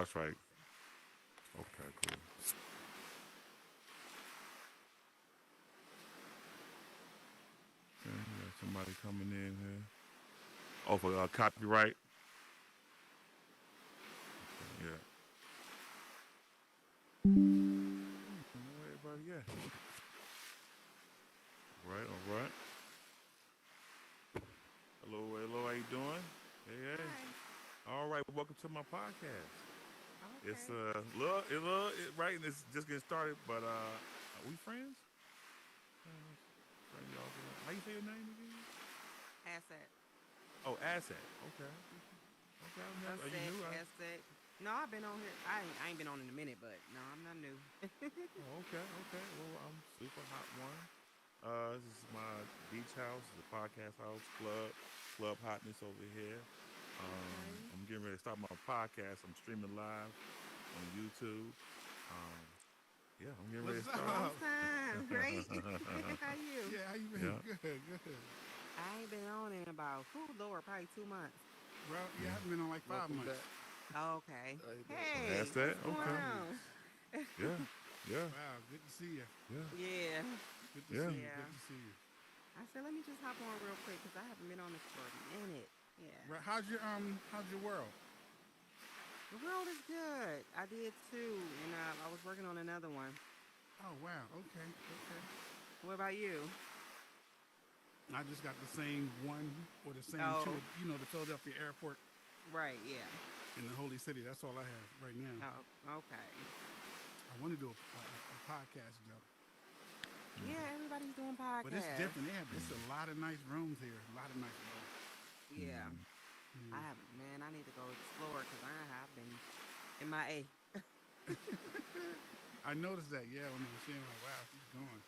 That's right. Okay, cool. Okay, we got somebody coming in here. Oh, for copyright. Yeah. Where everybody at? Right. All right. Hello, hello. How you doing? Hey, hey. Hi. All right. Welcome to my podcast. It's Okay. right, and it's just getting started. But are we friends? Friend, y'all. How you say your name again? Asset. Oh, Asset. Okay. Okay. Are you Asset. new? Asset. No, I've been on here. I ain't been on in a minute, but no, I'm not new. Oh, okay. Okay. Well, I'm super hot one. This is my beach house, the podcast house, club hotness over here. Okay. I'm getting ready to start my podcast. I'm streaming live on YouTube. Um, yeah, I'm getting ready to What's start. Long up? time. Great. How you? Yeah, how you been? Yeah, Good, good. I ain't been on in about, Lord, probably 2 months. Bro, yeah, yeah. I've been on like five Welcome months. back. Okay. How you doing? So Hey, Asset. what's going Okay. on? Yeah, yeah, Wow, good to see you. yeah, Yeah. Good to yeah. see you. Yeah. Good to see you. I said, let me just hop on real quick because I haven't been on this for a minute. Yeah. Right, how's your world? The world is good. I did too, and I was working on another one. Oh wow, okay, okay. What about you? I just got the same one or the same two. Oh, You know, the Philadelphia airport right. Yeah. in the Holy City. That's all I have right now. Oh, okay. I want to do a podcast though, Yeah, everybody's doing but it's podcasts. different. They have it's a lot of nice rooms here. A lot of nice Yeah, I have. Man, I need to go explore because I have been MIA. rooms. I noticed that. Yeah, when they were saying like, wow, she's gone.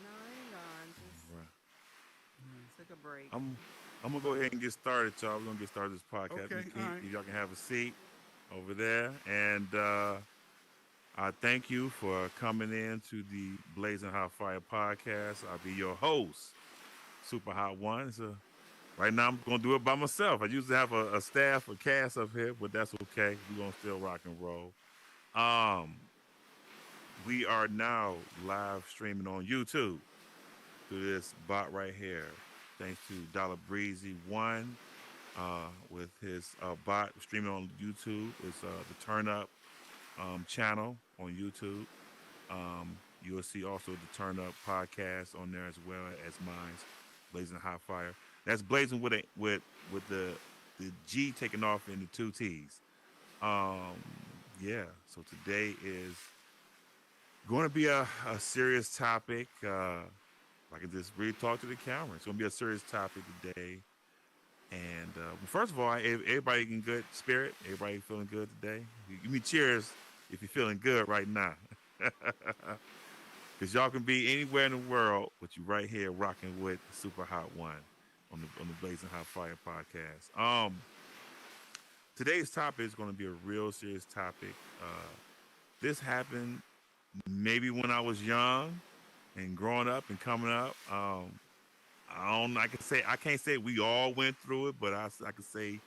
No, I ain't gone. Just Right. took a break. I'm I'm gonna go But ahead and get started, y'all. We're gonna get started this podcast. okay, all right. If y'all can have a seat over there, and I thank you for coming in to the Blazing Hot Fire podcast. I'll be your host, Super Hot One. So right now I'm gonna do it by myself. I usually have a staff, a cast up here, but that's okay. We're gonna still rock and roll. Um, we are now live streaming on YouTube through this bot right here. Thanks to Dollar Breezy One with his bot streaming on YouTube. It's the Turn Up channel on YouTube. You'll see also the Turn Up podcast on there as well as mine's Blazing Hot Fire. That's blazing with the G taking off in the two T's. Um, yeah. So today is going to be a serious topic. I can just really talk to the camera. It's going to be a serious topic today. And first of all, everybody in good spirit. Everybody feeling good today. Give me cheers if you're feeling good right now. Because y'all can be anywhere in the world, but you right here rocking with Super Hot One on the Blazing Hot Fire podcast. Today's topic is going to be a real serious topic. This happened maybe when I was young and growing up and coming up. I don't. I can't say we all went through it, but I can say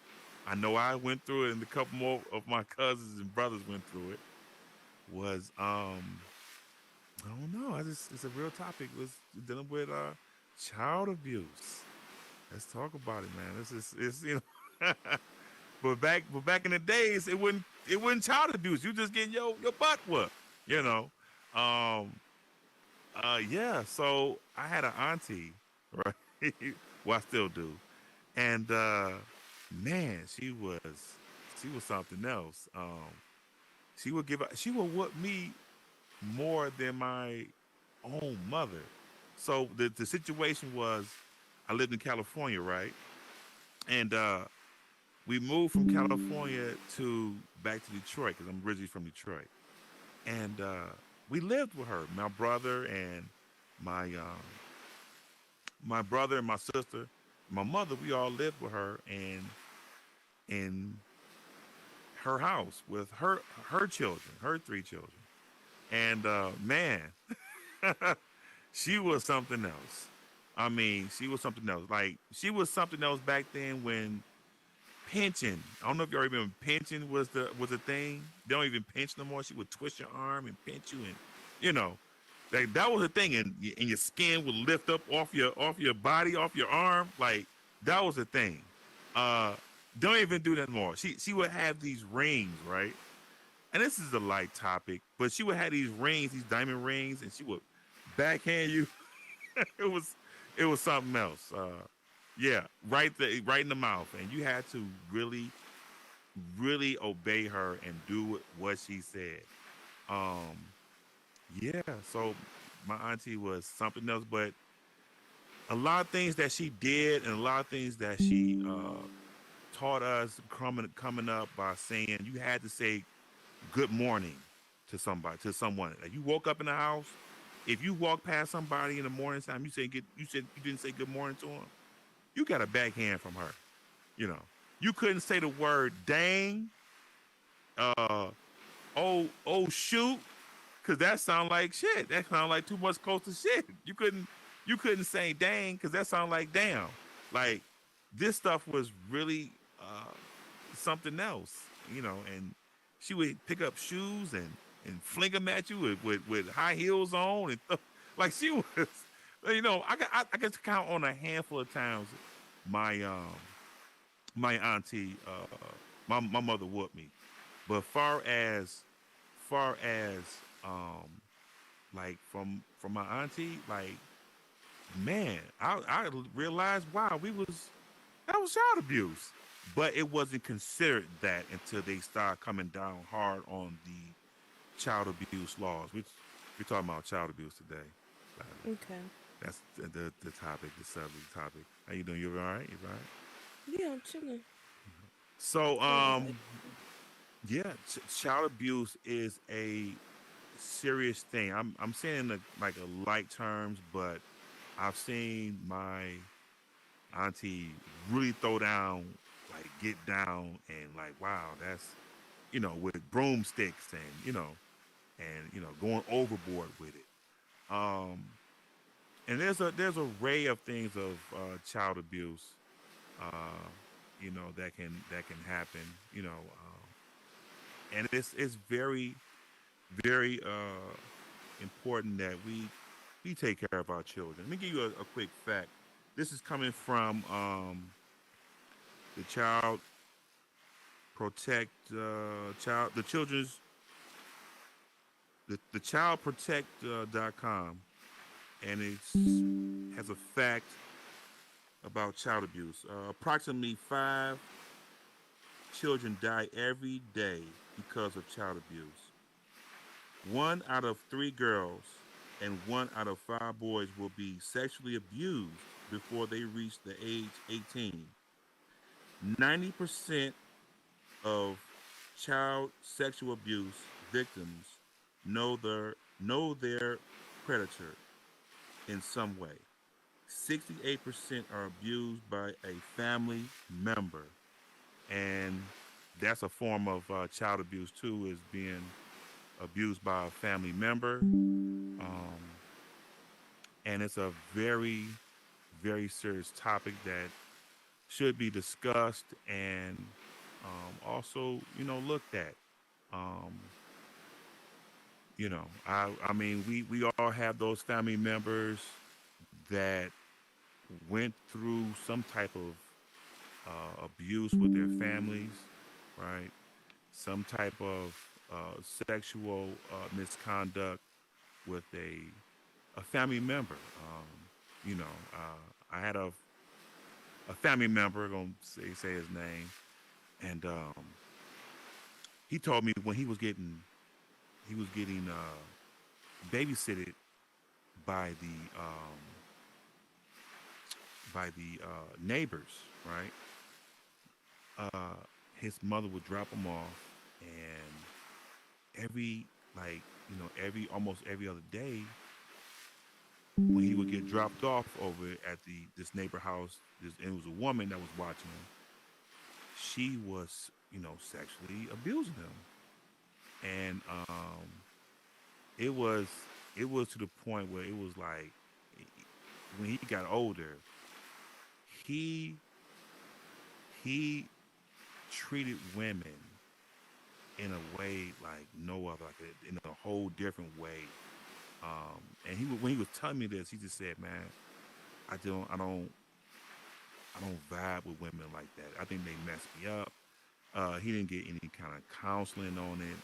I know I went through it, and a couple more of my cousins and brothers went through it. Was I don't know. I just it's a real topic. It was dealing with child abuse. Let's talk about it, man. This is it's but back in the days it wasn't child abuse. You just getting your butt whooped, you know. Um yeah, so I had an auntie, right? Well, I still do. And man, she was something else. She would whoop me more than my own mother. So the situation was I lived in California, right? And we moved from California to back to Detroit because I'm originally from Detroit. And we lived with her, my brother and my my brother and my sister, my mother. We all lived with her and in her house with her children, her three children. And man, she was something else. I mean, she was something else. Like she was something else back then when pinching. I don't know if y'all remember pinching was a thing. They don't even pinch no more. She would twist your arm and pinch you, and you know, like that was a thing, and your skin would lift up off your body, off your arm. Like that was a thing. Uh, don't even do that anymore. She would have these rings, right? And this is a light topic, but she would have these rings, these diamond rings, and she would backhand you. it was it was something else. Yeah, right in the mouth, and you had to really obey her and do what she said. Um, yeah, so my auntie was something else, but a lot of things that she did and a lot of things that she taught us coming up by saying you had to say good morning to somebody, to someone. Like you woke up in the house, if you walk past somebody in the morning time, you said you didn't say good morning to them, you got a backhand from her. You know, you couldn't say the word dang, uh, oh shoot, because that sound like shit. That sound like too much close to shit. You couldn't say dang because that sound like damn. Like this stuff was really something else, and she would pick up shoes and fling them at you with high heels on and like she was, I could count on a handful of times my my auntie, my mother whooped me. But far as um like from my auntie, like man, I realized wow, that was child abuse. But it wasn't considered that until they start coming down hard on the child abuse laws. We're talking about child abuse today. Okay. That's the topic, the subject topic. How you doing? You all right? You all right? Yeah, I'm chilling. So, Chilling good. yeah, child abuse is a serious thing. I'm saying in like a light terms, but I've seen my auntie really throw down, like get down, and like wow, that's with broomsticks and going overboard with it. Um, and there's a array of things of child abuse, that can happen. And it's very important that we take care of our children. Let me give you a quick fact. This is coming from the Child Protect Child the Children's the childprotect.com, and it has a fact about child abuse. Approximately 5 children die every day because of child abuse. 1 out of 3 girls and 1 out of 5 boys will be sexually abused before they reach the age 18. 90% of child sexual abuse victims know their predator in some way. 68% are abused by a family member, and that's a form of child abuse too, is being abused by a family member. And it's a very, very serious topic that should be discussed and also, looked at. Um, I mean, we all have those family members that went through some type of abuse with their families, right? Some type of sexual misconduct with a family member. I had a family member, gonna say his name, and he told me when he was getting babysitted by the neighbors, right? Uh, his mother would drop him off, and every almost every other day, when he would get dropped off over at this neighbor house, and it was a woman that was watching him. She was, sexually abusing him, and it was it was to the point where it was like when he got older, he he treated women in a way like no other, like in a whole different way. And when he was telling me this, he just said, "Man, I don't, I don't, I don't vibe with women like that. I think they mess me up." He didn't get any kind of counseling on it.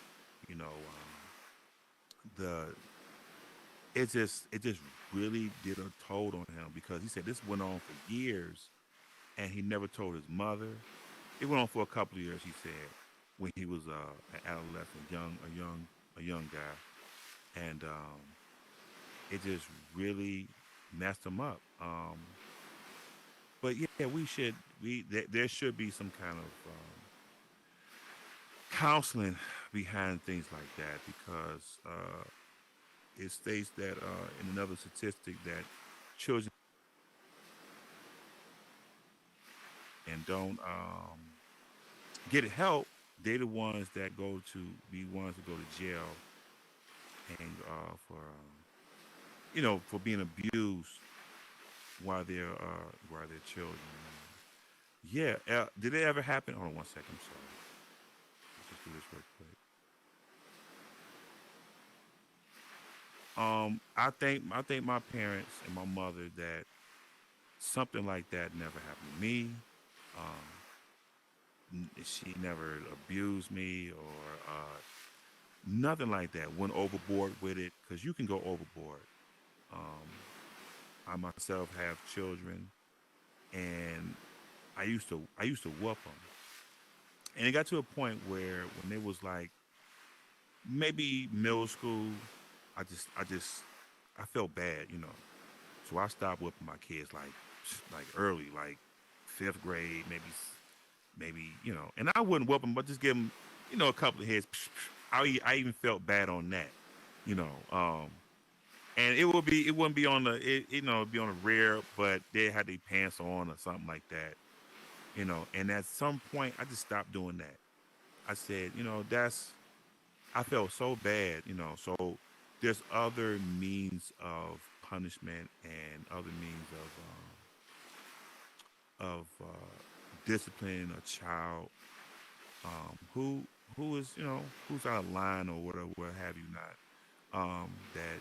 You know, the it just really did a toll on him because he said this went on for years, and he never told his mother. It went on for a couple of years. He said when he was an adolescent, a young guy, and it just really messed him up. But yeah, there should be some kind of counseling behind things like that because it states that in another statistic that children and don't get help, they're the ones that go to be ones that go to jail and for being abused while they're children. Yeah, did it ever happen? Hold on one second. I'm sorry. Let's just do this real quick. I think my parents and my mother that something like that never happened to me. She never abused me or nothing like that. Went overboard with it because you can go overboard. Um, I myself have children, and I used to whoop them, and it got to a point where when it was like maybe middle school, I felt bad, so I stopped whipping my kids like early, like fifth grade, maybe and I wouldn't whoop them, but just give them a couple of hits. I even felt bad on that, you know. And it wouldn't be on the it'd be on the rear, but they had their pants on or something like that, And at some point, I just stopped doing that. I said, I felt so bad, So there's other means of punishment and other means of disciplining a child who is who's out of line or whatever, what have you not. That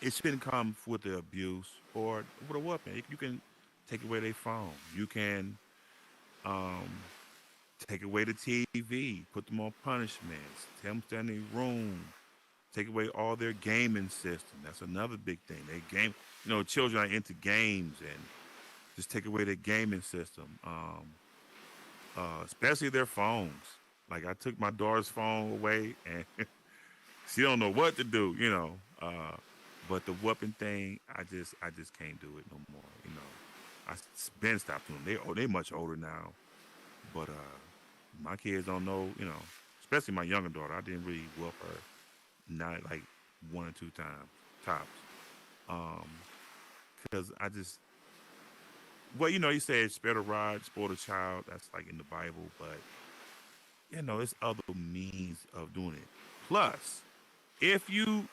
it shouldn't come with the abuse or with a weapon. You can take away their phone. You can um, take away the TV, put them on punishments, tell them to stay in their room, take away all their gaming system. That's another big thing. They game, children are into games and just take away their gaming system, especially their phones. Like I took my daughter's phone away and she don't know what to do, But the whooping thing, I just can't do it no more. I been stopped doing. They much older now, but my kids don't know. Especially my younger daughter. I didn't really whoop her, not like one or two times tops, because I just. Well, you say spare the rod, spoil the child. That's like in the Bible, but it's other means of doing it. Plus, if you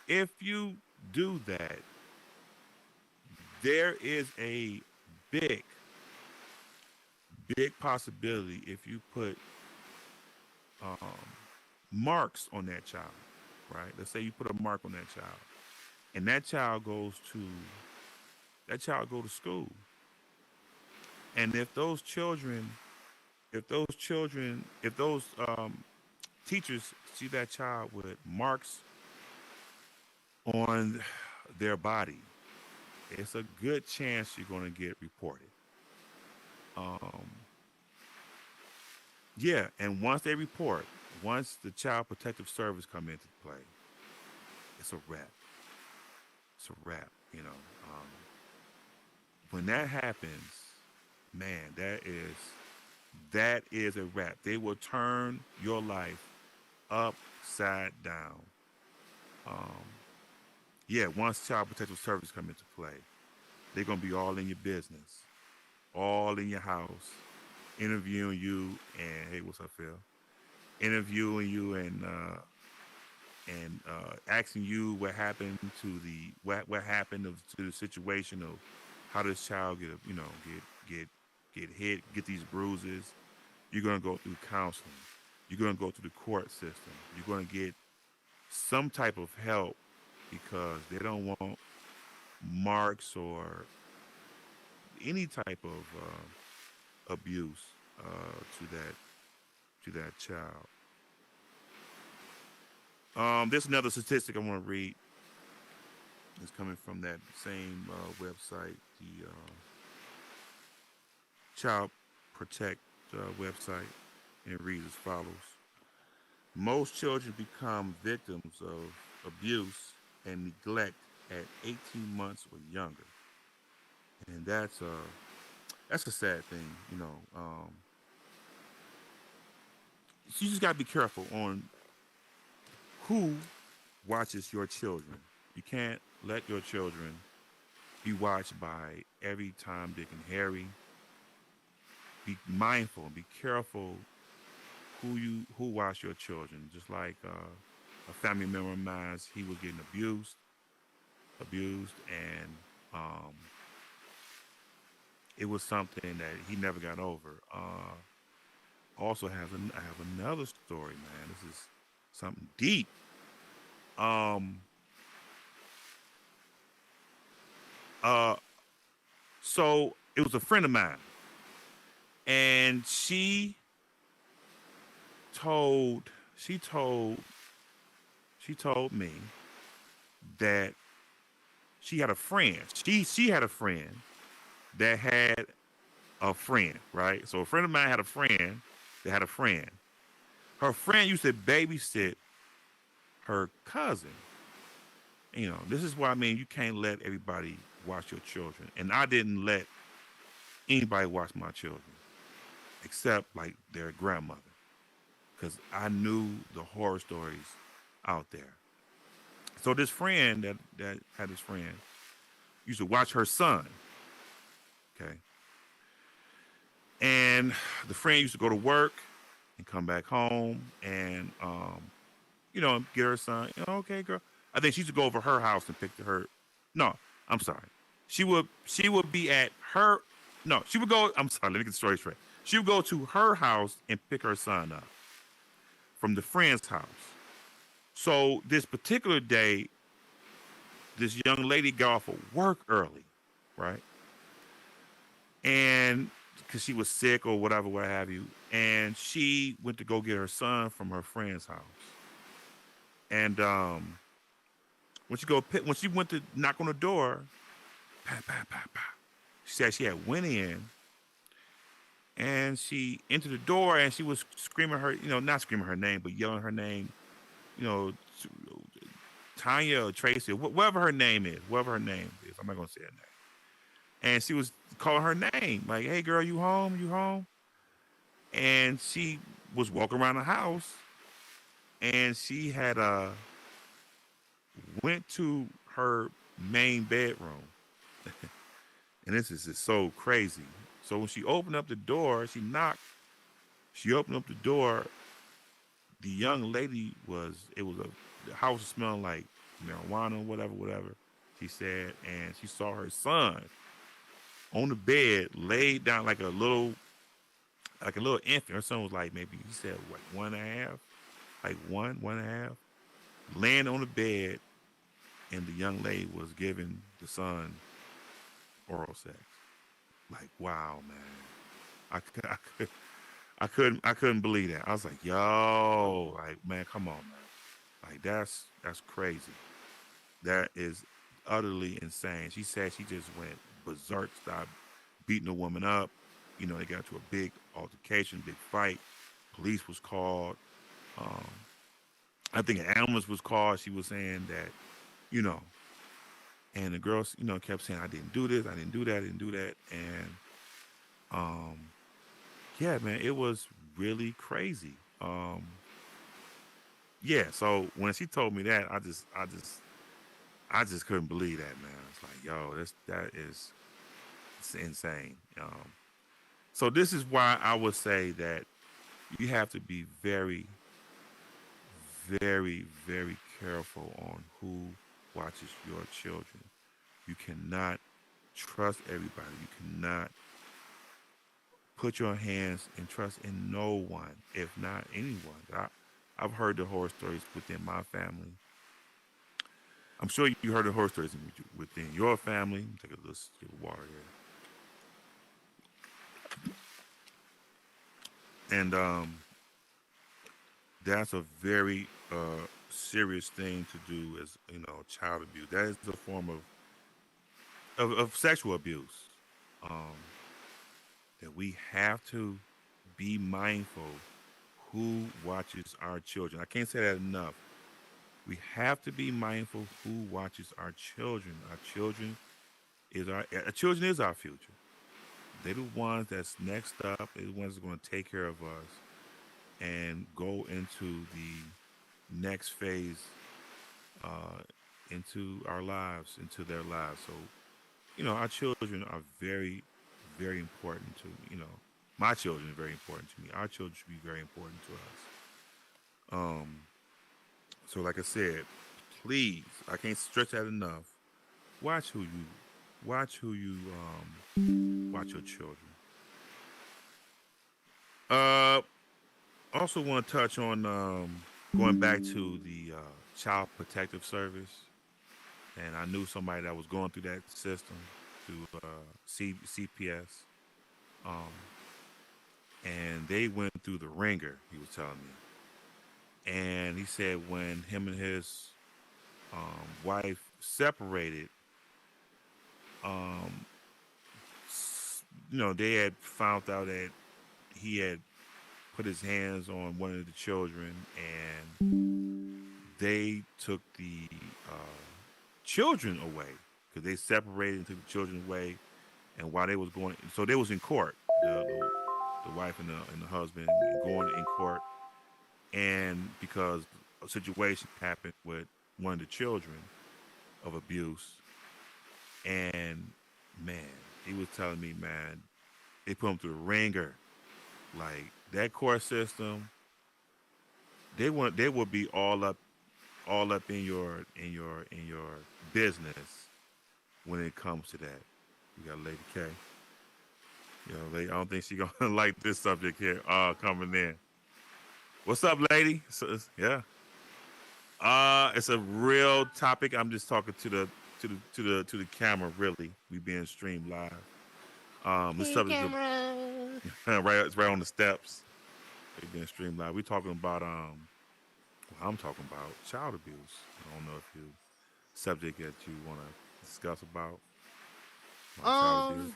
do that, there is a big, big possibility if you put um, marks on that child, right? Let's say you put a mark on that child, and that child go to school, and if those teachers see that child with marks on their body, it's a good chance you're going to get reported. Um, yeah, and once the Child Protective Service come into play, it's a wrap. It's a wrap. When that happens, man, that is a wrap. They will turn your life upside down. Um, yeah, once Child Protective Service come into play, they're gonna be all in your business, all in your house, interviewing you and hey, what's up, Phil? Interviewing you and asking you what happened to what happened to the situation of how this child get hit, get these bruises, You're going to go through counseling. You're going to go through the court system. You're going to get some type of help because they don't want marks or any type of abuse to that child. There's another statistic I want to read. It's coming from that same website, the Child Protect website, and it reads as follows: most children become victims of abuse and neglect at 18 months or younger, and that's a sad thing, you know. You just gotta be careful on who watches your children. You can't let your children be watched by every Tom, Dick, and Harry. Be mindful and be careful who watch your children. Just like a family member of mine, he was getting abused, and it was something that he never got over. Also I have another story, man. This is something deep. Um, uh, so it was a friend of mine, and told she told she told me that she had a friend. She had a friend that had a friend, right? So a friend of mine had a friend that had a friend. Her friend used to babysit her cousin. You know, this is why I mean you can't let everybody watch your children. And I didn't let anybody watch my children except like their grandmother, because I knew the horror stories out there. So this friend that had this friend used to watch her son. Okay. And the friend used to go to work and come back home and get her son. Okay, girl. I think she used to go over her house and pick her. No, I'm sorry. She would be at her. No, she would go. I'm sorry. Let me get the story straight. She would go to her house and pick her son up from the friend's house. So this particular day, this young lady got off of work early, right? And because she was sick or whatever, what have you, and she went to go get her son from her friend's house. And when she went to knock on the door, pat, pat, pat, pat, she said she had went in, and she entered the door, and she was screaming her, not screaming her name, but yelling her name, you know, Tanya or Tracy, whatever her name is, I'm not gonna say her name. And she was calling her name, like, "Hey, girl, you home? You home?" And she was walking around the house, and she had went to her main bedroom, and this is just so crazy. So when she opened up the door, she knocked. She opened up the door. The young lady the house was smelling like marijuana, whatever. She said, and she saw her son on the bed, laid down like a little infant. Her son was like maybe he said like 1.5, like one and a half, laying on the bed, and the young lady was giving the son oral sex. Like, wow, man, I couldn't believe that. I was like, yo, like, man, come on, man, like that's crazy. That is utterly insane. She said she just went berserk, started beating a woman up. They got into a big altercation, big fight. Police was called. Um, I think an ambulance was called. She was saying that, you know, and the girls, kept saying, I didn't do this, I didn't do that, I didn't do that. And um, yeah, man, it was really crazy. Yeah, so when she told me that, I just couldn't believe that, man. It's like, yo, it's insane. So this is why I would say that you have to be very, very, very careful on who watches your children. You cannot trust everybody. You cannot put your hands and trust in no one, if not anyone. I've heard the horror stories within my family. I'm sure you heard the horror stories within your family. Take a little sip of water here. And that's a very serious thing to do as, child abuse. That is a form of sexual abuse. Um, that we have to be mindful who watches our children. I can't say that enough. We have to be mindful who watches our children. Our children is our future. They're the ones that's next up. They're the ones that are going to take care of us and go into the next phase, uh, into our lives, into their lives. So, our children are very, very important to, my children are very important to me. Our children should be very important to us. So like I said, please, I can't stress that enough. Watch who you, watch your children. Uh, Also want to touch on going back to the Child Protective Service, and I knew somebody that was going through that system through CPS, um, and they went through the ringer. He was telling me, and he said when him and his wife separated, um, they had found out that he had put his hands on one of the children, and they took the children away because they separated and took the children away. And while they was going, so they was in court, the wife and the husband going in court, and because a situation happened with one of the children of abuse, and man, he was telling me, man, they put him through the ringer, like that court system. They will be all up in your business when it comes to that. We got Lady K. Lady, I don't think she gonna like this subject here. Coming in. What's up, lady? Yeah. It's a real topic. I'm just talking to the camera. Really, we being streamed live. This Hey, subject camera. it's right on the steps. We being streamed live. We talking about I'm talking about child abuse. I don't know if you subject that you want to discuss about child abuse. Um,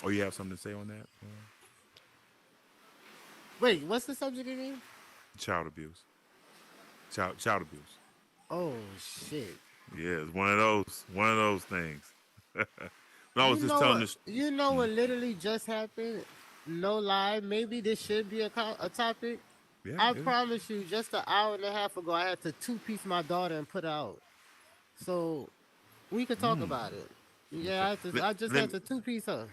Or you have something to say on that? Wait, what's the subject again? Child abuse. Child abuse. Oh shit! Yeah, it's one of those things. But I was You just know telling what? this. You know what literally just happened? No lie, maybe this should be a topic. Yeah, I yeah. promise you, just an hour and a half ago, I had to two-piece my daughter and put her out. So we could talk about it. Yeah, Okay. I just Let, had to two-piece her.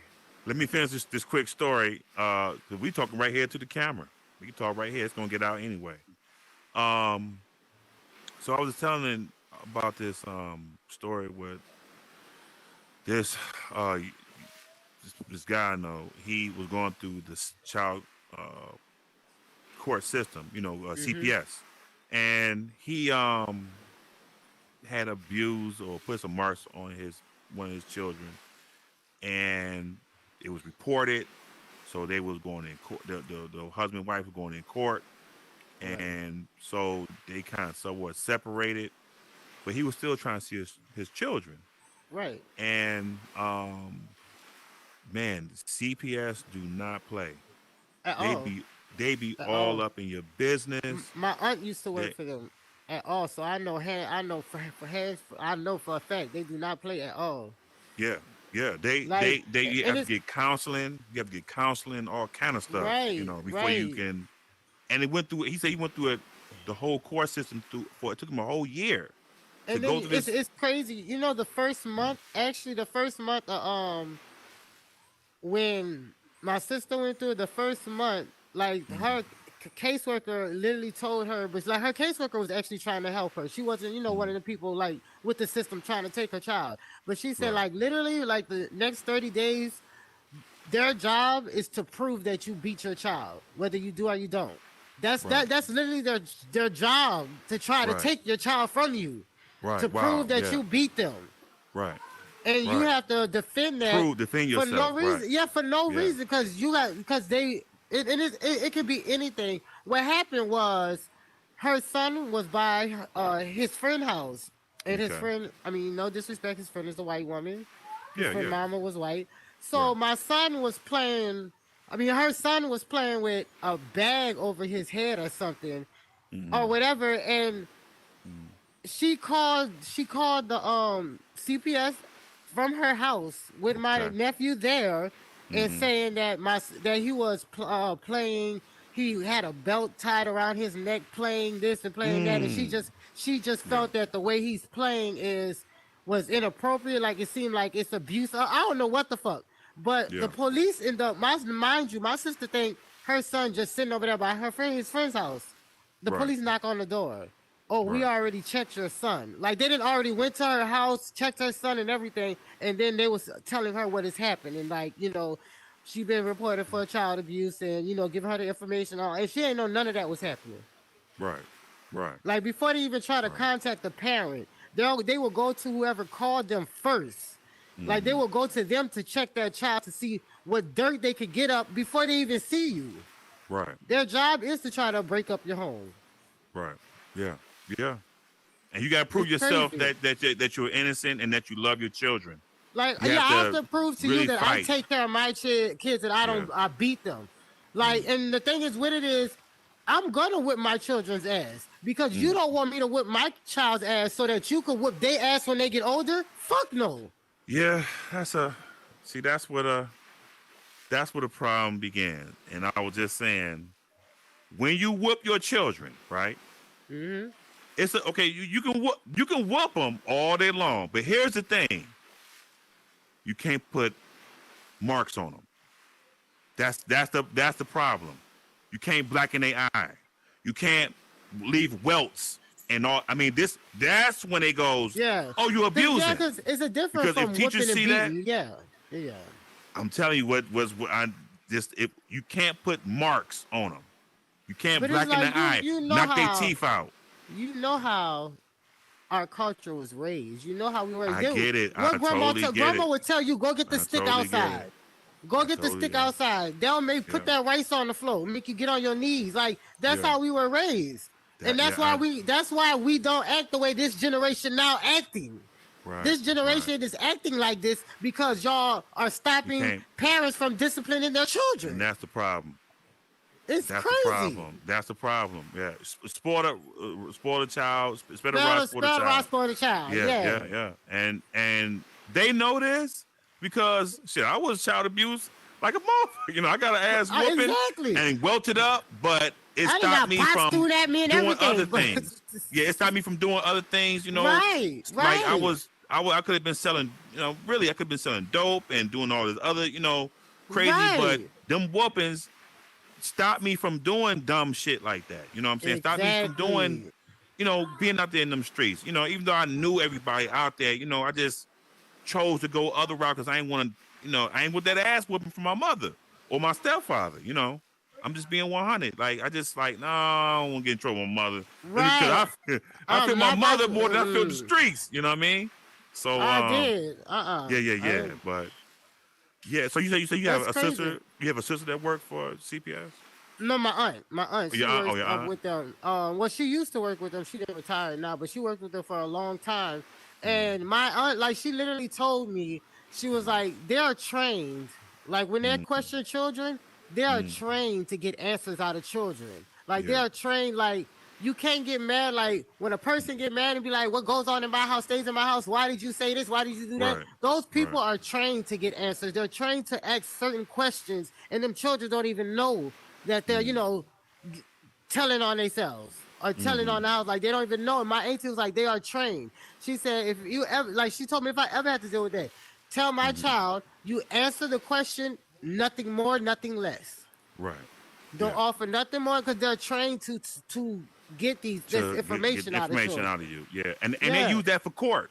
let me finish this quick story. 'Cause we talking right here to the camera. We can talk right here. It's gonna get out anyway. Um, so I was telling about this story with this uh this guy I know. He was going through this child court system, Mhm. CPS, and he had abused or put some marks on his one of his children, and it was reported. So they was going in court. The husband and wife were going in court, Right. and so they kind of somewhat separated. But he was still trying to see his children. Right. And man, CPS do not play. At They all. be they be At all all. up in your business. My aunt used to work They, for them at all, so I know I know for hands. I know for a fact they do not play at all. yeah, yeah. They Like, they they you and have to it's get counseling. You have to get counseling, all kind of stuff. right, Before you right. can. And it went through. He said he went through the whole court system through for it took him a whole year to And then go through it's this. it's crazy. You know, the first month, actually, the first month, when my sister went through it, the first month, like Mm, her caseworker literally told her, but like her caseworker was actually trying to help her. She wasn't, one mm, of the people like with the system trying to take her child. But she said, right. like literally, like the next 30 days, their job is to prove that you beat your child, whether you do or you don't. That's literally their job, to try to Right. take your child from you, Right. to Wow. prove that Yeah. you beat them. Right. And you Right. have to defend that Defend for no yourself. reason. Right. Yeah, for no Yeah. reason, because it could be anything. What happened was, her son was by his friend's house, and his Okay. friend, I mean, no disrespect, his friend is a white woman. His Yeah. friend Yeah. mama was white. So Right. my son was playing. I mean, her son was playing with a bag over his head or something, or whatever, and she called the CPS from her house with my Okay. nephew there, and saying that that he was playing. He had a belt tied around his neck, playing this and playing that, and Mm. she just Yeah. felt that the way he's playing was inappropriate. Like, it seemed like it's abuse. I don't know what the fuck. But Yeah. the police mind you, my sister think her son just sitting over there by his friend's house. The Right. police knock on the door. Oh, we Right. already checked your son. Like, they didn't already went to her house, checked her son and everything, and then they was telling her what has happened, and like, she been reported for child abuse, and giving her the information on, and she ain't know none of that was happening. Right. Right. Like, before they even try to contact the parent, they will go to whoever called them first. Like, they will go to them to check that child to see what dirt they could get up before they even see you. Right. Their job is to try to break up your home. Right. Yeah. Yeah. And you gotta prove It's yourself crazy. that you're innocent and that you love your children. Like, You yeah, I have have to to prove to really you that I fight. take care of my kids, and I beat them. Like, and the thing is with it is, I'm gonna whip my children's ass because you don't want me to whip my child's ass so that you can whip their ass when they get older. Fuck no. Yeah, that's what a problem began. And I was just saying, when you whoop your children, right? Mm-hmm. Okay. You can whoop them all day long, but here's the thing: you can't put marks on them. That's the problem. You can't blacken their eye. You can't leave welts and all. I mean, that's when it goes. Yeah. Oh, you abusing. Yeah, because it's a difference Because if from teachers whipping and see that- beating. Yeah. Yeah. I'm telling you you can't put marks on them. You can't But it's blacken like, the eye, you know knock their how- teeth out. You know how our culture was raised. You know how we were raised. I get it. What I grandma totally get grandma it. would tell you, go get the I stick totally get outside. it. Go I get the totally stick get it. outside. They'll put Yeah. that rice on the floor, make you get on your knees. Like, that's Yeah. how we were raised. And that's why we don't act the way this generation now acting. Right, This generation is acting like this because y'all are stopping can't- parents from disciplining their and children. that's the problem. It's That's crazy. the problem. That's the problem. Yeah, spoil a child. Spare the Spell rod, the spoil the spell child. for the child. Yeah. And they know this because shit, I was child abused like a motherfucker. I got an ass whooping Exactly. and welted up, but it I done stopped got me pots from through that, me and doing everything, other but- things. Yeah, it stopped me from doing other things. Right, Like right. I could have been selling. Really, I could have been selling dope and doing all this other, crazy. But Right. them whoopings stopped me from doing dumb shit like that. You know what I'm saying? Stopped me from doing, being out there in them streets. Even though I knew everybody out there, I just chose to go other route because I ain't want to, I ain't with that ass whooping from my mother or my stepfather. I'm just being 100. Like, I just like, no, I don't want to get in trouble with my mother. Right. Because I feel my not mother that- more than I feel the streets. You know what I mean? So I did. yeah. But yeah, so you say you have a That's crazy. sister. You have a sister that worked for CPS. No, my aunt. My aunt. She Your aunt? works Oh, your aunt? with them. Well, she used to work with them. She didn't retire now, but she worked with them for a long time. And my aunt, like, she literally told me, she was like, they are trained. Like, when they question children, they are trained to get answers out of children. Like, they Yeah. are trained, like, you can't get mad. Like, when a person get mad and be like, what goes on in my house stays in my house. Why did you say this? Why did you do that? Right. Those people Right. are trained to get answers. They're trained to ask certain questions, and them children don't even know that they're, telling on themselves or telling on the house. Like, they don't even know. And my auntie was like, they are trained. She said, if you ever, like, she told me if I ever have to deal with that, tell my child, you answer the question, nothing more, nothing less. Right. Don't Yeah. offer nothing more because they're trained to get this To information get out of information children. out of you. Yeah. And Yeah. they use that for court.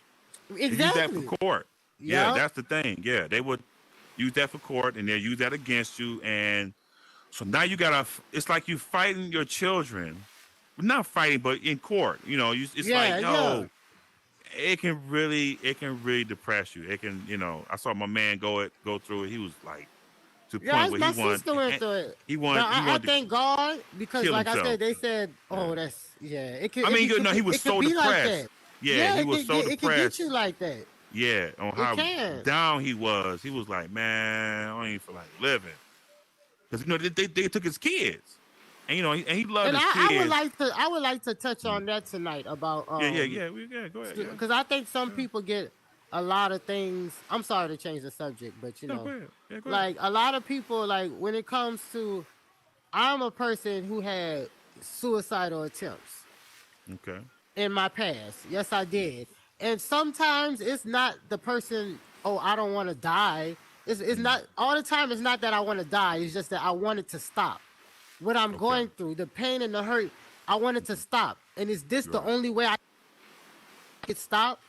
They use that Exactly. for court. Yeah, Yup. that's the thing. Yeah, they would use that for court, and they'll use that against you. And so now you gotta. It's like you fighting your children, not fighting, but in court. It's like, Yeah, yeah. yo, it can really depress you. It can, I saw my man go through it. He was like to the Yeah, point where my sister went through it. he Now he I wanted to thank God because, kill like I himself. said, they said, Yeah. "Oh, that's yeah." It could, I it, mean, be, he was it could so be like depressed. that. Yeah, Yeah, he was so it could get depressed. you like that. Yeah, on It how can. down he was. He was like, man, I don't even feel like living. Because they took his kids, and he loved And his I would kids. like to touch on that tonight about Yeah. Go ahead. Yeah, because I think some people get a lot of things. I'm sorry to change the subject, but no, go ahead. Yeah, go ahead. like a lot of people, like when it comes to, I'm a person who had suicidal attempts Okay. in my past. Yes, I did. And sometimes it's not the person, oh, I don't want to die. It's not all the time. It's not that I want to die. It's just that I want it to stop. What I'm Okay. going through, the pain and the hurt, I want it to stop. And is this the Right. only way I can stop?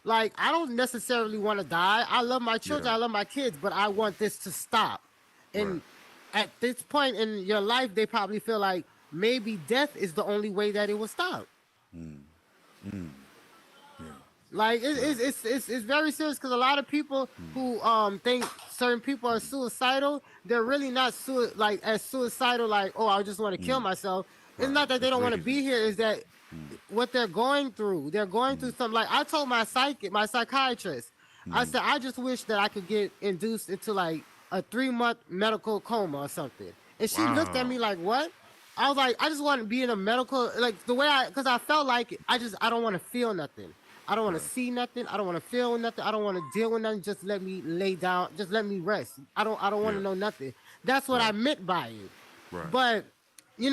Like, I don't necessarily want to die. I love my children. Yeah. I love my kids, but I want this to stop. And Right. at this point in your life, they probably feel like maybe death is the only way that it will stop. Like it's very serious because a lot of people who think certain people are suicidal, they're really not as suicidal. Like, oh, I just want to kill myself. It's Right. not that they It's don't want to crazy. be here. Is that what they're going through? They're going through something. Like I told my psychiatrist, I said I just wish that I could get induced into like a 3-month medical coma or something. And she looked at Wow. me like, what? I was like, I just want to be in a medical, like the way because I felt like I don't want to feel nothing. I don't want to see nothing. I don't want to feel nothing. I don't want to deal with nothing. Just let me lay down. Just let me rest. I don't want Yeah. to know nothing. That's what I Right. meant by it. Right. But she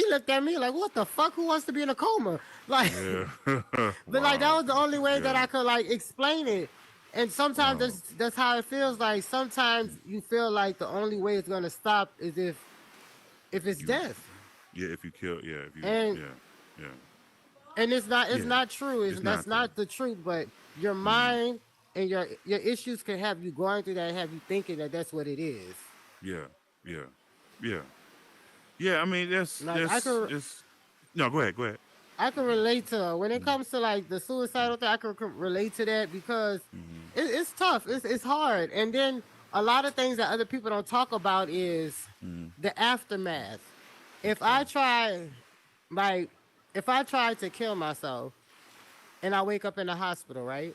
looked at me like, what the fuck? Who wants to be in a coma? Like, Yeah. but like that Wow. was the only way that Yeah. I could like explain it. And sometimes Wow. that's how it feels. Like sometimes you feel like the only way it's gonna stop is if it's death. Yeah. If you kill. Yeah. If you. And- Yeah. And it's not Yeah. not true. It's That's not not the truth. But your mind and your issues can have you going through that and have you thinking that that's what it is. Yeah. Yeah. I mean, Like, I could- No, go ahead. I can relate to when it comes to like the suicidal thing. I can relate to that because it's tough. It's hard. And then a lot of things that other people don't talk about is the aftermath. If I try to kill myself and I wake up in the hospital, right?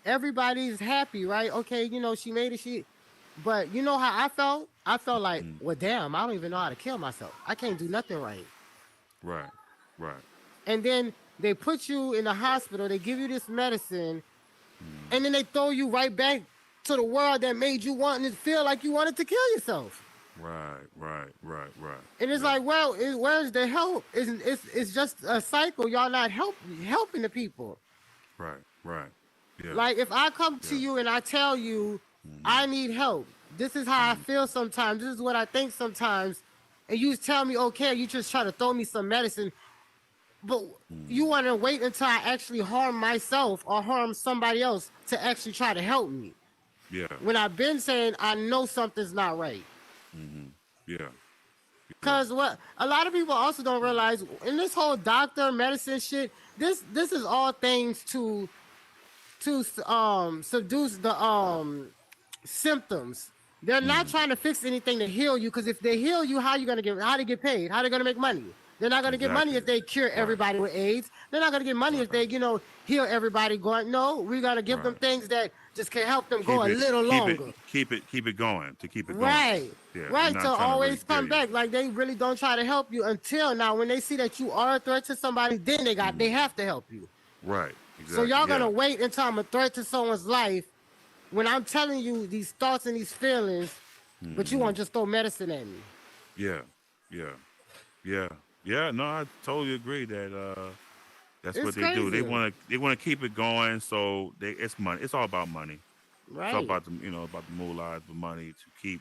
Everybody's happy, right? Okay, she made it. But you know how I felt? I felt like, well, damn, I don't even know how to kill myself. I can't do nothing right. Right. And then they put you in the hospital, they give you this medicine, and then they throw you right back to the world that made you want to feel like you wanted to kill yourself. Right. And it's like, well, where's the help? It's just a cycle. Y'all not helping the people. Right. Yeah. Like if I come to you and I tell you I need help, this is how I feel sometimes. This is what I think sometimes, and you tell me okay, you just try to throw me some medicine. But you want to wait until I actually harm myself or harm somebody else to actually try to help me. Yeah. When I've been saying I know something's not right. Yeah. Because what a lot of people also don't realize in this whole doctor medicine shit, this is all things to seduce the symptoms. They're not trying to fix anything to heal you, because if they heal you, how to get paid? How they gonna make money? They're not gonna get money if they cure everybody with AIDS. They're not gonna get money if they, heal everybody going. No, we gotta give them things that just can help them go a little longer. Keep it going. To keep it going. Right. Yeah, Right. not To trying always really come kill you. back. Like they really don't try to help you until now. When they see that you are a threat to somebody, then they have to help you. Right. Exactly. So y'all gonna yeah. wait until I'm a threat to someone's life when I'm telling you these thoughts and these feelings, but you want to just throw medicine at me. Yeah. No, I totally agree that that's It's what they do. They crazy. want to keep it going. So it's money. It's all about money. Right. It's all about about the moolah, the money to keep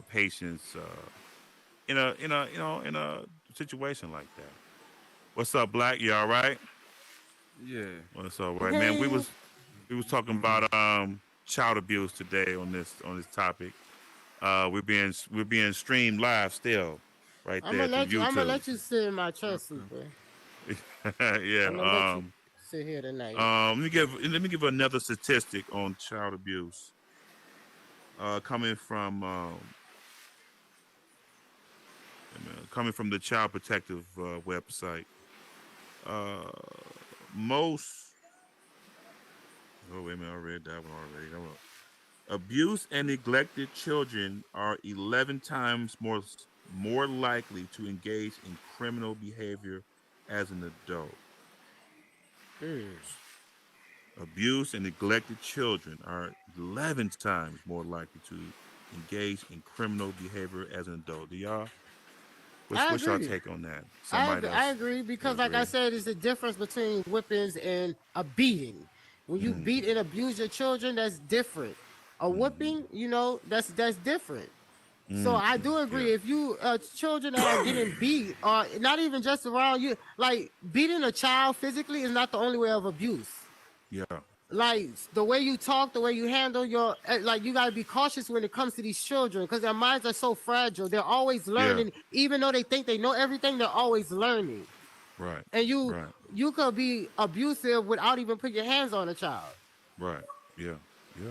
patients in a situation like that. What's up, Black? You all right? Yeah. What's up, right, man? We was talking about child abuse today on this topic. We're being streamed live still, right I'm there gonna through let you. I'm gonna YouTube. let you sit in my chest, super. Yeah. I'm gonna let you sit here tonight. Let me give another statistic on child abuse. Coming from the Child Protective website. Uh, most. Oh wait a minute! I read that one already. Hold on. Abused and neglected children are 11 times more likely to engage in criminal behavior as an adult. Abused and neglected children are 11 times more likely to engage in criminal behavior as an adult. Do y'all? I What's y'all agree. take on that? I Somebody agree, else I agree will because, like I agree. said, it's the difference between whippings and a beating. When you beat and abuse your children, that's different. A whooping, that's different. So I do Yeah. agree. If you children that are getting beat, or not even just around you, like beating a child physically is not the only way of abuse. Yeah. Like the way you talk, the way you handle your, like you gotta be cautious when it comes to these children because their minds are so fragile. They're always Yeah. learning, even though they think they know everything. They're always learning, Right. and you Right. you could be abusive without even putting your hands on a child. Right. Yeah. Yeah.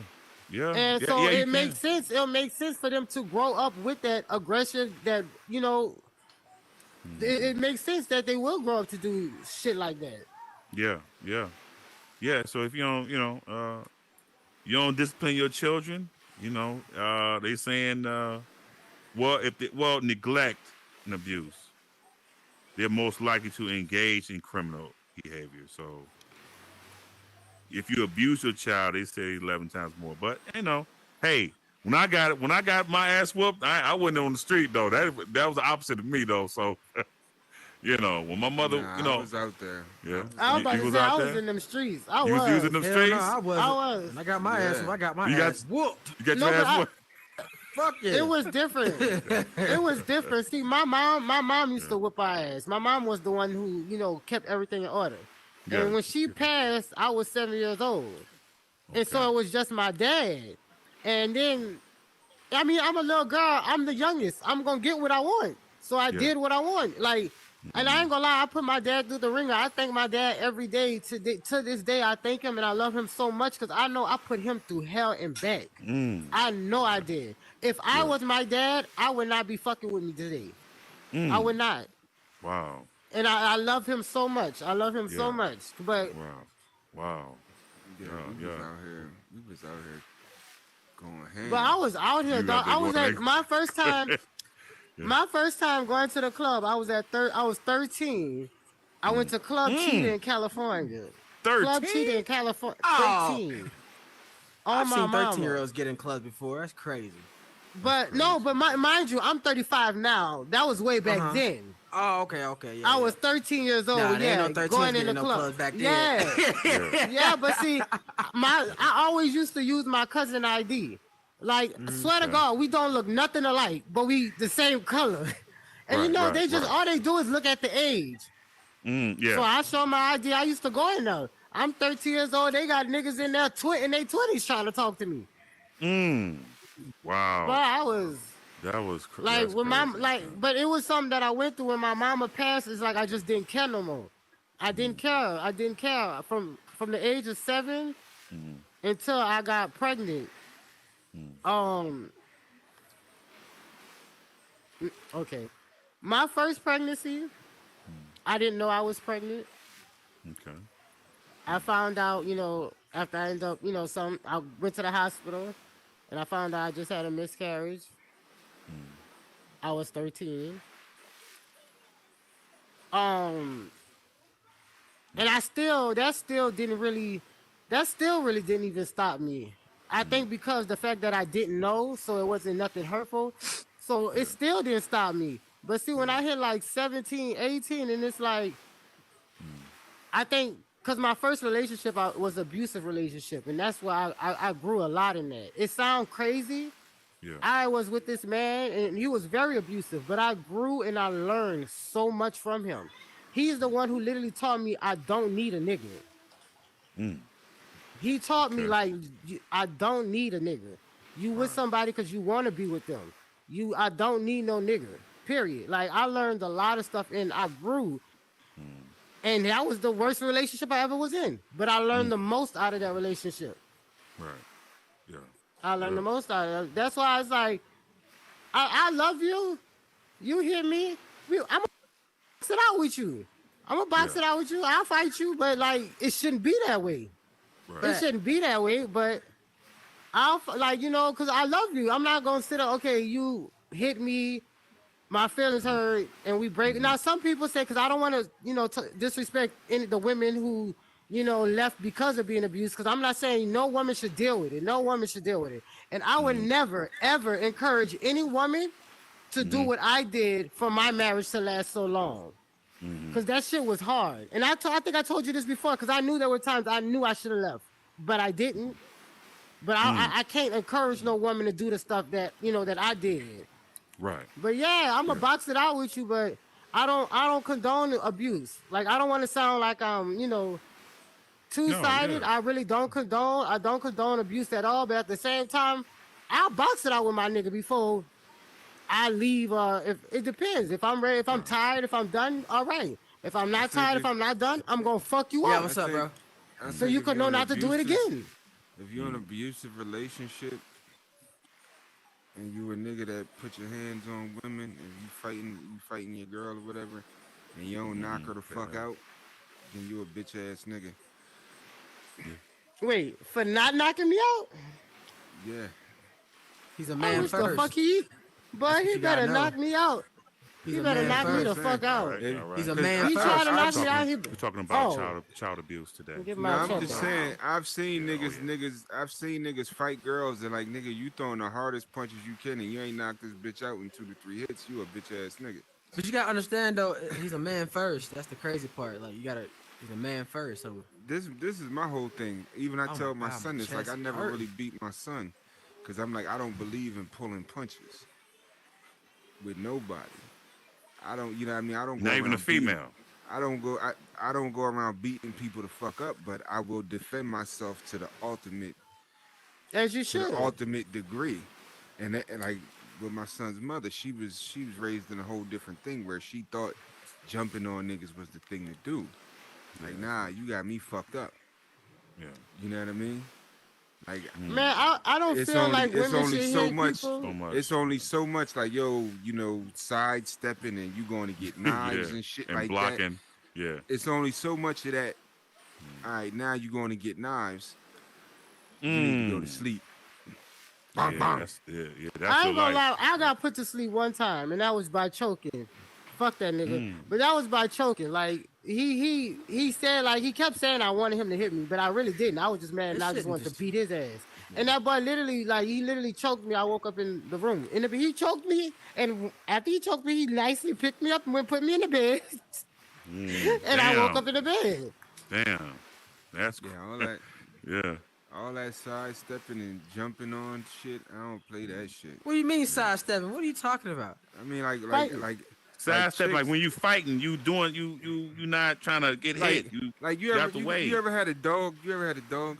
Yeah. And Yeah. so Yeah. You it makes can. sense. It'll make sense for them to grow up with that aggression. That it makes sense that they will grow up to do shit like that. Yeah. Yeah. Yeah. So if you don't, you don't discipline your children, they saying, neglect and abuse, they're most likely to engage in criminal behavior. So if you abuse your child, they say 11 times more. But hey, when I got my ass whooped, I wasn't on the street though. That was the opposite of me though. So when my mother, Nah, I was out there. yeah, I was about you to was say I out was there. in them streets. I You was in was. them Hell no, streets. I wasn't. I was. When I got my ass, Yeah. I got my You got- ass whooped. You got No, your but ass whooped. Fuck yeah. It was different. It was different. See, my mom used to whip our ass. My mom was the one who, kept everything in order. Yeah. And when she passed, I was 7 years old. And so Okay. it was just my dad. And then, I mean, I'm a little girl. I'm the youngest. I'm going to get what I want. So I Yeah. did what I want. Like, and I ain't gonna lie, I put my dad through the ringer. I thank my dad every day. To this day, I thank him and I love him so much because I know I put him through hell and back. I know I did. If I was my dad, I would not be fucking with me today. I would not. Wow. And I love him so much. I love him so Yeah. much. But Wow. Yeah, we was out here. We was out here going ham. I was out here, You dog. out there I was going at my first time. Yeah. My first time going to the club, I was 13. I went to Club Cheetah in California. Club 13? Cheetah in California. Oh. 13. I've seen my mama. 13-year-olds get in clubs before. That's crazy. But no, but mind you, I'm 35 now. That was way back then. Oh, okay, yeah. I was 13 years old. Nah, there yeah, ain't no 13s going in getting the no club. clubs back then. Yeah, yeah. But see, I always used to use my cousin ID. Like, swear to God, we don't look nothing alike, but we the same color. And Right, they just all they do is look at the age. Yeah. So I show my ID. I used to go in there. I'm 13 years old. They got niggas in there in their 20s trying to talk to me. Wow. But I was. That was Like that's when crazy. but it was something that I went through when my mama passed. It's like I just didn't care no more. I didn't care. I didn't care from the age of 7 until I got pregnant. Okay, my first pregnancy, I didn't know I was pregnant. Okay. I found out, after I ended up, I went to the hospital, and I found out I just had a miscarriage. I was 13. And that still really didn't even stop me. I think because the fact that I didn't know, so it wasn't nothing hurtful, so it still didn't stop me. But see, when I hit like 17, 18, and it's like, I think because my first relationship was abusive relationship, and that's why I grew a lot in that. It sounds crazy. Yeah. I was with this man, and he was very abusive, but I grew and I learned so much from him. He's the one who literally taught me I don't need a nigga. He taught me Okay. like I don't need a nigga. You with somebody because you want to be with them. I don't need no nigga. Period. Like I learned a lot of stuff and I grew. And that was the worst relationship I ever was in. But I learned the most out of that relationship. Right. Yeah. I learned the Yeah. most out of it. That's why it's like, I love you. You hear me? I'm gonna box it out with you. I'm gonna box Yeah. it out with you. I'll fight you, but like it shouldn't be that way. Right. It shouldn't be that way. But like because I love you. I'm not gonna sit up. Okay, you hit me, my feelings hurt, and we break. Now some people say because I don't want to disrespect the women who left because of being abused. Because I'm not saying no woman should deal with it. No woman should deal with it. And I would never ever encourage any woman to do what I did for my marriage to last so long. Because that shit was hard. And I think I told you this before because I knew there were times I knew I should have left, but I didn't. But I can't encourage no woman to do the stuff that that I did. Right. But yeah, I'm gonna box it out with you, but I don't condone abuse. Like I don't want to sound like I'm two-sided. yeah. I really don't condone. I don't condone abuse at all. But at the same time, I'll box it out with my nigga before I leave. If it depends. If I'm ready, if I'm tired, if I'm done, all right. If I'm not tired, if I'm not done, I'm gonna fuck you Yeah, up. what's up, bro? So you could know not to do it again. If you're in an abusive relationship and you a nigga that put your hands on women and you fighting your girl or whatever, and you don't knock her the fuck out, then you a bitch ass nigga. Wait, for not knocking me out? Yeah. He's a I man wish the first. fuck he, but what he you gotta better know. knock me out. He's He a better man knock me the first. fuck out. All right. All right. He's a 'Cause man He first. tried to knock me Talking- out. We're talking about Oh. child abuse today. Get No, my I'm check just out. saying. I've seen I've seen niggas fight girls and like, nigga, you throwing the hardest punches you can and you ain't knocked this bitch out in 2 to 3 hits. You a bitch ass nigga. But you gotta understand though, he's a man first. That's the crazy part. Like he's a man first. So This is my whole thing. Even I Oh tell my my God, son my this. Like I chest never hurt. really beat my son, cause I'm like I don't believe in pulling punches with nobody. I don't, you know what I mean? I don't. Not go even a around beating- female. I don't go. I don't go around beating people to fuck up, but I will defend myself to the ultimate As you to the should. ultimate degree. And like with my son's mother, she was raised in a whole different thing where she thought jumping on niggas was the thing to do. Like, nah, you got me fucked up. Yeah. You know what I mean? Like, Man, I don't it's feel only like it's women only should so hit much. people. So much. It's only so much like, yo, sidestepping and you going to get knives Yeah. and shit And like that. blocking. Yeah. It's only so much of that. All right, now you going to get knives. You need to go to sleep. Bang, Yeah, bang. that's I your ain't gonna life. lie, I got put to sleep one time, and that was by choking. Fuck that nigga. But that was by choking. Like he said, like he kept saying I wanted him to hit me, but I really didn't. I was just mad, and This I shit just wanted to just- beat his ass. And that boy literally, like he literally choked me. I woke up in the room, and he choked me, and after he choked me, he nicely picked me up and went put me in the bed, and I woke Damn. up in the bed. Damn. That's Yeah, yeah. all that sidestepping and jumping on shit. I don't play that shit. what do you mean sidestepping? What are you talking about? I mean, like Sidestep, like chicks- when you fighting, you doing you not trying to get hit. You like you get ever out the you, way. you ever had a dog? You ever had a dog?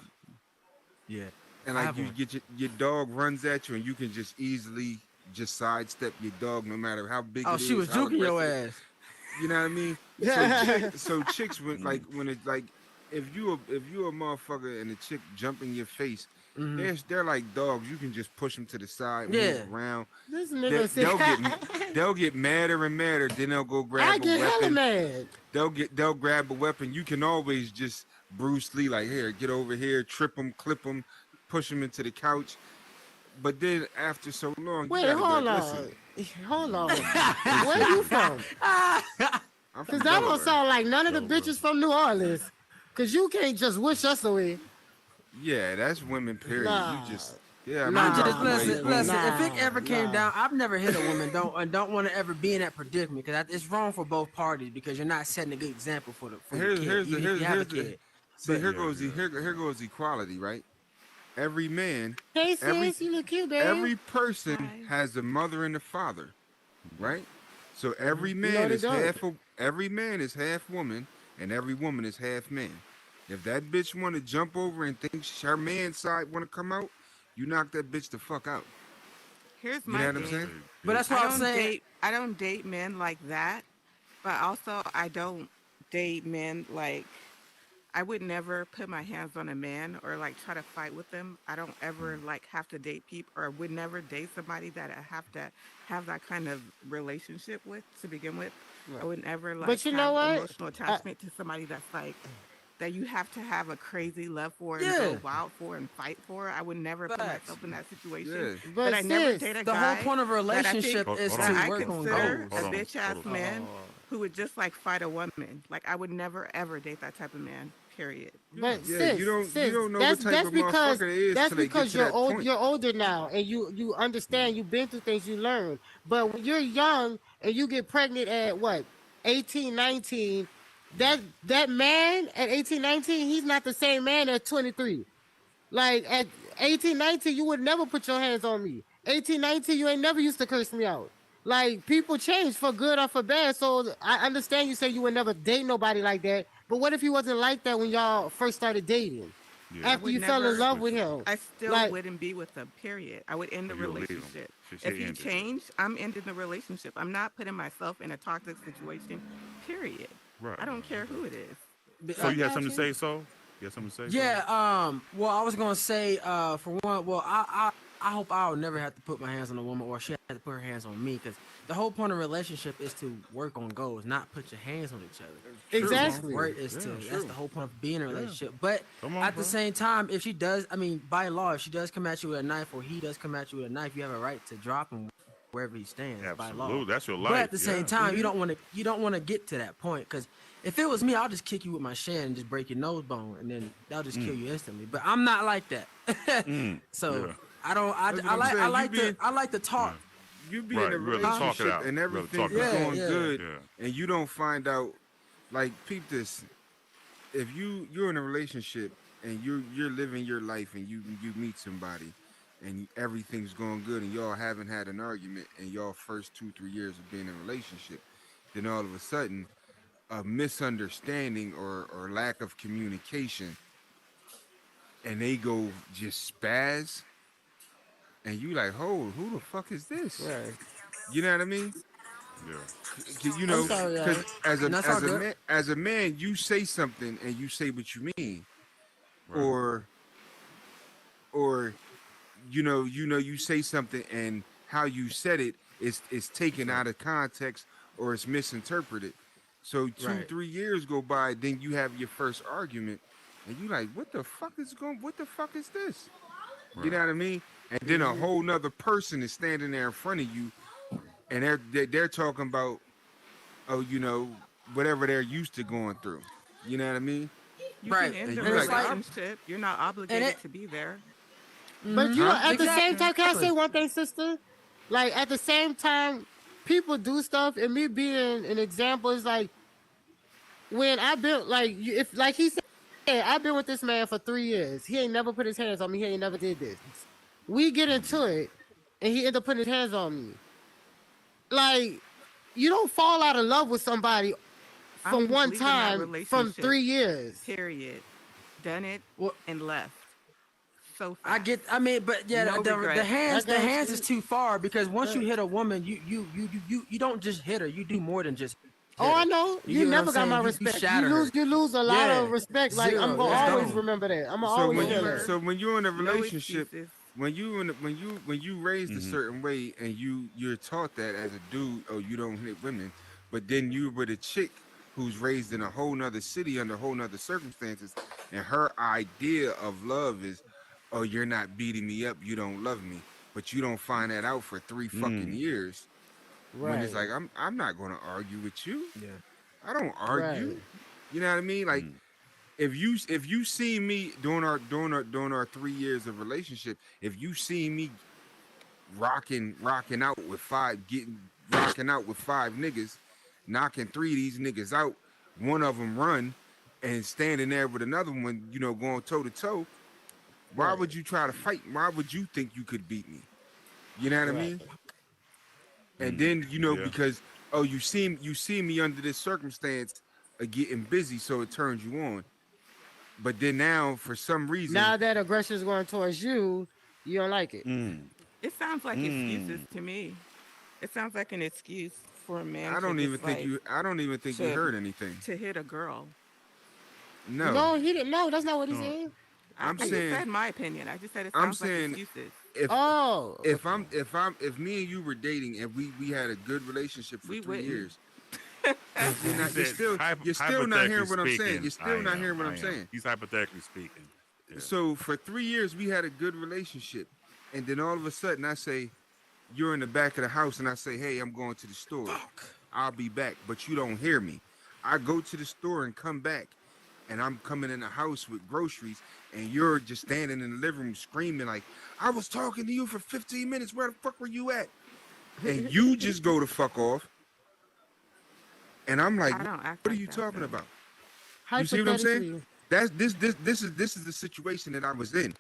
Yeah. And I like have you one. get your dog runs at you and you can just easily just sidestep your dog no matter how big Oh, it is. she was how juking your aggressive it- ass. You know what I mean? Yeah. So chicks when like when it's like if you a motherfucker and a chick jump in your face, they're like dogs. You can just push them to the side, Yeah. move around. This They, nigga said, they'll get madder and madder. Then they'll go I grab a get hella weapon. mad. They'll grab a weapon. You can always just Bruce Lee like here, get over here, trip them, clip them, push them into the couch. But then after so long, you Wait, gotta be hold like, on. listen, Hold on. Where you from? I'm from Because that don't Delaware. sound like none of the bitches from New Orleans. Because you can't just wish us away. Yeah, that's women. Period. Nah. You just I Nah. mean, Just listen. boom. If it ever came Nah. down, I've never hit a woman. Don't want to ever be in that predicament because it's wrong for both parties because you're not setting a good example for the Here's kid. here's the even if here's, you have a here's the kid. see here Yeah, goes yeah. here goes equality, right? Every man, Hey, sis, Every- you look cute, babe. every person Hi. has a mother and a father, right? So every No, man they is don't. every man is half woman and every woman is half man. If that bitch want to jump over and think her man's side want to come out, you knock that bitch the fuck out. Here's You know my what I'm saying? thing. But that's I what I'm don't saying. date. I don't date men like that. But also, I don't date men like. I would never put my hands on a man or like try to fight with them. I don't ever like have to date people or would never date somebody that I have to have that kind of relationship with to begin with. I Right. would never like But you know have what? emotional I, attachment to somebody that's like that you have to have a crazy love for and Yeah, go wild for and fight for. I would never put facts. myself in that situation. Yeah. But but I never sis, date a The whole guy point of a that I think relationship is Hold that to on. I work on consider goals. a Hold on. bitch ass Hold on. man who would just like fight a woman. Like I would never ever date that type of man. Period. but Yeah, you sis, don't know what that's type that's of because motherfucker it is that's till they get because to that point. you're older now and you understand you've been through things you learn. But when you're young and you get pregnant at what 18, 19, that man at 18, 19, he's not the same man at 23. Like at 18, 19, you would never put your hands on me. 18, 19, you ain't never used to curse me out. Like people change for good or for bad. So I understand you say you would never date nobody like that. But what if he wasn't like that when y'all first started dating? Yeah. I After would you fell in never. love with him. I still Like, wouldn't be with them. Period. I would end Oh, the you'll leave him. relationship. She If he ended it. changed, I'm ending the relationship. I'm not putting myself in a toxic situation. Period. Right. I don't care Okay. who it is. So I you have got something to you. say, so? You have something to say, so? Yeah. Well, I was gonna say, for one, well, I hope I'll never have to put my hands on a woman or she has to put her hands on me because the whole point of a relationship is to work on goals, not put your hands on each other. True. Exactly. Work is Yeah, to true. that's the whole point of being in a relationship. But Come on, at the bro. same time, if she does, I mean, by law, if she does come at you with a knife or he does come at you with a knife, you have a right to drop him wherever he stands by law. Absolutely. That's your But life. at the same Yeah. time, you don't want to get to that point because if it was me, I'll just kick you with my shin and just break your nose bone, and then that'll just kill you instantly. But I'm not like that, so Yeah. I don't. That's what I'm saying. I like to talk. You be Right, in a you rather talk it relationship out. and You rather everything talk is it out. Yeah, going yeah. good, Yeah. and you don't find out. Like, peep this: if you're in a relationship and you're living your life and you meet somebody and everything's going good and y'all haven't had an argument in y'all first 2-3 years of being in a relationship, then all of a sudden a misunderstanding or lack of communication and they go just spaz and you like, hold, who the fuck is this? right. You know what I mean? Yeah. You I'm know, sorry, because y'all. And that's all good. as a man, you say something and you say what you mean, Right. or you say something and how you said it is taken out of context or it's misinterpreted. So two, Right. 3 years go by, then you have your first argument, and you like, what the fuck is this? You know what I mean? And then a whole nother person is standing there in front of you, and they're talking about, oh, whatever they're used to going through. You know what I mean? You can Right. end And the you And it's like, like, relationship. You're not and obligated it, to be there. But you know, huh? at the same time, can I say exactly. one thing, sister? Like at the same time, people do stuff, and me being an example is like when I built if like he said, I've been with this man for 3 years. He ain't never put his hands on me. He ain't never did this. We get into it, and he ended up putting his hands on me. Like you don't fall out of love with somebody from I'm one leaving that time from relationship. 3 years. Period. Done it Well, and left. So I fast. get. I mean, but yeah, No the regrets. I the got hands you. is too far because once you hit a woman, you don't just hit her. You do more than just Oh, hit I her. know. You You get what I'm never got my saying? You respect. shatter her. You lose a lot Yeah, of respect. Like I'm zero. gonna It's always gone. remember that. I'm gonna So always when feel you that. Never. so when you're in a No relationship, excuses. when you raised a certain way and you're taught that as a dude, oh, you don't hit women, but then you with a chick who's raised in a whole nother city under whole nother circumstances, and her idea of love is, oh, you're not beating me up, you don't love me, but you don't find that out for 3 fucking years. When it's Right. like, I'm not gonna argue with you. Yeah. I don't argue. Right. You know what I mean? Like, if you see me during our 3 years of relationship, if you see me rocking out with rocking out with 5 niggas, knocking 3 of these niggas out, one of them run, and standing there with another one, going toe to toe. Why Right. would you try to fight? Why would you think you could beat me? You know what I Right. mean? And then Yeah. because, oh, you see me under this circumstance of getting busy, so it turns you on. But then now, for some reason, Now that aggression is going towards you, you don't like it. It sounds like excuses to me. It sounds like an excuse for a man I to don't even just think like you. I don't even think you to heard anything. to hit a girl. No, No, he didn't. No, that's not what he No. said. I'm I just saying. said my opinion. I just said it I'm sounds like saying excuses. if Oh, if me and you were dating and we had a good relationship for We 3 wouldn't. years, He you're said, still not hearing what I'm saying. speaking, You're still not hearing what I'm saying. He's hypothetically speaking. Yeah. So for 3 years we had a good relationship, and then all of a sudden I say you're in the back of the house, and I say, hey, I'm going to the store. I'll be back, but you don't hear me. I go to the store and come back, and I'm coming in the house with groceries, and you're just standing in the living room screaming like, I was talking to you for 15 minutes. Where the fuck were you at? And you just go to fuck off. And I'm like, I don't act what are like you that, talking though. about? You see what I'm hypothetically, saying? That's this is the situation that I was in,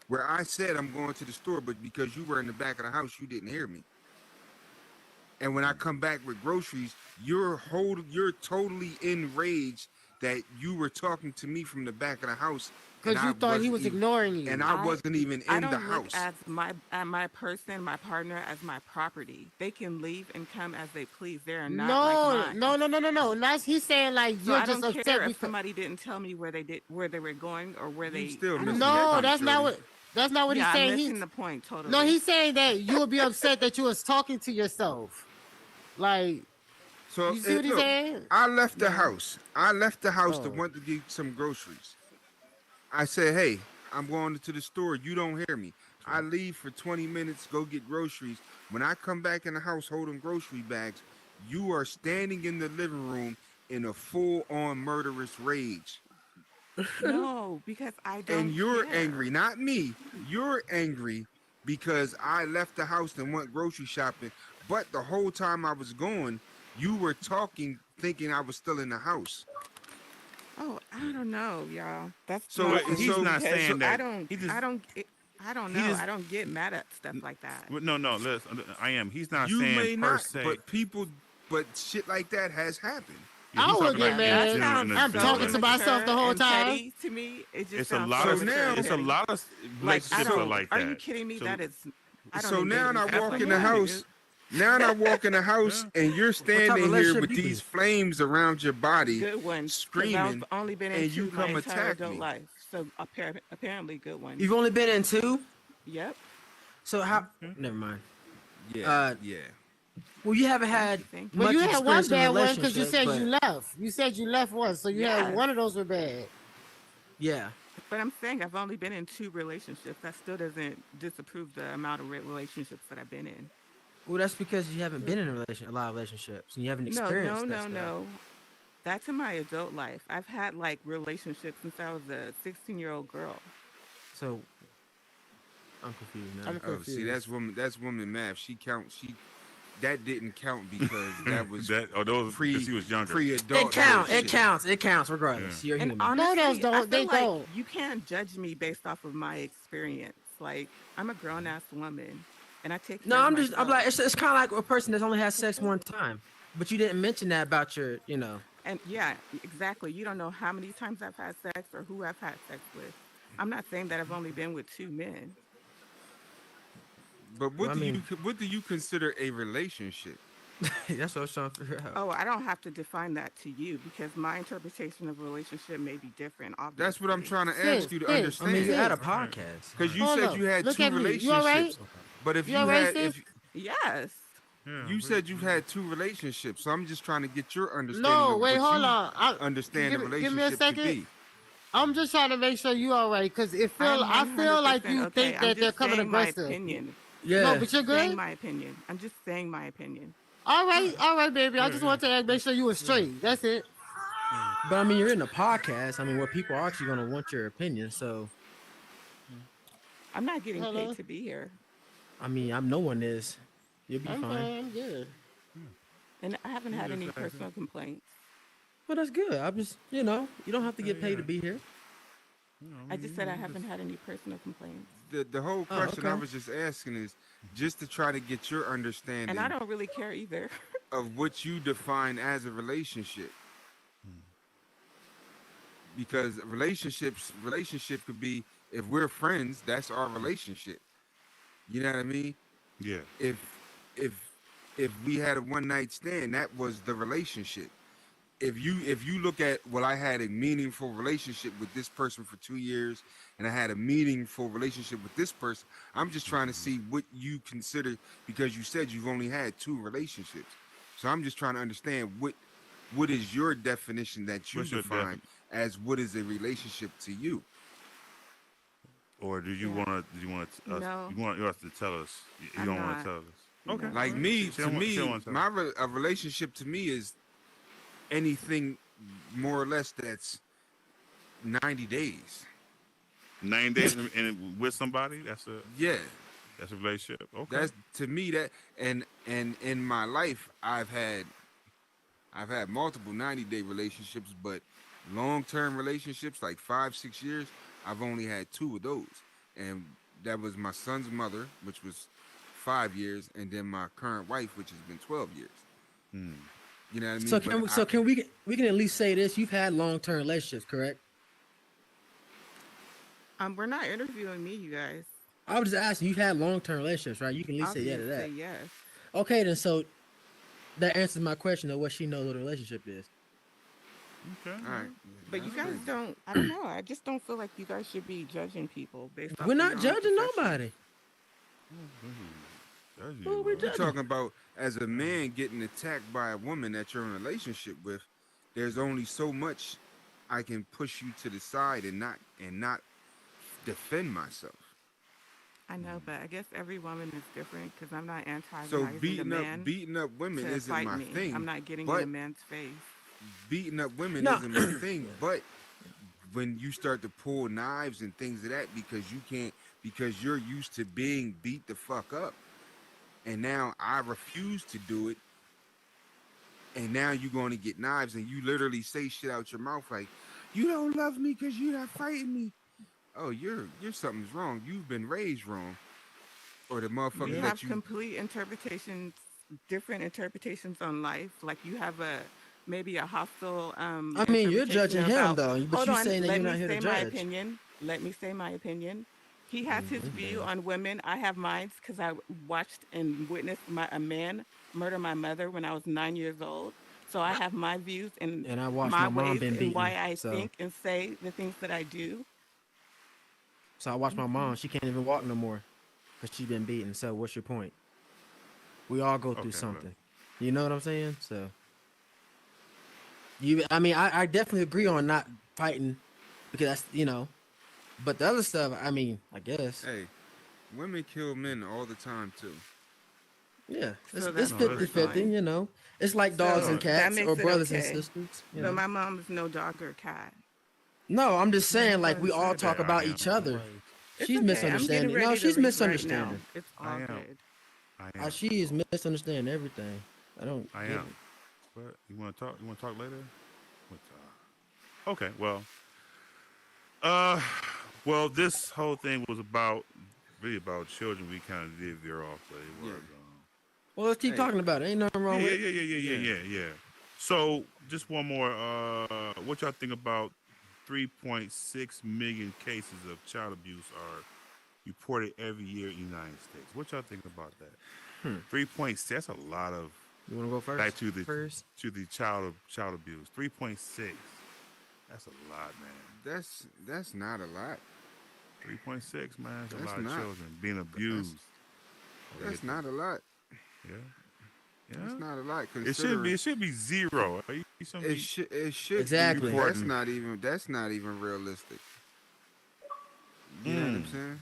where I said I'm going to the store, but because you were in the back of the house, you didn't hear me. And when I come back with groceries, you're totally enraged that you were talking to me from the back of the house, and because you I thought he wasn't was even, ignoring you. and I wasn't even I in the don't look house. at my person, my partner as my property. They can leave and come as they please. They are not No, like mine. no, no, no, no, no. Not he's saying like So you're I just don't care upset if because somebody didn't tell me where they were going or where You they. still I don't missing the no, point, judge. that's not what he's Yeah, I'm saying. missing the point totally. No, he's saying that you would be upset that you was talking to yourself. Like, So you see what he's look, saying? I left the No. house. I left the house to Oh. want to get some groceries. I said, hey, I'm going to the store. You don't hear me. I leave for 20 minutes, go get groceries. When I come back in the house holding grocery bags, you are standing in the living room in a full-on murderous rage. No, because I And don't you're care. angry, not me. You're angry because I left the house and went grocery shopping. But the whole time I was going, you were talking, thinking I was still in the house. Oh, I don't know, y'all. That's So- not But for he's me not because saying I that. don't. He just. I don't. I don't he know. just- I don't get mad at stuff like that. No, no. Listen, I am. He's not You saying may per not, se. but shit like that has happened. Yeah, I he's would talking get about mad. in general, That in a I'm sounds so talking to relationship. myself the whole and time. petty to me. It just It's a sounds lot so of. So mature now- and It's a petty. lot of Like I relationships don't. are like that. Are you kidding me? So- That is. I don't So engage now in I stuff walk like in the that. house. Now I walk in the house and you're standing here relationship with you these in? flames around your body, Good ones. 'Cause screaming, I've only been in and you two my come entire attack adult me. life. So apparently good ones. You've only been in 2, Yep. so how? Never mind. Yeah, yeah. Well, you haven't had Thank you. Well, much you had one experience in bad a one because you relationship, said you but left. You said you left once, so you had Yes. one of those were bad. yeah. But I'm saying I've only been in 2 relationships. That still doesn't disapprove the amount of relationships that I've been in. Well, that's because you haven't been in a lot of relationships, and you haven't experienced that stuff. No. That's in my adult life. I've had like relationships since I was a 16-year-old girl. So I'm confused now. I'm Oh, confused. see, that's woman math. That didn't count because that was those because he was younger. pre-adult. It counts regardless. You're And human. honestly, those don't. I feel They like don't. you can't judge me based off of my experience. Like I'm a grown ass woman, and I take. No, care of I'm myself. like, it's kind of like a person that's only had sex one time, but you didn't mention that about your, And yeah, exactly. You don't know how many times I've had sex or who I've had sex with. I'm not saying that I've only been with 2 men. But Well, I mean- what do you consider a relationship? that's what I was trying to figure out. Oh, I don't have to define that to you because my interpretation of relationship may be different. Obviously. That's what I'm trying to Sis, ask you to sis, I understand. mean, you had a Sis. podcast. Because you Hold said up. you had Look 2 at me. You relationships. all right? But if You you all right, had, sis? if Yes. Yeah, you said you've had 2 relationships, so I'm just trying to get your understanding. No, of wait, what hold you on. Understand the give me a relationship to second. be. I'm just trying to make sure you all right because I I'm feel like 100% you okay. think I'm that they're just coming saying my aggressive. opinion. Yeah. No, but you're Saying good. my opinion. I'm just saying my opinion. All right, baby. I just want to make sure you were straight. That's it. But I mean, you're in a podcast. I mean, where people are actually gonna want your opinion. So, I'm not getting Hello? paid to be here, I mean, no one is. You'll be I'm fine. fine. I'm good. and I haven't had any personal complaints. Well, that's good. I'm just, you don't have to get paid to be here. I just said I haven't had any personal complaints, The whole question I okay. was just asking is just to try to get your understanding and I don't really care either. of what you define as a relationship. because relationship could be, if we're friends, that's our relationship. You know what I mean? Yeah. If if if we had a one night stand, that was the relationship. If you look at, well, I had a meaningful relationship with this person for 2 years, and I had a meaningful relationship with this person, I'm just trying to see what you consider, because you said you've only had two relationships. So I'm just trying to understand what is your definition that you What's your define definition? as what is a relationship to you. Or do you Yeah. want to? Do you want us? No, You want us to tell us? You I'm don't want to not. tell us. Okay. No. All Like right. me, She to don't want. She don't me, want to tell us. a relationship to me is anything more or less that's 90 days. 9 days and with somebody. Yeah, That's a relationship. Okay. that's to me that, and in my life I've had multiple 90-day relationships, but long-term relationships like 5 6 years, I've only had two of those, and that was my son's mother, which was 5 years, and then my current wife, which has been 12 years. Hmm. You know what I mean? So But can we, so can we can at least say this? You've had long term relationships, correct? We're not interviewing me, you guys. I was just asking. You've had long term relationships, right? You can at least say yeah to Obviously, that. yes. Okay, then. So that answers my question of what she knows what a relationship is. Okay. all right, But you that's guys crazy. don't, I don't know. I just don't feel like you guys should be judging people based off We're of not your own judging perception. nobody. That's Who are we you. We're judging? talking about, as a man getting attacked by a woman that you're in a relationship with. There's only so much I can push you to the side and not defend myself. I know, but I guess every woman is different because I'm not So antagonizing a man beating up women to isn't fight my me. I'm thing, not getting in a but man's face. beating up women No. isn't my thing. But when you start to pull knives and things of that, because you're used to being beat the fuck up, and now I refuse to do it, and now you're going to get knives, and you literally say shit out your mouth like, "You don't love me because you're not fighting me." Oh, you're something's wrong. You've been raised wrong, or the We motherfuckers Yeah. have that you. complete interpretations, different interpretations on life. Like you have maybe a hostile I mean, you're interpretation judging him about. though, but Hold you on, saying that let you're me not here to say my judge. opinion. Let me say my opinion. He has his view Okay. on women. I have mine because I watched and witnessed a man murder my mother when I was 9 years old. So I have my views and And I watched my my mom ways been and beaten. why I So think and say the things that I do. I watched my Okay. mom. She can't even walk no more because she been beaten. So what's your point? We all go through Okay. Look. something. You know what I'm saying? So I mean, I definitely agree on not fighting because that's but the other stuff, I mean, I guess, Hey, women kill men all the time too. yeah, it's, So it's that's No, 50 that's perfectly fine. 50, fine. It's like dogs So and No. that cats or makes it brothers and okay. sisters, But my mom is no dog or cat. No, I'm just saying, like, we Nobody all said talk that. I about am. each other. Right. It's She's okay. I'm getting misunderstanding. No, ready to she's leave right now. misunderstanding. It's I all am. good. I am. She is misunderstanding everything. I don't I get am. it. But you want to talk? You want to talk later? What, okay. Well. Uh. Well, this whole thing was really about children. We kind of did veer off, but it Yeah. was. Well, let's keep Hey. talking about it. Ain't nothing Yeah, wrong yeah, with it. yeah, yeah, yeah, Yeah. yeah, yeah, yeah. So, just one more. What y'all think about 3.6 million cases of child abuse are reported every year in the United States? What y'all think about that? 3.6. That's a lot of You want to go back first? to the First. child abuse. 3.6. That's a lot, man. That's not a lot. 3.6, man. That's a That's lot of not. children being That's abused. Oh, that's not a lot. yeah, That's yeah. not a lot It should be. considering It should be zero. You shouldn't be it should be, but Exactly. that's not even realistic. You know what I'm Mm.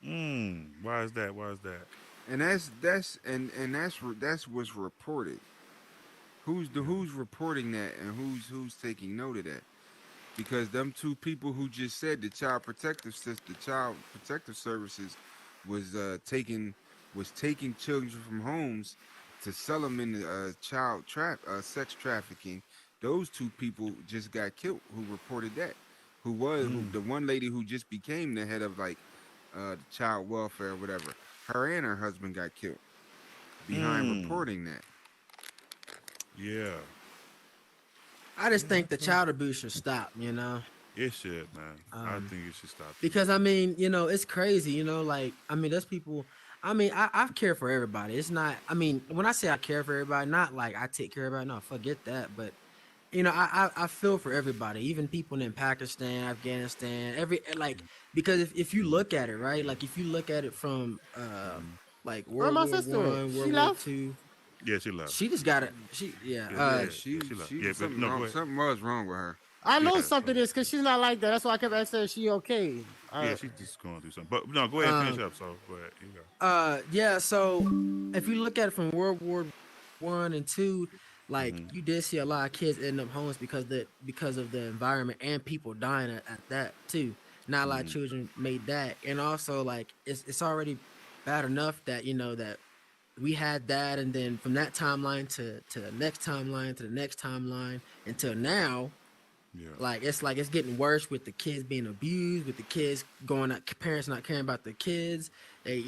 saying? Why is that? Why is that? And that's what's reported. Who's reporting that, and who's taking note of that? Because them two people who just said the child protective services was taking children from homes to sell them in sex trafficking. Those two people just got killed. Who reported that? Who Mm. the one lady who just became the head of like the child welfare or whatever. Her and her husband got killed behind Mm. reporting that. Yeah. I just think the child abuse should stop. It should, man. I Um, think you should stop. Because I mean, it's crazy, like I mean, there's people. I mean, I care for everybody. It's not. I mean, when I say I care for everybody, not like I take care of everybody. No, forget that. But I feel for everybody, even people in Pakistan, Afghanistan, because if you look at it, right, like if you look at it from like Where World my War sister? One, She World War left. Two, Yeah, she left. she just got it. She yeah. Yeah, She left. she Yeah, but something no, go wrong. ahead. Something was wrong with her. I know Yeah, something is because she's not like that. That's why I kept asking her, is she okay? Yeah, she's just going through something. But no, go ahead and finish up. So, go ahead. You go. Yeah, so if you look at it from World War One and Two, like Mm-hmm. you did see a lot of kids end up homeless because of the environment and people dying at that too. Not a lot of Mm-hmm. children made that, and also like it's already bad enough that that we had that, and then from that timeline to the next timeline to the next timeline until now. Yeah. Like it's getting worse with the kids being abused, with the kids going out, parents not caring about their kids. They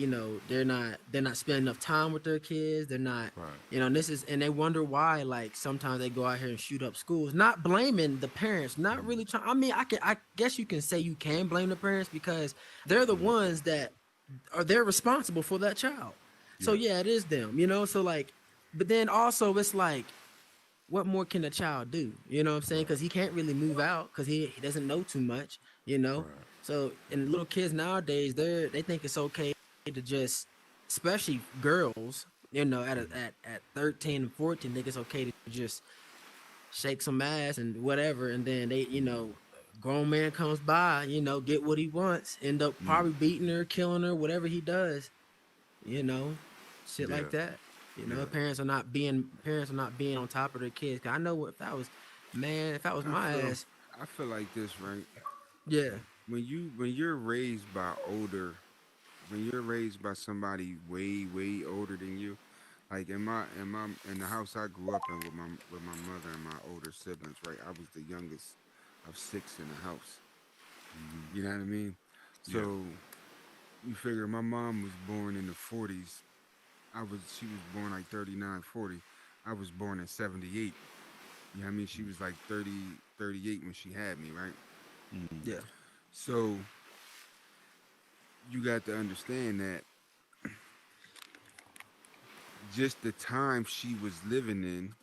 they're not spending enough time with their kids. They're not Right. and this is, and they wonder why like sometimes they go out here and shoot up schools. Not blaming the parents, not really trying. I mean, I guess you can say you can blame the parents because they're the ones that they're responsible for that child. So yeah, it is them. So like, but then also it's like, what more can a child do? You know what I'm saying? Because he can't really move out because he doesn't know too much. Right. So and little kids nowadays, they think it's okay to just, especially girls, at 13 and 14, think it's okay to just shake some ass and whatever, and then they grown man comes by, get what he wants, end up probably beating her, killing her, whatever he does, shit like Yeah. that. Yeah. Parents are not being on top of their kids. 'Cause I know if that was my ass, I feel like this, right? yeah, When you're raised by somebody way older than you, like in the house I grew up in with my mother and my older siblings, right? I was the youngest of 6 in the house. You know what I mean? So you figure my mom was born in the 40s. She was born like 39, 40. I was born in 78. You know what I mean? She was like 30, 38 when she had me, right? yeah, So you got to understand that just the time she was living in,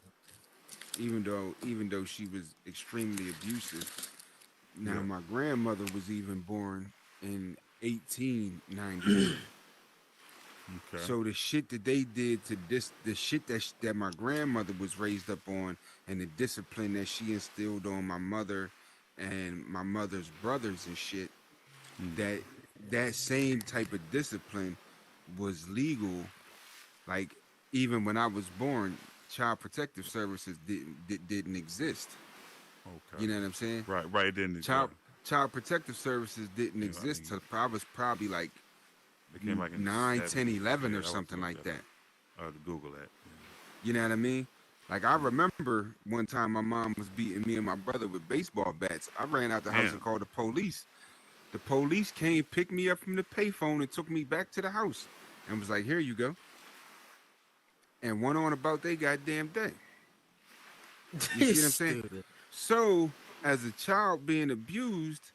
even though she was extremely abusive. Now my grandmother was even born in 1898. Okay. So the shit that they did the shit that my grandmother was raised up on, and the discipline that she instilled on my mother and my mother's brothers and shit, that same type of discipline was legal. Like even when I was born, Child Protective Services didn't exist. Okay. You know what I'm saying? Right. Right. Then Child Protective Services didn't exist till I was probably like it came like in 9, 70s. 10, 11 Yeah, or I was something looking like at that. Google that. You know what I mean? Like I remember one time my mom was beating me and my brother with baseball bats. I ran out the house Damn. and called the police. The police came, picked me up from the payphone and took me back to the house and was like, "Here you go." And went on about their goddamn day. You see what I'm saying? Stupid. So, as a child being abused,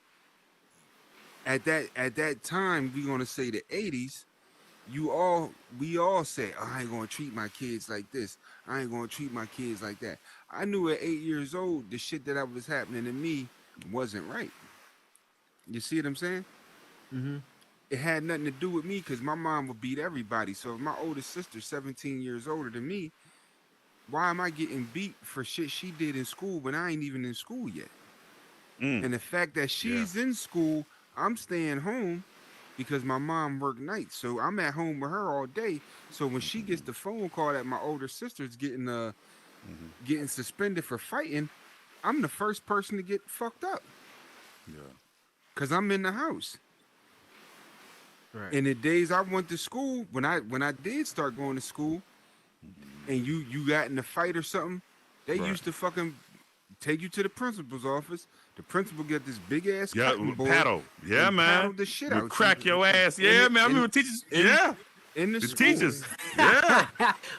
at that time, we're gonna say the 80s, we all say, oh, I ain't gonna treat my kids like this. I ain't gonna treat my kids like that. I knew at 8 years old the shit that was happening to me wasn't right. You see what I'm saying? Mm-hmm. It had nothing to do with me because my mom would beat everybody. So if my oldest sister, 17 years older than me, why am I getting beat for shit she did in school when I ain't even in school yet? And the fact that she's in school, I'm staying home because my mom worked nights. So I'm at home with her all day. So when she gets the phone call that my older sister's getting suspended for fighting, I'm the first person to get fucked up. Yeah. Cause I'm in the house. Right. In the days I went to school, when I did start going to school, and you got in a fight or something, they used to fucking take you to the principal's office. The principal get this big ass cutting board. Paddle. Yeah, and man. paddle the shit Would out. crack you. your ass. Yeah, man. I remember teachers. Yeah. in the The school. teachers. Yeah.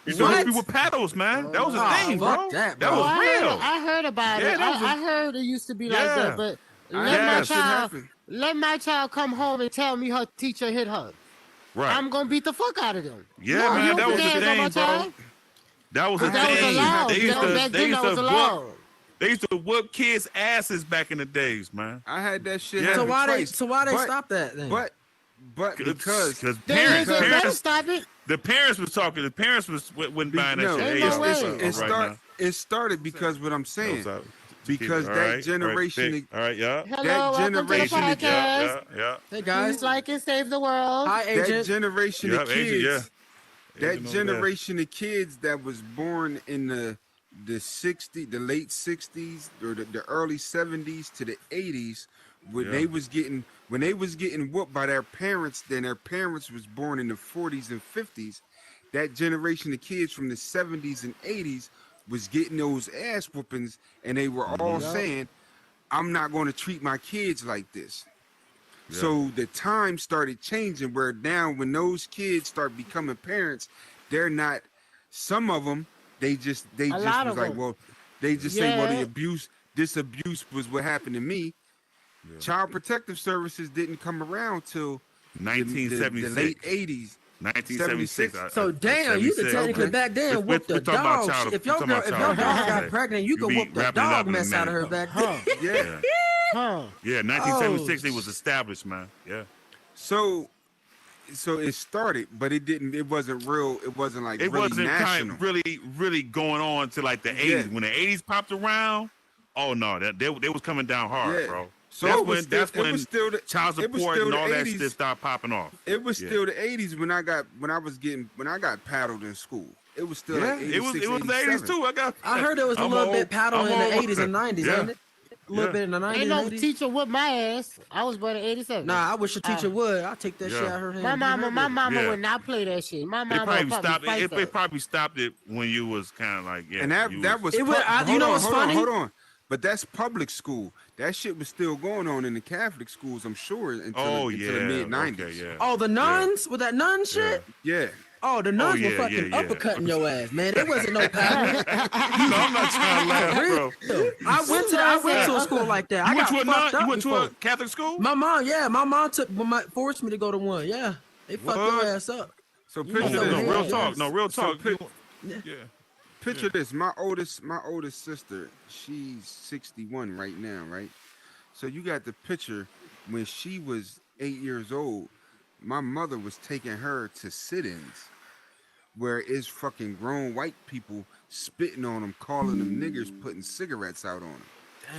You supposed to be What? with paddles, man. That was a Oh, thing, fuck bro. that, That bro. was real. I heard about Yeah, it. that was I heard it used to be like Yeah. that, but I had that shit happen. let my child come home and tell me her teacher hit her. Right. I'm gonna beat the fuck out of them. Yeah, No, man, you that don't was put a your hands on my thing, bro. child. That was a But that was thing. allowed. They used to, Back they then used that was to allowed. they used to whoop kids' asses back in the days, man. I had that shit Yeah. happen So why twice. they But- stop that then? But because They better parents, stop it. the parents was talking. The parents wasn't buying that no, shit. ain't Hey, no yo, way. it's up right now. it started because what I'm saying. Goes out. Because All that right, generation, all right, yeah. Hello, welcome to the generation podcast. Yeah. Hey guys. Please like and save the world. Hi, that agent. generation Yep, of agent, kids, yeah. that Agent over there. generation of kids that was born in the late 60s or the early 70s to the 80s, when Yeah. they was getting whooped by their parents, then their parents was born in the 40s and 50s. That generation of kids from the 70s and 80s was getting those ass whoopings, and they were all saying, I'm not going to treat my kids like this. Yeah. So the time started changing where now when those kids start becoming parents, they're not, some of them, they just lot was of like, them. well, they just say, well, Yeah. this abuse was what happened to me. Yeah. Child Protective Services didn't come around till the 1976. late 80s. 1976. 76. So damn, you could 76. technically Okay. back then We're whoop the talking about dog. child- If we're your talking girl, about if child your daughter abuse. got pregnant, you You could be whoop the wrapping it up dog in a mess out of her minute. back Huh. then. Yeah. Yeah. Huh. Yeah, 1976 Oh. it was established, man. Yeah. So it started, but it didn't. It wasn't real. It wasn't like It really wasn't national. kind of really going on to like the 80s. Yeah. When the 80s popped around, oh no, they was coming down hard, Yeah. bro. So that's it was when still- that's it when was still the- child it was support still and the all that 80s. shit started popping off. It was Yeah. still the 80s when I got paddled in school. It was still Yeah, like it was 86, the 80s 87. too. I heard there was a I'm little old. bit paddle I'm in the old. 80s and 90s, Yeah. ain't it? A little Yeah. bit in the 90s Ain't and no 80s. teacher whoop my ass. I was born in '87. Nah, I wish a teacher would. I'll take that Yeah. shit out of her hand. My and beat her mama Yeah. would not play that shit. My They mama probably would probably stopped fight it. They that. probably stopped it when you was kind of like And that was It would- you hold know on, what's hold funny? on, hold on. But that's public school. That shit was still going on in the Catholic schools, I'm sure, until the mid 90s. Okay, yeah. Oh, the nuns with that nun shit. Yeah. Oh, the nuns were yeah, fucking yeah. uppercutting your ass, man. There wasn't no paddling. No, I'm not trying to laugh, bro. I went to a school like that. I You went got to a fucked nun? up You went to before. a Catholic school? My mom forced me to go to one. Yeah, they fucked your What? ass up. So You picture know, this. No, yeah, real yeah. talk. No, real So talk. Yeah. Picture this. My oldest sister, she's 61 right now, right? So you got the picture when she was 8 years old. My mother was taking her to sit-ins where it's fucking grown white people spitting on them, calling them niggers, putting cigarettes out on them.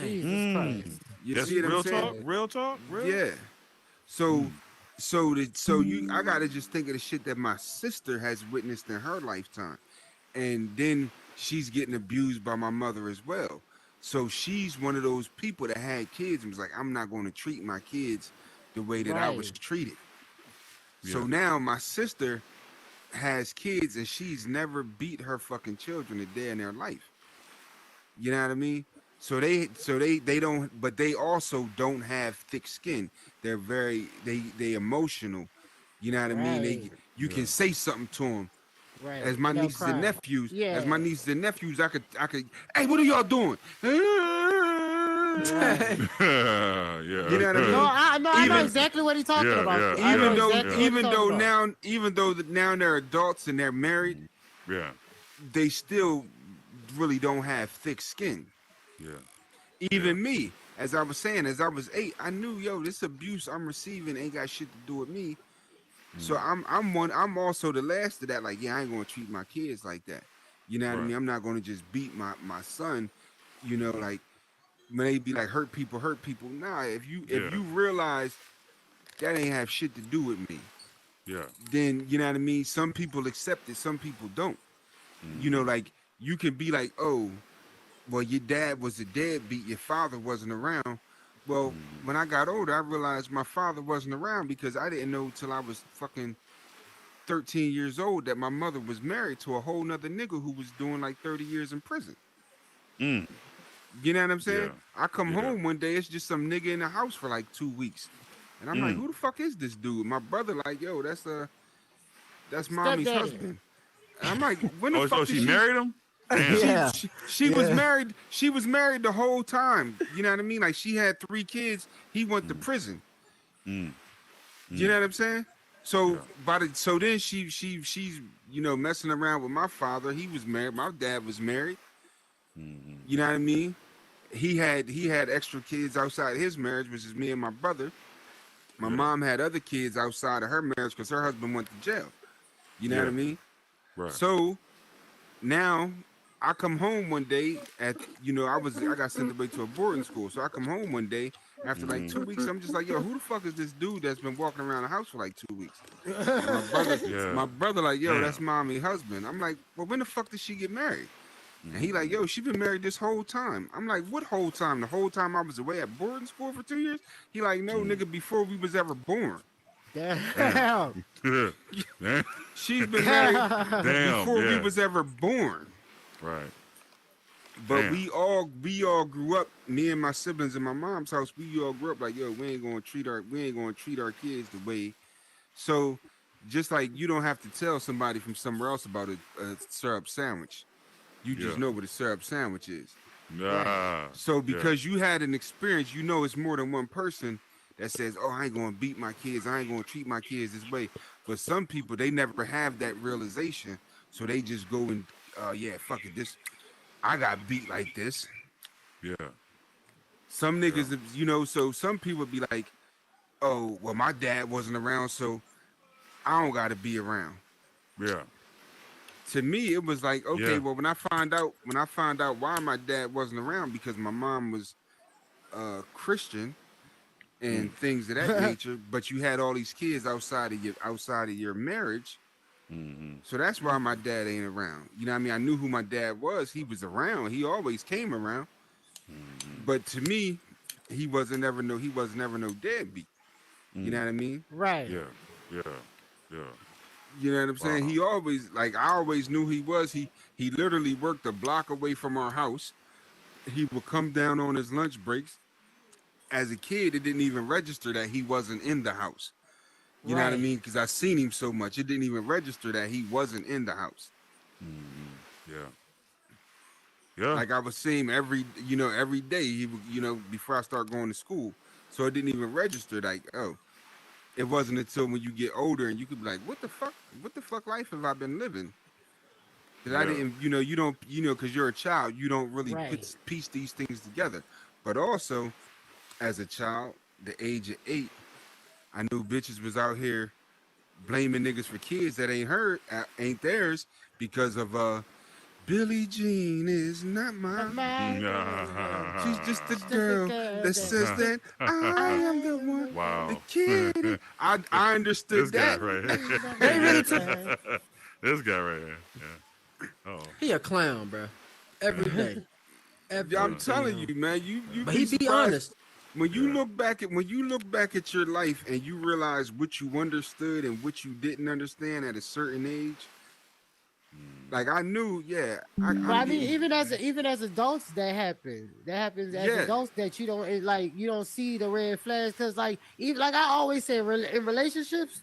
Jesus Christ. You That's see what real I'm saying? talk. Real talk. Real. Yeah. I gotta just think of the shit that my sister has witnessed in her lifetime, and then she's getting abused by my mother as well. So she's one of those people that had kids and was like, I'm not going to treat my kids the way that I was Right. treated. So Yeah. now my sister has kids and she's never beat her fucking children a day in their life. You know what I mean? So they don't, but they also don't have thick skin. They're they emotional. You know what I mean? Right. You can say something to them. Right. As my Without nieces and crying. nephews, Yeah. as my nieces and nephews, I could, hey, what are y'all doing? yeah. You know what I mean? No, I know Even- exactly what he's talking Yeah, about. yeah. I know even though, exactly what he's even talking though about. now they're adults and they're married, Yeah. they still really don't have thick skin. Yeah. Even me, as I was saying, as I was 8, I knew, yo, this abuse I'm receiving ain't got shit to do with me. So I'm also the last of that. Like, yeah, I ain't gonna treat my kids like that. You know what I Right. mean? I'm not gonna just beat my son. You know, like when they be like hurt people. Nah, if you realize that ain't have shit to do with me, Yeah. then you know what I mean. Some people accept it, some people don't. You know, like you can be like, oh, well, your dad was a deadbeat, your father wasn't around. Well, when I got older, I realized my father wasn't around because I didn't know till I was fucking 13 years old that my mother was married to a whole nother nigga who was doing like 30 years in prison. Mm. You know what I'm saying? Yeah. I come Yeah. home one day, it's just some nigga in the house for like 2 weeks. And I'm like, who the fuck is this dude? My brother like, yo, that's That's mommy's Stepdaddy. husband. And I'm like, when the Oh, fuck so did she married him? Damn. Yeah. She was married. She was married the whole time. You know what I mean? Like she had 3 kids. He went to prison. Mm. You know what I'm saying? So Yeah. so then she's messing around with my father. He was married. My dad was married. You know what I mean? He had extra kids outside his marriage, which is me and my brother. My mom had other kids outside of her marriage because her husband went to jail. You know what I mean? Right. So now I come home one day I got sent away to a boarding school. So I come home one day after like 2 weeks. I'm just like, yo, who the fuck is this dude that's been walking around the house for like 2 weeks? And my brother like, yo, that's mommy's husband. I'm like, well, when the fuck did she get married? And he like, yo, she been married this whole time. I'm like, what whole time? The whole time I was away at boarding school for 2 years? He like, no, nigga, before we was ever born. Damn. She's been married before we yeah. was ever born. Right. But Damn. we all grew up, me and my siblings in my mom's house, we all grew up like, yo, we ain't gonna treat our kids the way. So just like you don't have to tell somebody from somewhere else about a syrup sandwich. You just know what a syrup sandwich is. Nah. So because you had an experience, you know it's more than one person that says, oh, I ain't gonna beat my kids, I ain't gonna treat my kids this way. But some people, they never have that realization. So they just go and yeah, fuck it, I got beat like this. Yeah. Some niggas, so some people be like, oh, well, my dad wasn't around, so I don't gotta be around. Yeah. To me, it was like, okay, well, when I find out why my dad wasn't around, because my mom was Christian and things of that nature, but you had all these kids outside of your marriage. So that's why my dad ain't around. You know what I mean? I knew who my dad was. He was around. He always came around. But to me, he wasn't ever no deadbeat. You know what I mean? Right. Yeah. You know what I'm saying? He always, like, I always knew he was. He literally worked a block away from our house. He would come down on his lunch breaks. As a kid, it didn't even register that he wasn't in the house. You know what I mean? Because I seen him so much, it didn't even register that he wasn't in the house. Yeah. Like I would see him every day. He would, before I start going to school. So it didn't even register like, oh. It wasn't until when you get older and you could be like, what the fuck life have I been living? Because I didn't, you don't, because you're a child, you don't really piece these things together. But also, as a child, the age of 8, I knew bitches was out here blaming niggas for kids that ain't theirs because of Billie Jean is not mine. She's just a girl that says that I am the one. Wow. The kid. I understood This guy that. right here. They really took. This guy right here. Yeah. Oh. He a clown, bro. Every day. I'm telling you, man. You But he be surprised. honest. When you look back at your life and you realize what you understood and what you didn't understand at a certain age, like I knew, I mean, even as adults, that happens. That happens as adults that you don't see the red flags because even I always say in relationships.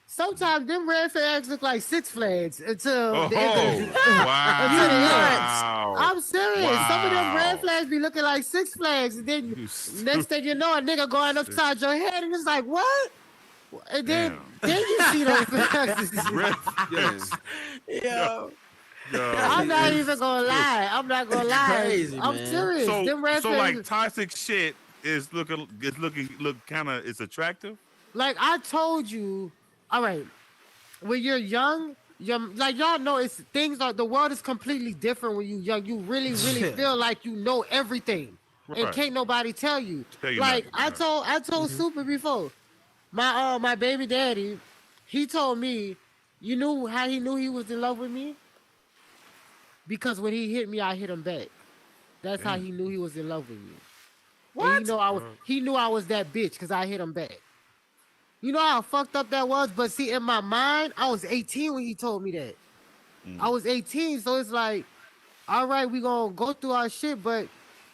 Sometimes them red flags look like Six Flags until the end. Wow. I'm serious. Some of them red flags be looking like Six Flags, and then next thing you know, a nigga going upside your head, and it's like, what? And then you see those flags. Yo. I'm not even gonna lie. I'm not gonna lie. Crazy, I'm man. serious. Them red So flags, like toxic shit is kind of it's attractive. like I told you. All right, when you're young, like y'all know, the world is completely different when you're young. You really feel like you know everything, and can't nobody tell you. Like nothing. I told Super before, my baby daddy, he told me, you knew how he knew he was in love with me? Because when he hit me, I hit him back. That's how he knew he was in love with me. What? And he knew I was that bitch because I hit him back. You know how fucked up that was? But see, in my mind, I was 18 when he told me that. I was 18, so it's like, all right, we gonna go through our shit, but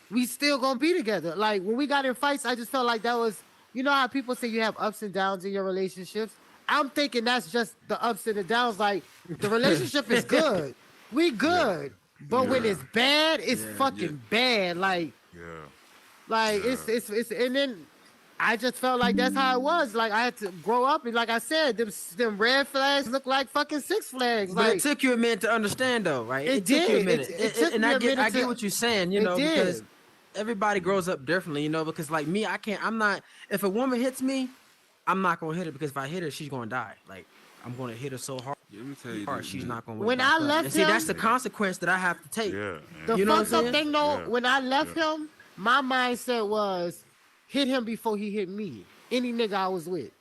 we still gonna be together. Like, when we got in fights, I just felt like that was, you know how people say you have ups and downs in your relationships? I'm thinking that's just the ups and the downs. Like the relationship is good, we good, but when it's bad, it's fucking bad. Like it's and then I just felt like that's how it was. Like I had to grow up, and like I said, them red flags look like fucking Six Flags. But Like it took you a minute to understand, though, right? It took you a did. minute. It took And me I a get, minute I get to- what you're saying, you it know, did. because everybody grows up differently, you know. Because like me, I'm not. If a woman hits me, I'm not gonna hit her because if I hit her, she's gonna die. Like I'm gonna hit her so hard, Yeah, let me tell you this, she's man. not gonna. When wake I back up. left and see, him- that's the consequence that I have to take. Yeah. the You know what I'm fucked up saying? thing though, Yeah. when I left him, my mindset was hit him before he hit me. Any nigga I was with.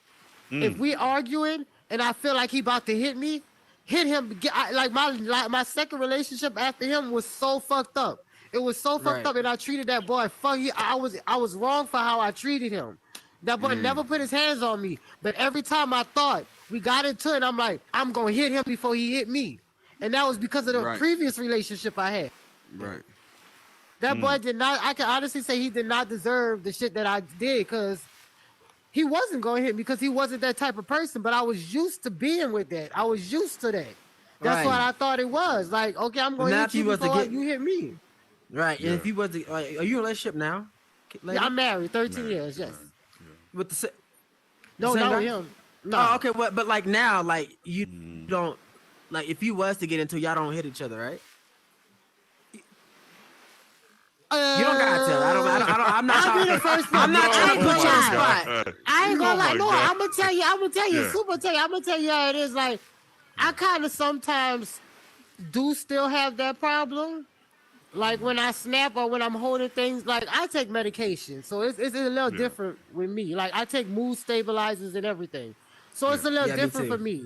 If we arguing and I feel like he about to hit me, hit him. Like my second relationship after him was so fucked up. It was so fucked Right. up, and I treated that boy. I was wrong for how I treated him. That boy never put his hands on me. But every time I thought we got into it, I'm like, I'm gonna hit him before he hit me. And that was because of the Right. previous relationship I had. Right. That boy did not. I can honestly say he did not deserve the shit that I did because he wasn't going to hit me because he wasn't that type of person. But I was used to being with that. I was used to that. That's Right. what I thought it was. Like, okay, I'm going to now hit if you you was to before get- you hit me. Right. Yeah. And if you was, to, like, are you in a relationship now? Lady? Yeah, I'm married, 13 years. Yes. with the. No, same not guy? with him. No. Oh, okay. But like now, like you don't, like if you was to get into, y'all don't hit each other, right? You don't gotta tell. I'm not. I'll be the trying, first one. I'm not trying to put you on the I spot. ain't gonna Oh lie. my No, God. I'm gonna tell you. I'm gonna tell you. Yeah. Super tell you. I'm gonna tell you how it is. Like, I kind of sometimes do still have that problem. Like when I snap or when I'm holding things. Like I take medication, so it's a little different with me. Like I take mood stabilizers and everything, so it's a little Yeah, me different too. for me.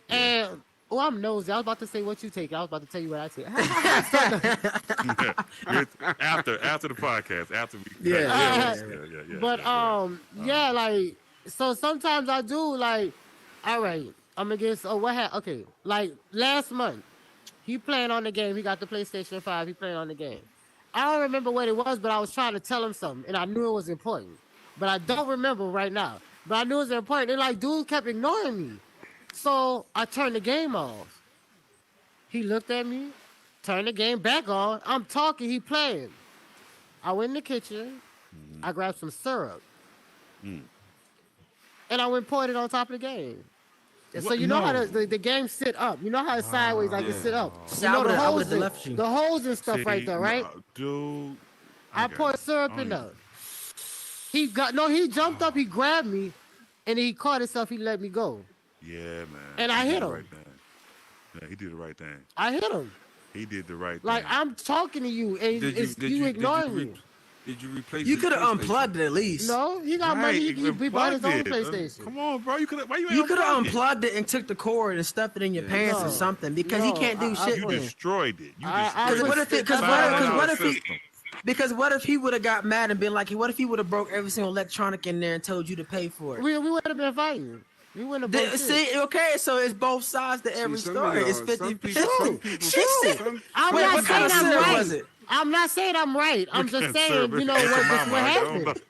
And I'm nosy. I was about to say what you take. I was about to tell you what I take. after the podcast, after we Yeah. But yeah, like so sometimes I do like, all right, I'm gonna get okay, like last month, he playing on the game, he got the PlayStation 5, he playing on the game. I don't remember what it was, but I was trying to tell him something and I knew it was important. But I don't remember right now. But I knew it was important. And like dude kept ignoring me. So I turned the game off. He looked at me, turned the game back on. I'm talking, he playing. I went in the kitchen, I grabbed some syrup, and I went and poured it on top of the game. And so What? you know how No. the game sit up. You know how it's sideways, like it sit up. See, You know I the would've holes, left you. the holes and stuff See, right there, right? no, dude. I okay. poured syrup in there. He jumped up, he grabbed me, and he caught himself. He let me go. Yeah, man. And I He hit did the him. right thing. Yeah, he did the right thing. I hit him. He did the right Like thing. I'm talking to you, and you ignoring me. Did you replace? You his could have PlayStation? unplugged it at least. No, he got money. He bought his own PlayStation. Come on, bro. You could have. Why you? You ain't could have unplugged it? unplugged it and took the cord and stuffed it in your pants or No. something because he No, can't do I- shit You with it. destroyed it. You I destroyed was- What if it? Because $500 what if he? system. Because what if he would have got mad and been like, what if he would have broke every single electronic in there and told you to pay for it? We would have been fighting. We wouldn't have both shit. See, okay, so it's both sides to every some story. of It's y'all- 50. some people- She said, some- I'm Wait, not what kind saying of I'm syrup right. was it? I'm not saying I'm right. I'm just saying, Syrup. you know It's what, a what mama, I don't know. happened.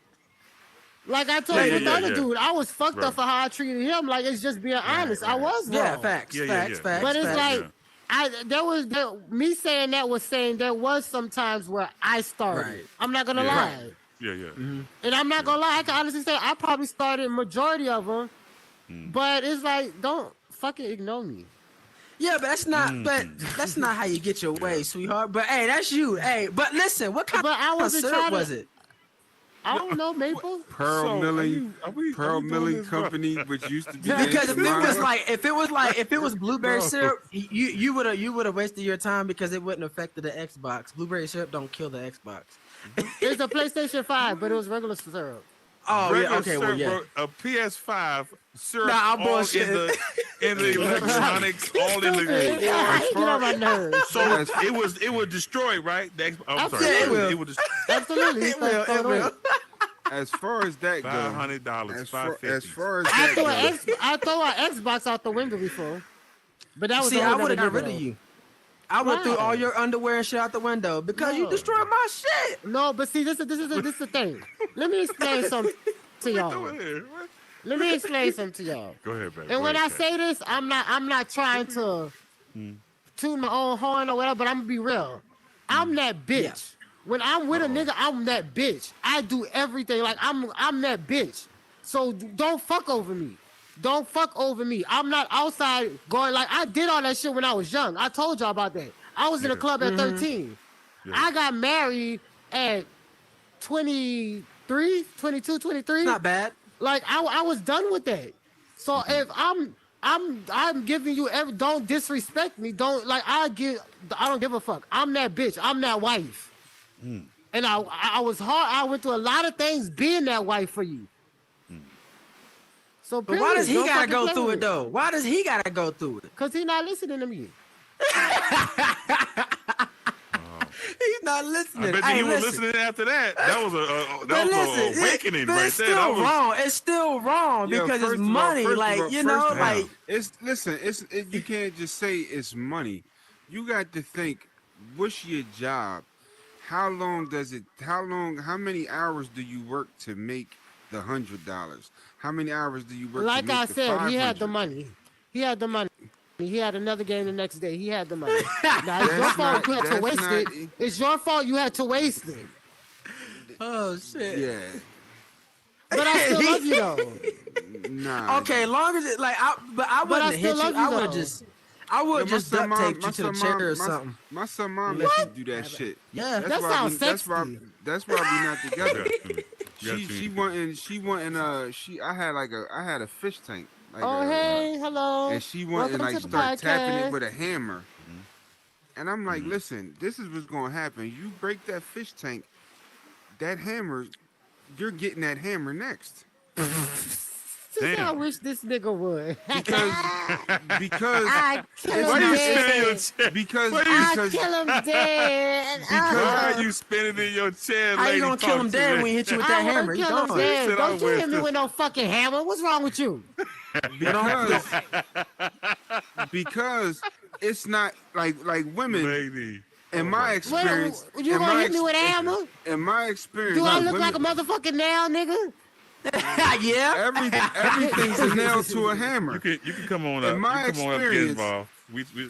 Like I told Yeah, you with the yeah, other yeah. dude, I was fucked Right. up for how I treated him. Like it's just being honest. I right. was wrong. Yeah, facts, Yeah, facts, yeah. facts. But it's facts. like me saying that was saying there was some times where I started. Right. I'm not gonna Yeah. lie. Yeah, yeah. And I'm not gonna lie, I can honestly say I probably started majority of them. But it's like, don't fucking ignore me. Yeah, but that's not. But that's not how you get your way, sweetheart. But hey, that's you. Hey, but listen, what kind But I of wasn't syrup trying to- was it? I don't know, Maple. Pearl So, Milling, are we Pearl doing Milling this, bro? Company, which used to be Because if it named was Mine. like, if it was blueberry Bro. syrup, you would have wasted your time because it wouldn't affect the Xbox. Blueberry syrup don't kill the Xbox. It's a PlayStation 5, but it was regular syrup. Oh Regular yeah, okay, well syrup, yeah. bro, a PS5 syrup Nah, I'm all in bullshitting. the electronics, all in Hey, the. yeah, you get on my nerves. So it was destroyed, right? I'm sorry. Absolutely. It was Absolutely. It will, it will. As far as that goes, $500, as $550. far as I that goes, I throw an Xbox out the window before, but that was See, a I whole would have nother got rid of video. you. I went through Why? all your underwear and shit out the window because you No. destroyed my shit. No, but see, this is the thing. Let me explain something to Go y'all. ahead. Let me explain something to y'all. Go ahead, baby. And Go when ahead, I say this, I'm not trying to toot my own horn or whatever, but I'm gonna be real. I'm that bitch. Yeah. When I'm with a nigga, I'm that bitch. I do everything. Like I'm that bitch. So don't fuck over me. Don't fuck over me. I'm not outside going like I did all that shit when I was young. I told y'all about that. I was in a Yeah. club at 13. Yeah. I got married at 23, 22, 23. Not bad. Like I was done with that. So if I'm giving you don't disrespect me. Don't like I don't give a fuck. I'm that bitch. I'm that wife. And I was hard. I went through a lot of things being that wife for you. So But why does he don't gotta fucking go play through with it though? Why does he gotta go through it? Cause he not listening to me. He's not I listening. bet you Hey, he was listen. listening after that. That was But an listen, awakening but right it's there. still That was wrong. It's still wrong Yo, because first it's of all- money. first of Like all- you first know, of all, like you can't just say it's money. You got to think, what's your job? How many hours do you work to make the $100? How many hours do you work to Like make I the said, 500? he had the money. He had the money. He had another game the next day. He had the money. Now it's your That's fault not- you had to that's waste not- it. It's your fault you had to waste it. oh shit. Yeah. But I still love you though. Nah. Okay, as long as it like I I wouldn't have hit still you. love you, I would though. have just I would Yeah, just duct taped you to the chair or something. My son mom let you do that shit. Yeah. That why sounds that's why sexy. that's why we not together. Got you. I had a fish tank. Like Oh hey, hello. and she went and Welcome like to the start tapping it podcast. with a hammer. And I'm like, listen, this is what's gonna happen. You break that fish tank, that hammer, you're getting that hammer next. I Damn. wish this nigga would. Because I kill It's Why him you not- spinning your dead. chair? because I because kill him dead. Why are you spinning in your chair, How lady? you gonna kill him dead when he hit you with that I would hammer? You kill him going? dead. said I Don't you wish hit me this- with no fucking hammer. What's wrong with you? because it's not like women. lady? In my experience, You in gonna my hit me with a hammer? In my experience, Do I with look like a women, motherfucking nail, nigga? Yeah. everything's a nail to a hammer. You can come on up. In my you come on up and get experience- involved.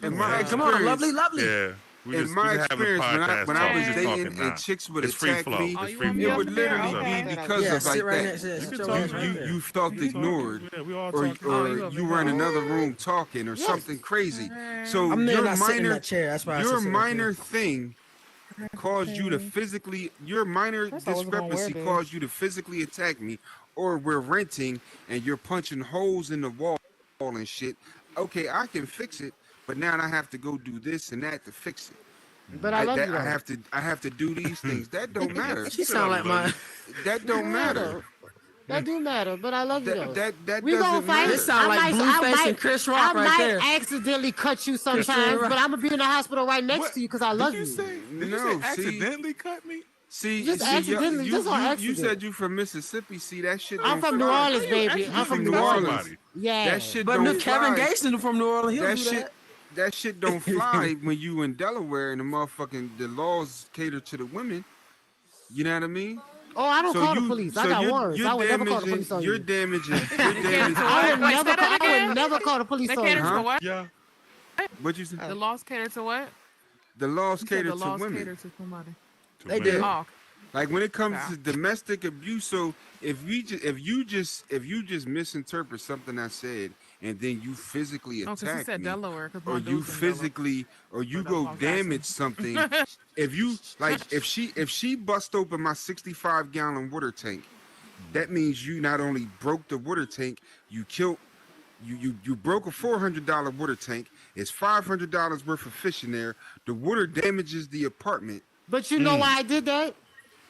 in my Come on, lovely, lovely. Yeah. We In just, my we just having a experience, podcast when I talk. was We just dating talking now. and chicks would It's free attack flow. me, It's Oh, you free want me it flow. would literally Okay. be because Yeah, of like sit right that. next to You sit can your talk. ass right there. You felt ignored, Yeah, we all or talking. you over you were in there. another room talking, or something crazy. So I'm your not sitting in minor, that chair. That's why I your sit right minor there. thing caused you to physically, your minor First I wasn't gonna wear discrepancy this. caused you to physically attack me, or we're renting and you're punching holes in the wall and shit. Okay, I can fix it, but now I have to go do this and that to fix it. But I love you though. I have to do these things. That don't matter. She sound like my. That don't matter. That do matter, but I love you though. That We gonna doesn't fight. matter. This sound like I Blueface and Chris Rock I right might there. accidentally cut you sometimes, Rock. but I'm gonna be in the hospital right next What? to you because I love Did you. you say? Did you No, say see- accidentally cut me? See, Just see, accidentally, just on you accident. said you from Mississippi. See, that shit I'm don't from New fly. Orleans, baby. You I'm from New New Orleans. Orleans. Yeah. That shit But don't New Kevin fly. Gason from New Orleans, he'll That do shit, that shit don't fly when you in Delaware and the laws cater to the women. You know what I mean? Oh, I don't call the police. I got you're- warrants. you're I would never call the damaging- police on You're you. damaging. You're I damaging. would Wait, never. say that I again? would never call the police They on cater you. Huh? to what? Yeah. What you say? The laws cater to what? The laws You said cater the to laws women. cater to somebody. They do. Oh, Like when it comes Okay. to domestic abuse, so if you just misinterpret something I said and then you physically because he attack said me, Delaware. 'cause my or you dude's in Delaware. physically, or you But go that's all I'm damage something, if she bust open my 65-gallon water tank, that means you not only broke the water tank, you killed. You broke a $400 water tank. It's $500 worth of fish in there. The water damages the apartment. But you know why I did that?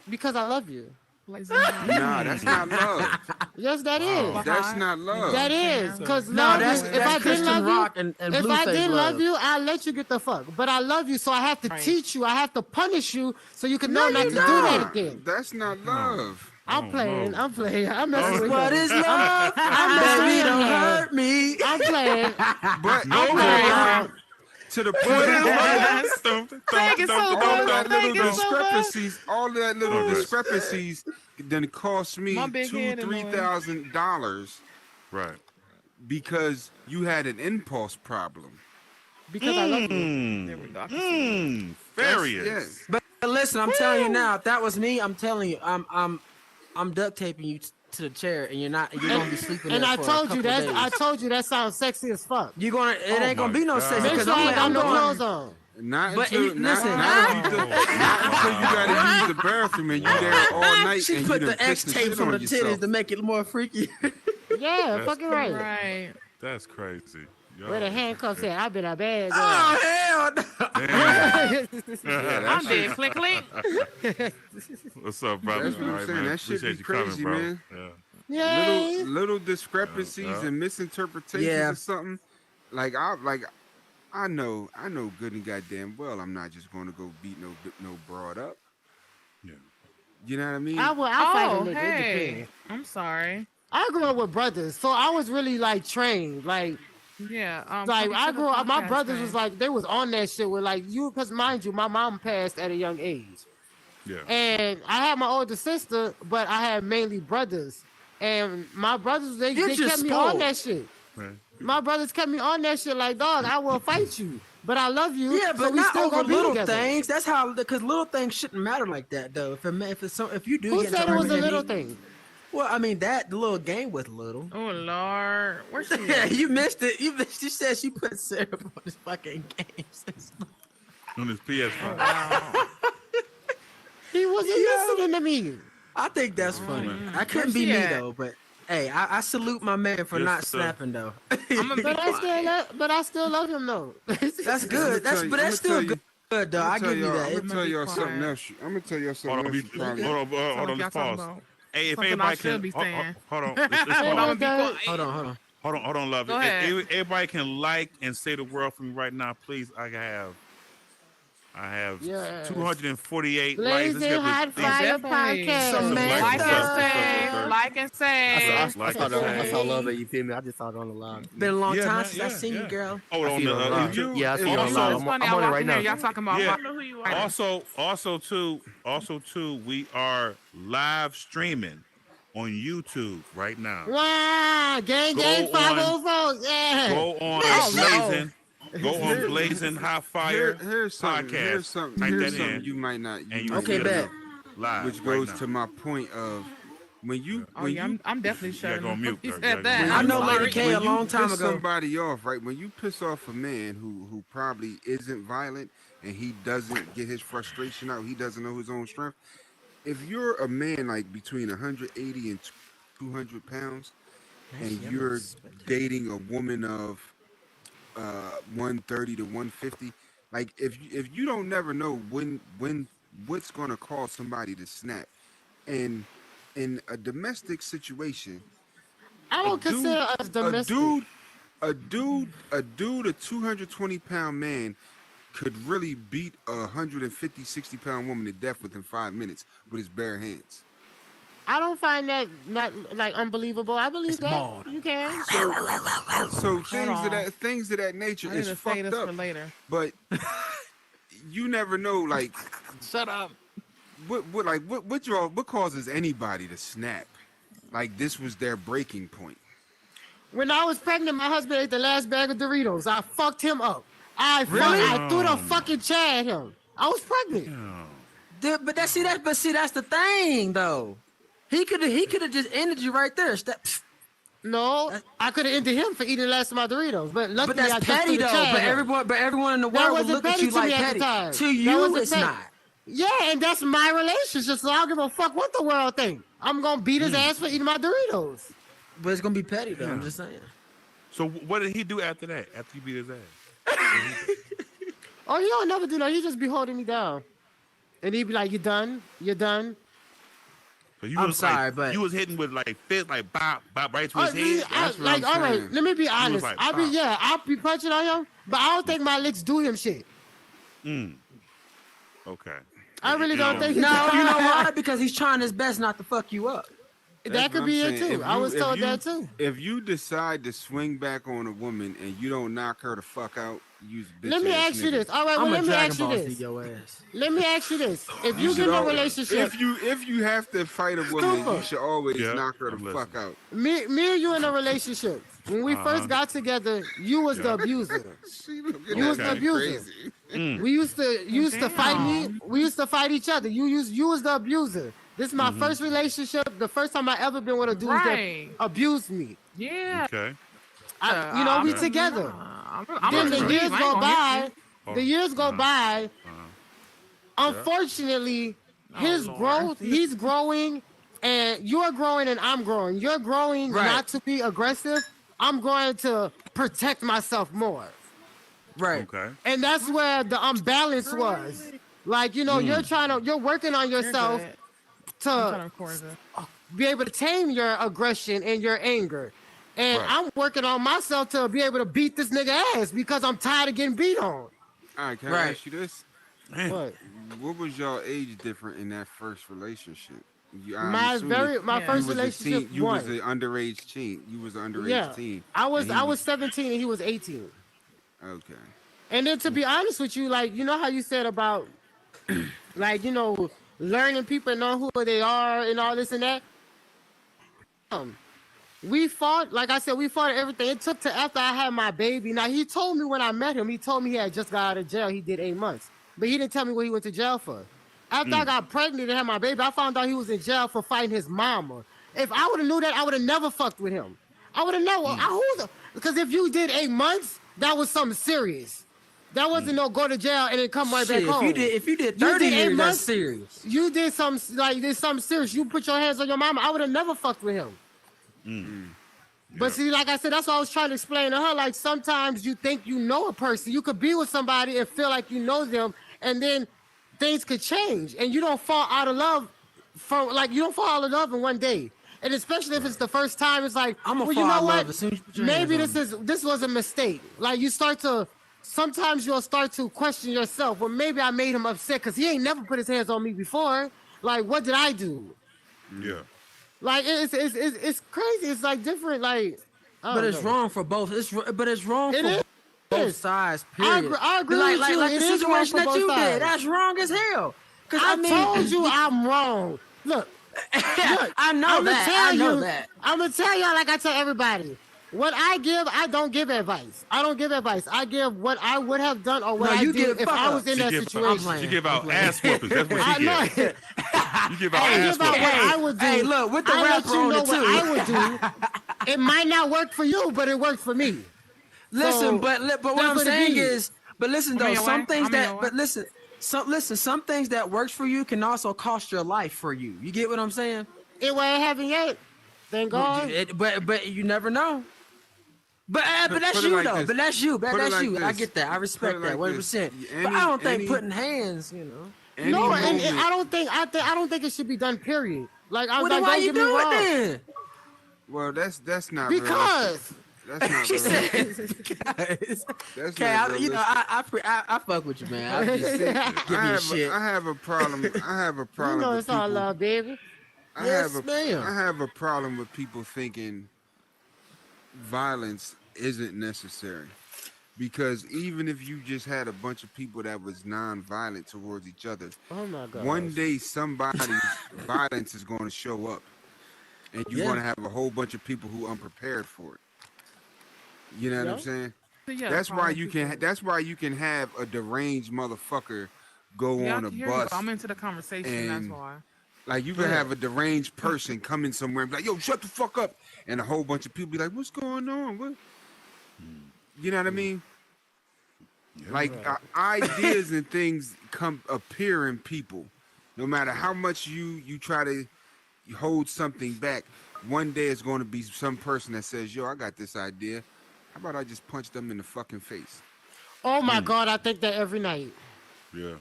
Because I love you. Blazin. Nah, that's not love. Yes, that is. That's not love. That is. Because No, love that's is. If I didn't Christian love Rock you, and if I Blueface didn't love love. you, I'll let you get the fuck. But I love you, so I have to Right. teach you. I have to punish you so you can know not to do Nah, that again. that's not love. I'm playing. I'm playing. I'm messing with What you. is love? I'm messing Baby, with don't you. hurt me. I'm playing. But No, playing. to the What point is of love? Thank you so all much. that little Thank you so much. discrepancies, all that little Okay. discrepancies, then cost me My big $2,000, head $3,000 Right. because you had an impulse problem. Because I love you. There we go. I can see Farious. But listen, I'm telling you now, if that was me, I'm telling you, I'm duct taping you to the chair, and you're gonna be sleeping And there I for a told couple you days. I told you that sounds sexy as fuck. It ain't gonna my be no God. sexy Make because sure I ain't got I'm no going. clothes on. Not But until listen. not until you gotta use the bathroom and you there all night She and put you the done X pissed the shit tapes on on the titties yourself. to make it more freaky. Yeah, That's fucking right. right. That's crazy. Yo, Where the handcuffs at? I've been a bad girl. Oh hell no! damn. Yeah, I'm dead. Click, click. What's up, brother? That's what I'm All right, saying. man. That shit Appreciate be you coming, crazy, bro. man. Yeah. Yay. Little discrepancies Yeah. and misinterpretations Yeah. or something. I know good and goddamn well I'm not just going to go beat no broad up. Yeah. You know what I mean? I fight a Oh, nigga. It hey. depends. I'm sorry. I grew up with brothers, so I was really like trained. Yeah. I grew up. My podcast brothers thing. was like they was on that shit with like you, because mind you, my mom passed at a young age, Yeah. and I had my older sister, but I had mainly brothers, and my brothers they You're kept just me on spoiled. that shit. Man. My brothers kept me on that shit like, dog, I will fight you, but I love you. Yeah, so but we not still over gonna be little together. things. That's how, because little things shouldn't matter like that, though. If you do Who get said into it was a argument, little thing? Well, I mean the little game was little. Oh Lord, where's she? Yeah, At? you missed it. She said she put syrup on his fucking games. On his PS5. Wow. He wasn't listening to me. I think that's funny. man. I couldn't Where's be she me at? though, but hey, I salute my man for Yes, not sir. snapping though. I'm gonna be But quiet. I still love him though. That's good. That's still good though. I give you that. I'm gonna tell be y'all something quiet. else. I'm gonna tell y'all Hold something on, else. You probably- hold on, Sound like let's y'all talking pause. about Hey, if something I everybody should can, be saying. hold on, let's But I'm pause. gonna be quiet. Hold on. Love Go it. ahead. Everybody can like and say the word for me right now, please. I have Yes. 248 likes. Blazing Let's Hot get this- Fire Definitely. Podcast. Some likes Like and and stuff, say, like and say. Like and I say. saw love it. You feel me? I just saw it on the live. Been a long Yeah, time man, since I seen you, girl. Oh, I on see it the on live. YouTube? Yeah, I see it on Also- live. It's funny. I'm I on it walked right in there. now. Y'all talking about? Yeah. I know who you are. Also too, we are live streaming on YouTube right now. Wow, gang, Go gang, on. 504. Yeah. Go on Oh, Blazin. Go on Blazin Hot Fire Here's something. podcast. Here's something. Type Here's that something in, you might not. You and you might Okay, see not us bet. live, Which right goes now. to my point of when you Oh when yeah, you I'm definitely you gotta shutting go on up. mute, You girl. said You that. gotta go I on know mute. Lady K a when you long time piss ago. somebody off, right? When you piss off a man who probably isn't violent and he doesn't get his frustration out, he doesn't know his own strength. If you're a man like between 180 and 200 pounds, and you're dating a woman of 130 to 150, like if you don't never know when what's gonna cause somebody to snap, and in a domestic situation, I don't consider us domestic. a 220-pound man could really beat a 150, 60-pound woman to death within 5 minutes with his bare hands. I don't find that not like unbelievable. I believe It's that bald. you can. So things of that I nature need is to say fucked this up. for later. But you never know, like Shut up. what causes anybody to snap? Like this was their breaking point. When I was pregnant, my husband ate the last bag of Doritos. I fucked him up. I threw the fucking chair at him. I was pregnant. But that's the thing though. He could have just ended you right there. No, I could have ended him for eating the last of my Doritos, but luckily But I that's just petty threw the though. chair But at him. everyone in the That world would wasn't look at petty you to me like at the petty. time. To That you, wasn't it's petty. not. Yeah, and that's my relationship, so I don't give a fuck what the world think. I'm gonna beat his ass for eating my Doritos. But it's gonna be petty though. I'm just saying. So what did he do after that? After you beat his ass? Oh, he don't never do that. He just be holding me down, and he'd be like, "You done? You done?" So you I'm was sorry, like, but- you was hitting with like fist, like bop right to his Oh, head. That's what I'm all right, saying. let me be honest. like, I'll be punching on him, but I don't think my licks do him shit. Okay. I really You don't know, think. No, you know why? Because he's trying his best not to fuck you up. That That's could what be I'm it saying. too. I was told that too. If you decide to swing back on a woman and you don't knock her the fuck out, You was a bitch Let me ass ask you nigga. this. All right, well, I'm a let me Dragon ask you Ball Z this. your ass. Let me ask you this. If you should get in a al- relationship, if you have to fight a woman, Super. you should always Yeah, knock her the I'm fuck listening. out. me and you in a relationship. When we first got together, you was the Yeah. abuser. She looking You at was the me Okay. abuser. crazy. We used to fight me. Damn. We used to fight each other. You was the abuser. This is my first relationship. The first time I ever been with a dude that Right. abused me. Yeah. Okay. We Okay. together. I'm Then gonna the just Right. leave. years I ain't go gonna hit by. you. The years go by. Yeah. Unfortunately, Oh, Lord. he's growing, and you're growing, and I'm growing. You're growing Right. not to be aggressive. I'm going to protect myself more. Right. Okay. And that's where the unbalance was. Like, you're working on You're yourself good. I'm trying to to record this. be able to tame your aggression and your anger. And Right. I'm working on myself to be able to beat this nigga ass because I'm tired of getting beat on. All right, can I Right. ask you this? Damn. But What was y'all age different in that first relationship? I'm my assuming Yeah. first you was a relationship teen. You was one. an underage teen. You was an underage Yeah. teen. I and he was 17 and he was 18. Okay. And then to be honest with you, like, you know how you said about like, learning people and knowing who they are and all this and that. We fought, like I said, we fought everything. It took to after I had my baby. Now he told me when I met him, he told me he had just got out of jail. He did 8 months. But he didn't tell me what he went to jail for. After I got pregnant and had my baby, I found out he was in jail for fighting his mama. If I would have knew that, I would have never fucked with him. I would have never. Because if you did 8 months, that was something serious. That wasn't no go to jail and then come right Shit, back home. if you did You 30 did 8 years, that's months? serious. You did something serious. You put your hands on your mama. I would have never fucked with him. But see, like I said, that's what I was trying to explain to her. Like sometimes you think you know a person. You could be with somebody and feel like you know them, and then things could change, and you don't fall out of love you don't fall out of love in one day. And especially if it's the first time, it's like, I'ma well, fall you know out of love what? as soon as you put your Maybe hands this was a mistake. Like sometimes you'll start to question yourself. Well, maybe I made him upset because he ain't never put his hands on me before. Like, what did I do? Yeah. Like it's crazy. It's like different. Like, I But don't it's know. wrong for both. But it's wrong It for is. both sides. I Period. agree- I agree like with you. like It the is wrong situation for that both you sides. did. That's wrong as hell. Cause I I mean, told you I'm wrong. Look, I know that. I know that. I'm gonna tell y'all like I tell everybody. What I give, I don't give advice. I don't give advice. I give what I would have done or what No, I you did give if fuck I up. was in that I'm situation. playing. She give I'm out playing. ass whoopings. That's what I she know. get. You give out I ass give out what whoopings. I would do. Hey, look, with the I let rapper you on know it what too. I would do. It might not work for you, but it worked for me. Listen, So, but what that's I'm what it saying be. is, but listen I'm in though, your some way. things I'm in that, your but way. listen, some things that works for you can also cost your life for you. You get what I'm saying? It ain't happened yet. Thank God. But you never know. But that's Put it you like though. this. But that's you. But Put it that's like you. I this. get that. I Put respect it that like 100%. this. But I don't think Any- putting hands, you know. Any No, and moment- I don't think it should be done. Period. Like, Well, like then why don't you get me do wrong. it then? Well, that's not Because realistic. That's not She realistic. said, guys. That's Okay, not I, you know, realistic. I fuck with you, man. I just give me a shit. I have a problem. I have a you problem know with it's all people. love, baby. Yes, ma'am. I have a problem with people thinking violence isn't necessary. Because even if you just had a bunch of people that was non-violent towards each other, Oh my God. one day somebody's violence is going to show up, and you're Yeah. going to have a whole bunch of people who unprepared for it. You know what I'm Yeah. saying? Yeah, That's why probably you people- can. That's why you can have a deranged motherfucker go Yeah, I on a can hear you. bus. I'm into the conversation. That's and- why. Like you can have a deranged person come in somewhere and be like, "Yo, shut the fuck up," and a whole bunch of people be like, "What's going on? What?" You know what I mean? Like ideas and things appear in people, no matter how much you try to hold something back. One day it's going to be some person that says, "Yo, I got this idea. How about I just punch them in the fucking face?" Oh my God, I think that every night. Yeah.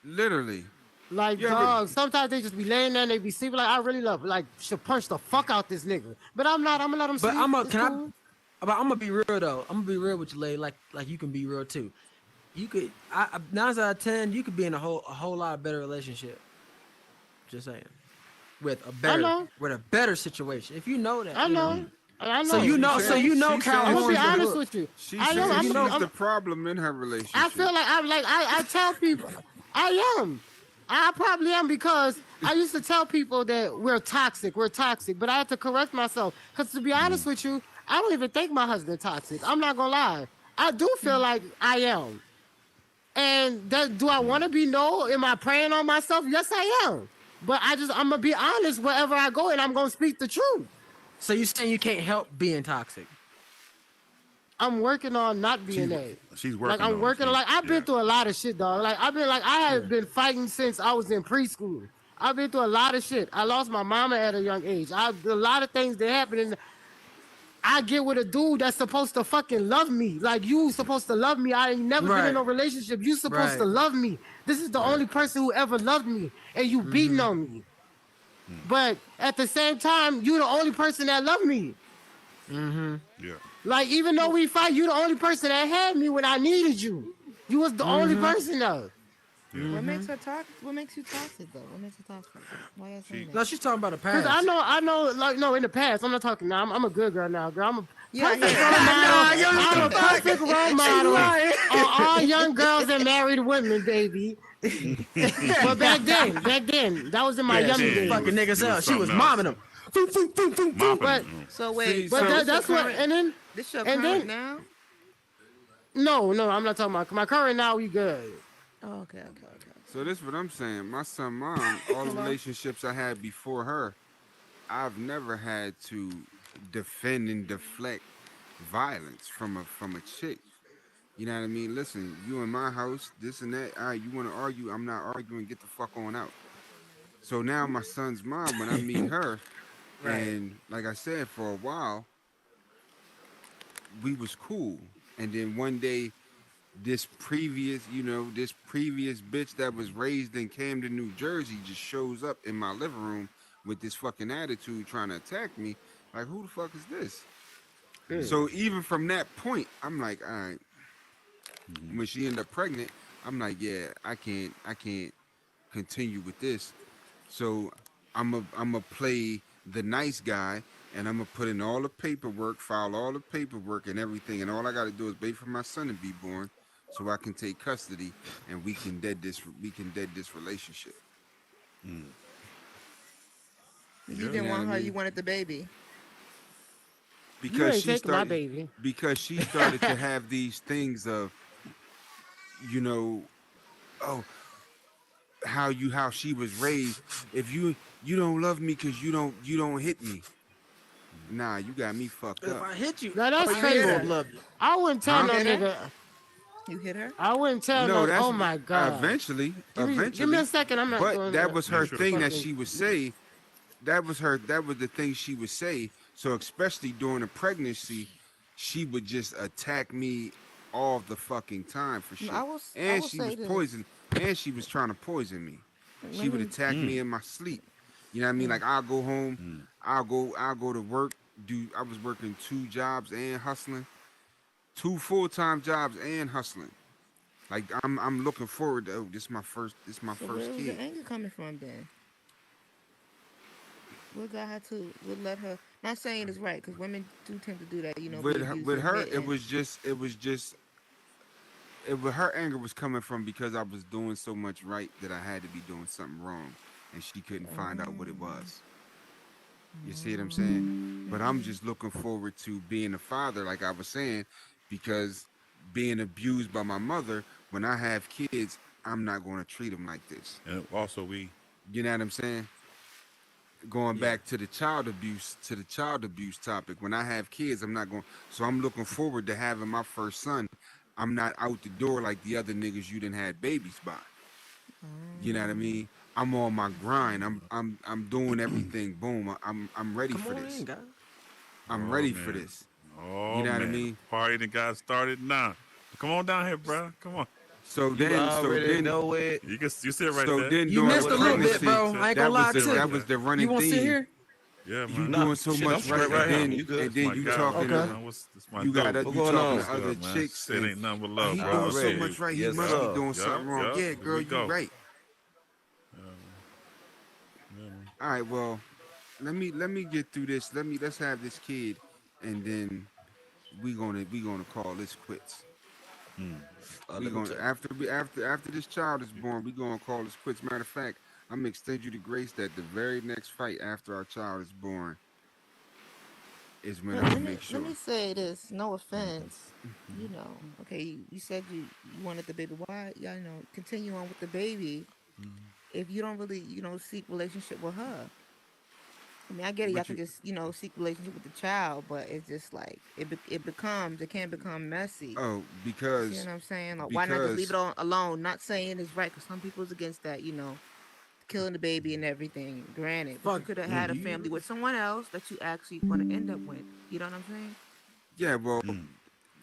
Literally. Like, You ever- dog, sometimes they just be laying there and they be sleeping. Like, I really love, like, should punch the fuck out this nigga. But I'm not. I'm gonna let him sleep. But It's can cool. but I'm gonna be real though. I'm gonna be real with you, lady. Like you can be real too. You could 9 out of 10, you could be in a whole lot better relationship. Just saying, with a better situation. If you know that, I you know. I So know. you know, She so said- you know, she Cal said- I'm gonna be Horns. honest with you. She I said am. she's I'm, the problem in her relationship. I feel like I tell people I am. I probably am because I used to tell people that we're toxic, but I had to correct myself. Because to be honest with you, I don't even think my husband toxic. I'm not gonna lie. I do feel like I am. And do I want to be no? Am I praying on myself? Yes, I am. But I'm gonna be honest wherever I go, and I'm gonna speak the truth. So you saying you can't help being toxic? I'm working on not being that. She's Like working I'm on it. working. Like I've been through a lot of shit, dog. Like I have been fighting since I was in preschool. I've been through a lot of shit. I lost my mama at a young age. A lot of things that happened, and I get with a dude that's supposed to fucking love me. Like you supposed to love me. I ain't never been in Right. no relationship. You supposed to Right. love me. This is the only person who ever loved me, and you beating on me. But at the same time, you the only person that loved me. Yeah. Like even though we fight, you the only person that had me when I needed you. You was the only person though. What makes her talk? What makes you toxic though? What makes you toxic? Why y'all saying that? No, she's talking about the Cause past. I know, like no, in the past, I'm not talking now. I'm a good girl now, girl. I'm a Yeah, perfect yeah. role model. Nah, I'm a perfect role model on all young girls and married women, baby. But back then, that was in my Yeah, yummy she days. was fucking niggas you up. was She was something else. momming them. Mopping. But So wait, but so that's what. And then this your and current then- now? no, I'm not talking about my current. Now we good. Oh, okay. So this is what I'm saying. My son, mom, all the relationships I had before her, I've never had to defend and deflect violence from a chick. You know what I mean? Listen, you in my house, this and that. All right, you want to argue? I'm not arguing. Get the fuck on out. So now my son's mom, when I meet her, and like I said, for a while, we was cool. And then one day, this previous bitch that was raised in Camden, New Jersey, just shows up in my living room with this fucking attitude trying to attack me. Like, who the fuck is this? So even from that point, I'm like, all right. When she ended up pregnant, I'm like, yeah, I can't continue with this. So I'm a play the nice guy, and I'm gonna put in all the paperwork, file all the paperwork and everything, and all I gotta do is wait for my son to be born, so I can take custody, and we can dead this relationship. You didn't want her. You wanted the baby. Because ain't she taking my started, baby. because she started to have these things of, how she was raised. If you don't love me because you don't hit me. Nah, you got me fucked If up. I hit you, Now that's you crazy. won't love you. I wouldn't tell no Huh? nigga. You hit her? I wouldn't tell no. that's Oh my god. Eventually. Give me a second. I'm not But doing that was her sure. thing that Fucking- she would say. That was the thing she would say. So especially during the pregnancy, she would just attack me all the fucking time for shit. I will She say was this. poison. And she was trying to poison me. She would attack me in my sleep. You know what I mean? Like I'll go home, I'll go to work. I was working 2 jobs and hustling, 2 full-time jobs and hustling. Like I'm looking forward to. This is my first So where was kid. the anger coming from then? What got her to let her? Not saying it's right because women do tend to do that. You know, With be her, abusive, it was just her anger was coming from because I was doing so much right that I had to be doing something wrong, and she couldn't find out what it was. You see what I'm saying? But I'm just looking forward to being a father, like I was saying, because being abused by my mother, when I have kids, I'm not going to treat them like this. And also You know what I'm saying? Going back to the child abuse topic. When I have kids, I'm not going. So I'm looking forward to having my first son. I'm not out the door like the other niggas you done had babies by. You know what I mean? I'm on my grind. I'm doing everything. Boom. I'm ready for Come on this. in, guys. I'm Oh, ready man. for this. Oh, You know man. what I mean? Party that got started now. Come on down here, bro. Come on. So then, know it. You sit right so there. then You during missed the a little bit, pregnancy, bro. I ain't that gonna lie was to the, you. that was the running You want to theme. sit here? Yeah, You man. doing so shit, much I'm straight right, right here. and You good. then, and then My you God, talking man. to This my you got dope. What you going talking on? to other Good, man. chicks. It and, ain't nothing but "Oh, love, he bro. doing so Already. much right. Yes, he must sir. be doing Yup, something wrong. yup. Yeah, Here girl, we you go. right. All right, well, let me get through this. Let's have this kid, and then we gonna call this quits. We Let me gonna tell after this child is born, we gonna call this quits. Matter of fact, I'm gonna extend you the grace that the very next fight after our child is born is when Let, I'm let gonna me make let sure. me say this. No offense. You know, okay. You said you wanted the baby. Why? Yeah, you know, continue on with the baby if you don't really seek relationship with her. I mean, I get it. Y'all But can you, just seek relationship with the child, but it's just like it can become messy. oh, You see what I'm saying? Like, why not just leave because it on alone? Not saying it's right, because some people's against that. Killing the baby and everything. Granted, but you Fuck. could have had a family with someone else that you actually going to end up with. You know what I'm saying? yeah, well,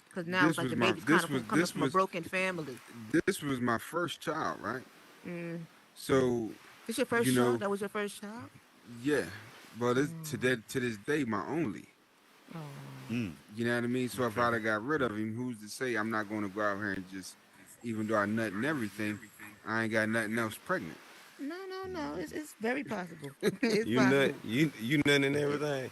Because now it's like the baby's kind of coming from a broken family. this was my first child, right? Mm. So This your you first child? know, That was your first child? yeah. Well, this to this day my only. Oh. You know what I mean? So if I'd have got rid of him, who's to say I'm not going to go out here and just, even though I nut and everything, I ain't got nothing else pregnant. No, no, no. It's very possible. It's you nut, possible. you nut and everything.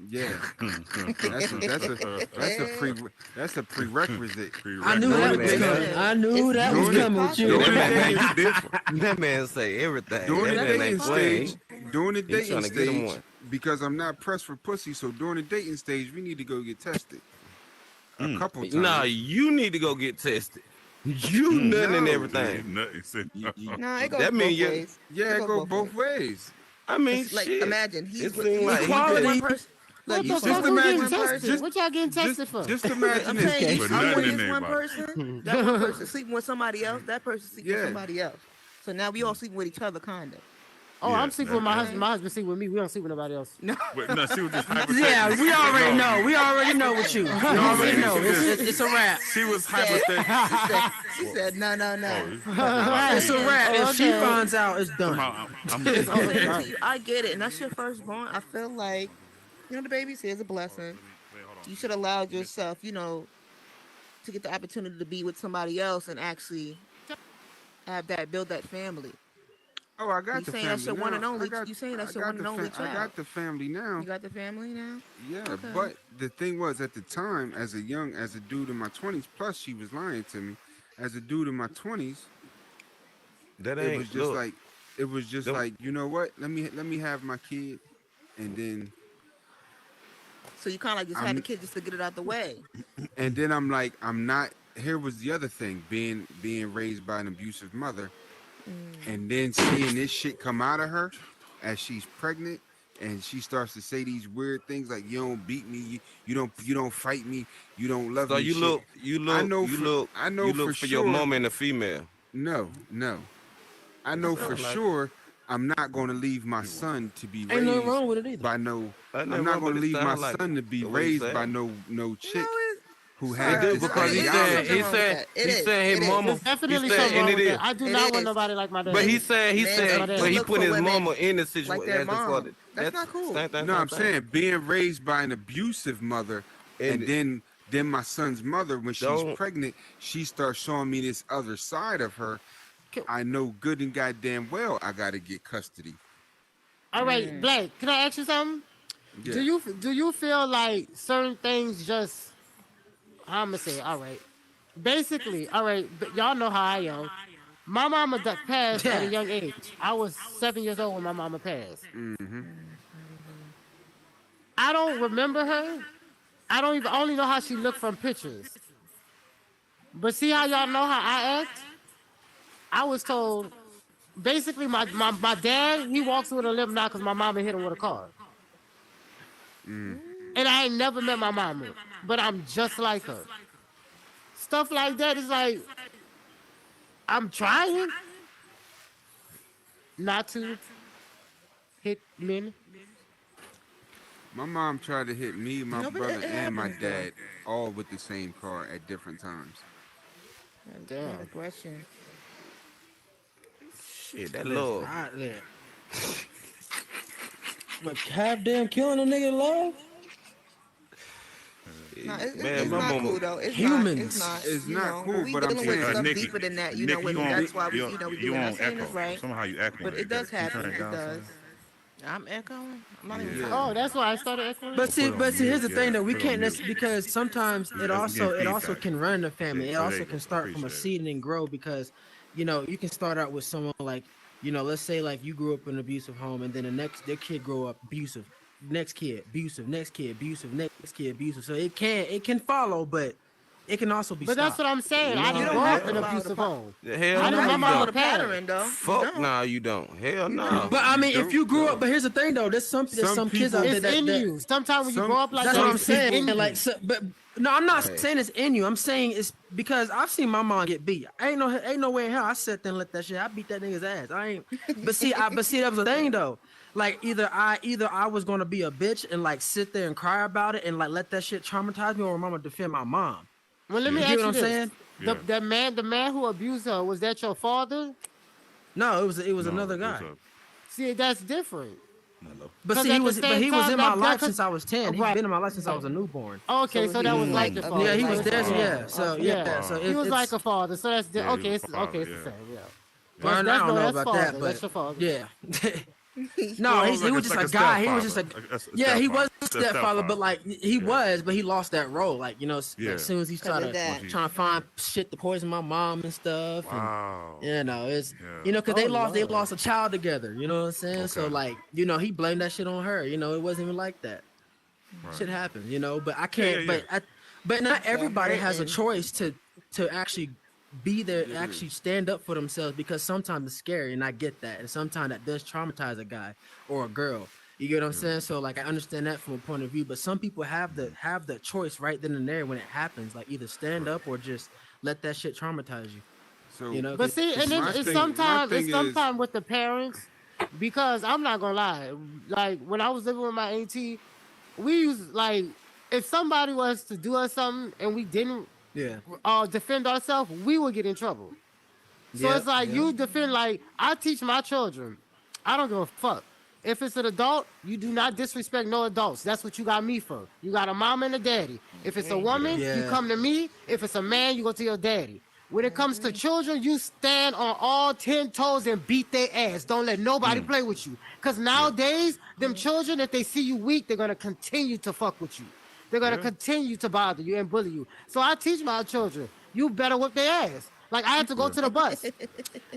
Yeah, that's a pre that's a prerequisite. I knew Prerequisite. that was Man, coming. I knew that was Doing it- coming with Yeah, you. doing that it man, dating, you different. That man say everything. during That the man dating ain't playing. stage, during the He dating trying to get him stage, one. because I'm not pressed for pussy. So during the dating stage, we need to go get tested a couple Nah, times. you need to go get tested. You nutting and No, everything. No, it goes That mean both you. ways. yeah, it goes go both ways. I mean, It's like, shit. imagine It he's seemed like he fucking with been. one person. Look, What you the Just fuck? fucking Who with getting imagine, one tested? person. What y'all getting tested for? just imagine I'm this. saying For I'm with nothing this in one anybody. person. That one person sleeping with somebody else. That person sleeping with Yeah, somebody else. So now we all sleeping with each other, kinda. Oh, Yeah, I'm sleeping with my that- husband. My husband sleep with me. We don't sleep with nobody else. No. But no, she was just hypothetically. Yeah, we already no, know. We already know with you. We already know. It's a wrap. She was Said- hypothetically. she said, no, no, no. It's a wrap. If she Okay. finds out, it's done. Somehow, I'm I'm saying to you, I get it, and that's your firstborn. I feel like, the baby's here is a blessing. You should allow yourself, to get the opportunity to be with somebody else and actually build that family. oh, I got You the saying that's family your one now. and only? You saying that's your one and only I child? got the family now. You got the family now? Yeah, Okay. but the thing was, at the time, as a dude in my 20s, plus she was lying to me. As a dude in my 20s, That it was ain't just look. like, Them, you know what? Let me have my kid, and then So you kind of like just had the kid just to get it out the way. I'm like, I'm not. Here was the other thing: being raised by an abusive mother, and then seeing this shit come out of her as she's pregnant, and she starts to say these weird things like, "You don't beat me, you don't fight me, you don't love so me." you shit. look, I know you for look for your sure. mom and the female. No, no. I know for Sound like- sure I'm not going to leave my son to be Ain't nothing raised wrong with it either. by no. Ain't I'm nothing not wrong, going but to it leave my sound like son to be the way he raised said by it. no chick who It has do this because he There's said ideology. he something wrong with said that. It he is. said his It is. mama. There's He definitely said, something and wrong it with is. that. I do It not want is. nobody like my dad. But he Men said like but to he look put for his women mama in the like situation their as the mom. father. That's not cool. No, I'm saying being raised by an abusive mother, and then my son's mother, when she's Don't pregnant, she starts showing me this other side of her. I know good and goddamn well I got to get custody. All right, Black. Can I ask you something? Yeah. Do you feel like certain things just? How I'm gonna say it. All right. Basically, all right. But y'all know how I am. My mama passed at a young age. I was 7 years old when my mama passed. I don't remember her. I don't even I only know how she looked from pictures. But see how y'all know how I act? I was told basically my dad, he walks with a limp now because my mama hit him with a car. And I ain't never met my mama, but I'm just like her. Stuff like that is like, I'm trying not to hit men. My mom tried to hit me, my No, but brother, it and my happens, though. dad all with the same car at different times. Damn. That aggression. shit that love. Right there. But goddamn killing a nigga love? No, Man, it's my not mama. cool though. It's Humans. not. It's you not know, cool, we but I'm dealing with saying- stuff Nikki, deeper than that. You Nikki, know, you on- that's why we, you we you do. I'm on not saying echo. it's right, Somehow you acting. but like it does that. Can you happen. turn It down does. some? I'm echoing. I'm not even Yeah. talking. Oh, that's why I started echoing. But see, Put it on here's the mute, thing yeah. that we Put it on can't mute. necessarily, because sometimes We getting it also feedback. can run in the family. It There also you can go. start from a Appreciate it. seed and grow because, you can start out with someone like, let's say like you grew up in an abusive home, and then their kid grow up abusive, next kid abusive, next kid abusive, next kid abusive. So it can follow, but it can also be But that's stopped. what I'm saying. I You didn't don't grow have up to in an follow the abusive home. Hell I You knew no, my gotta you mama follow don't. the parent. pattern, though. You Fuck don't. nah, you don't. Hell no. But I mean, if don't. you grew No. up, but here's the thing though, there's Some some kids out people, there It's in that you. Sometimes when you some grow up like that's that, what I'm some it's in saying. people. you. Like, but no, I'm not Hey, saying it's in you. I'm saying it's because I've seen my mom get beat. Ain't no way in hell I sat there and let that shit. I beat that nigga's ass. I ain't. But see, that was the thing though. Like either I was gonna be a bitch and like sit there and cry about it and like let that shit traumatize me, or I'm gonna defend my mom. Well, let me You Yeah. get ask what you I'm this: saying? the Yeah. the man who abused her, was that your father? No, it was No, another it was guy. See, that's different. Hello. But Cause see, at the same he was time, in my that life could, since I was 10. He's right. been in my life since I was a newborn. Okay, So so he that was was like like a a Yeah, father. he like was a So, there. father. yeah, Yeah. So Okay. yeah. yeah. So He was like it's a father. So that's Yeah, he okay. was a father. It's the Yeah. same. Yeah. well, I That's don't no, know that's about that, father. but That's your father. yeah. No, Well, he like was just like a a guy. He was just stepfather. A yeah, he stepfather. was a stepfather, but Stepfather. like he Yeah. was, but he lost that role. Like Yeah. as soon as he Cause of started that. Once trying to find shit to poison my mom and stuff, and Wow. it's Yeah. because Oh they Lord. lost a child together. You know what I'm saying? So Okay. like he blamed that shit on her. It wasn't even like that. Right. Shit happens. But I Yeah. Yeah. can't. Yeah. But not Start everybody has a hurting. choice to actually be there, actually stand up for themselves, because sometimes it's scary, and I get that, and sometimes that does traumatize a guy or a girl. You get what I'm saying? So like I understand that from a point of view, but some people have the choice right then and there when it happens, like either stand up or just let that shit traumatize you. so But see, and my it's thing, my sometimes thing is, with the parents, because I'm not gonna lie. Like when I was living with my auntie, we used like if somebody was to do us something and we didn't Yeah. defend ourselves, we would get in trouble. So it's Yep. like Yep. you defend. Like I teach my children, I don't give a fuck. If it's an adult, you do not disrespect no adults. That's what you got me for. You got a mom and a daddy. If it's a Mm-hmm. woman, you Yeah. come to me. If it's a man, you go to your daddy. When it comes to Mm-hmm. children, you stand on all 10 toes and beat their ass. Don't let nobody play with you. Because Yeah. nowadays, them children, if they see you weak, they're going to continue to fuck with you. They're going to Yeah. continue to bother you and bully you. So I teach my children, you better whip their ass. Like I had to go Yeah. to the bus.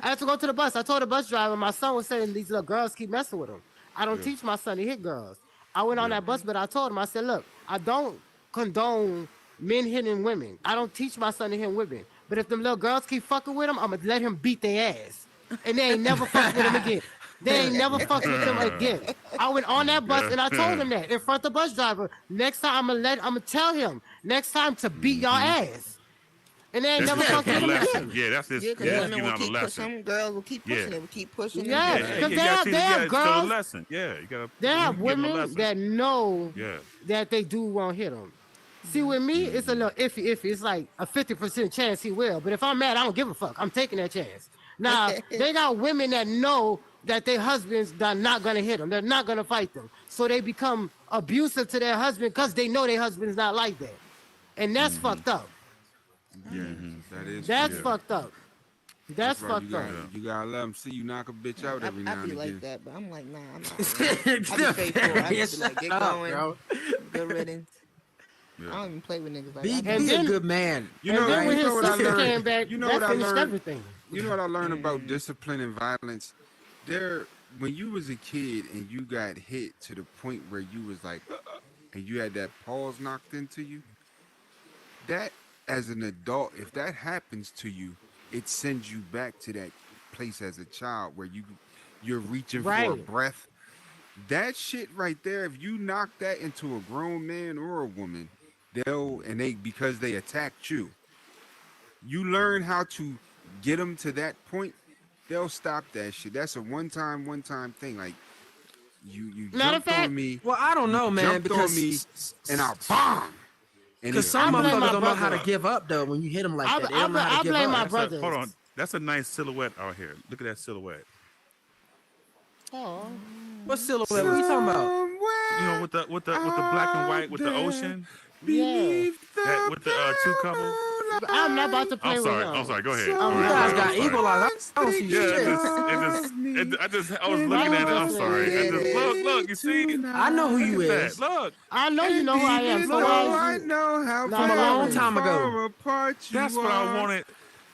I had to go to the bus. I told the bus driver, my son was saying these little girls keep messing with him. I don't Yeah. teach my son to hit girls. I went on Yeah. that bus, but I told him, I said, look, I don't condone men hitting women. I don't teach my son to hit women. But if them little girls keep fucking with him, I'm going to let him beat their ass. And they ain't never fucked with him again. They ain't never fucked with them again. I went on that bus and I told him that in front of the bus driver. Next time I'm gonna tell him next time to beat your ass. And they ain't That's never just fucked teaching with a him lesson. again. Yeah, that's just Yeah, because yeah, Yeah. that's women giving will out a keep lesson. some girls will keep pushing Yeah. it, will keep pushing and Yeah, Yeah, pushing. because you gotta teach, they you have gotta show a girls, lesson. Yeah, you gotta they have give them a women lesson. that know Yeah. that they do won't hit them. See, with me, it's a little iffy. It's like a 50% chance he will. But if I'm mad, I don't give a fuck. I'm taking that chance. Now, they got women that know that their husbands are not going to hit them. They're not going to fight them. So they become abusive to their husband because they know their husband's not like that. And that's fucked up. yeah, that is That's fucked Yeah. up. fucked up. That's That's why fucked up. you gotta let them see you knock a bitch out every I now be and like again. that, but I'm like, nah, I'm not really. I be faithful. I just be like, get Shut up, going, bro. good riddance. I Yeah. don't even play with niggas like Be that. And be a then, good man. and then when You his know what I sister learned. came back, You know that what I finished learned. everything. You know what I learned about discipline and violence. There, when you was a kid and you got hit to the point where you was like, and you had that pause knocked into you. That, as an adult, if that happens to you, it sends you back to that place as a child where you're reaching for a Right. breath. That shit right there, if you knock that into a grown man or a woman, because they attacked you, you learn how to get them to that point, they'll stop that shit. That's a one time thing. Like you Matter of jumped fact, on me, Well, I don't you know, man, jumped on me, and I bomb. And because it's some I blame motherfuckers my don't know how to brother. give up though. When you hit them like that, they don't know how I to give blame up. my That's a, brothers. hold on. That's a nice silhouette out here. Look at that silhouette. Oh. What silhouette? What are you talking about? You know, with the black and white with the ocean. Yeah. That with the two couple. I'm not about to play I'm with sorry. him. I'm sorry. Go ahead. You Go ahead. guys I'm got sorry. equalized. I don't see Yeah, shit. I was looking at it. I'm sorry. I just look. You see? I know who you Look at is. that. Look. I know you know who I am. So why I is you? know how No, From a long listen. time ago. far apart you That's what I are. wanted.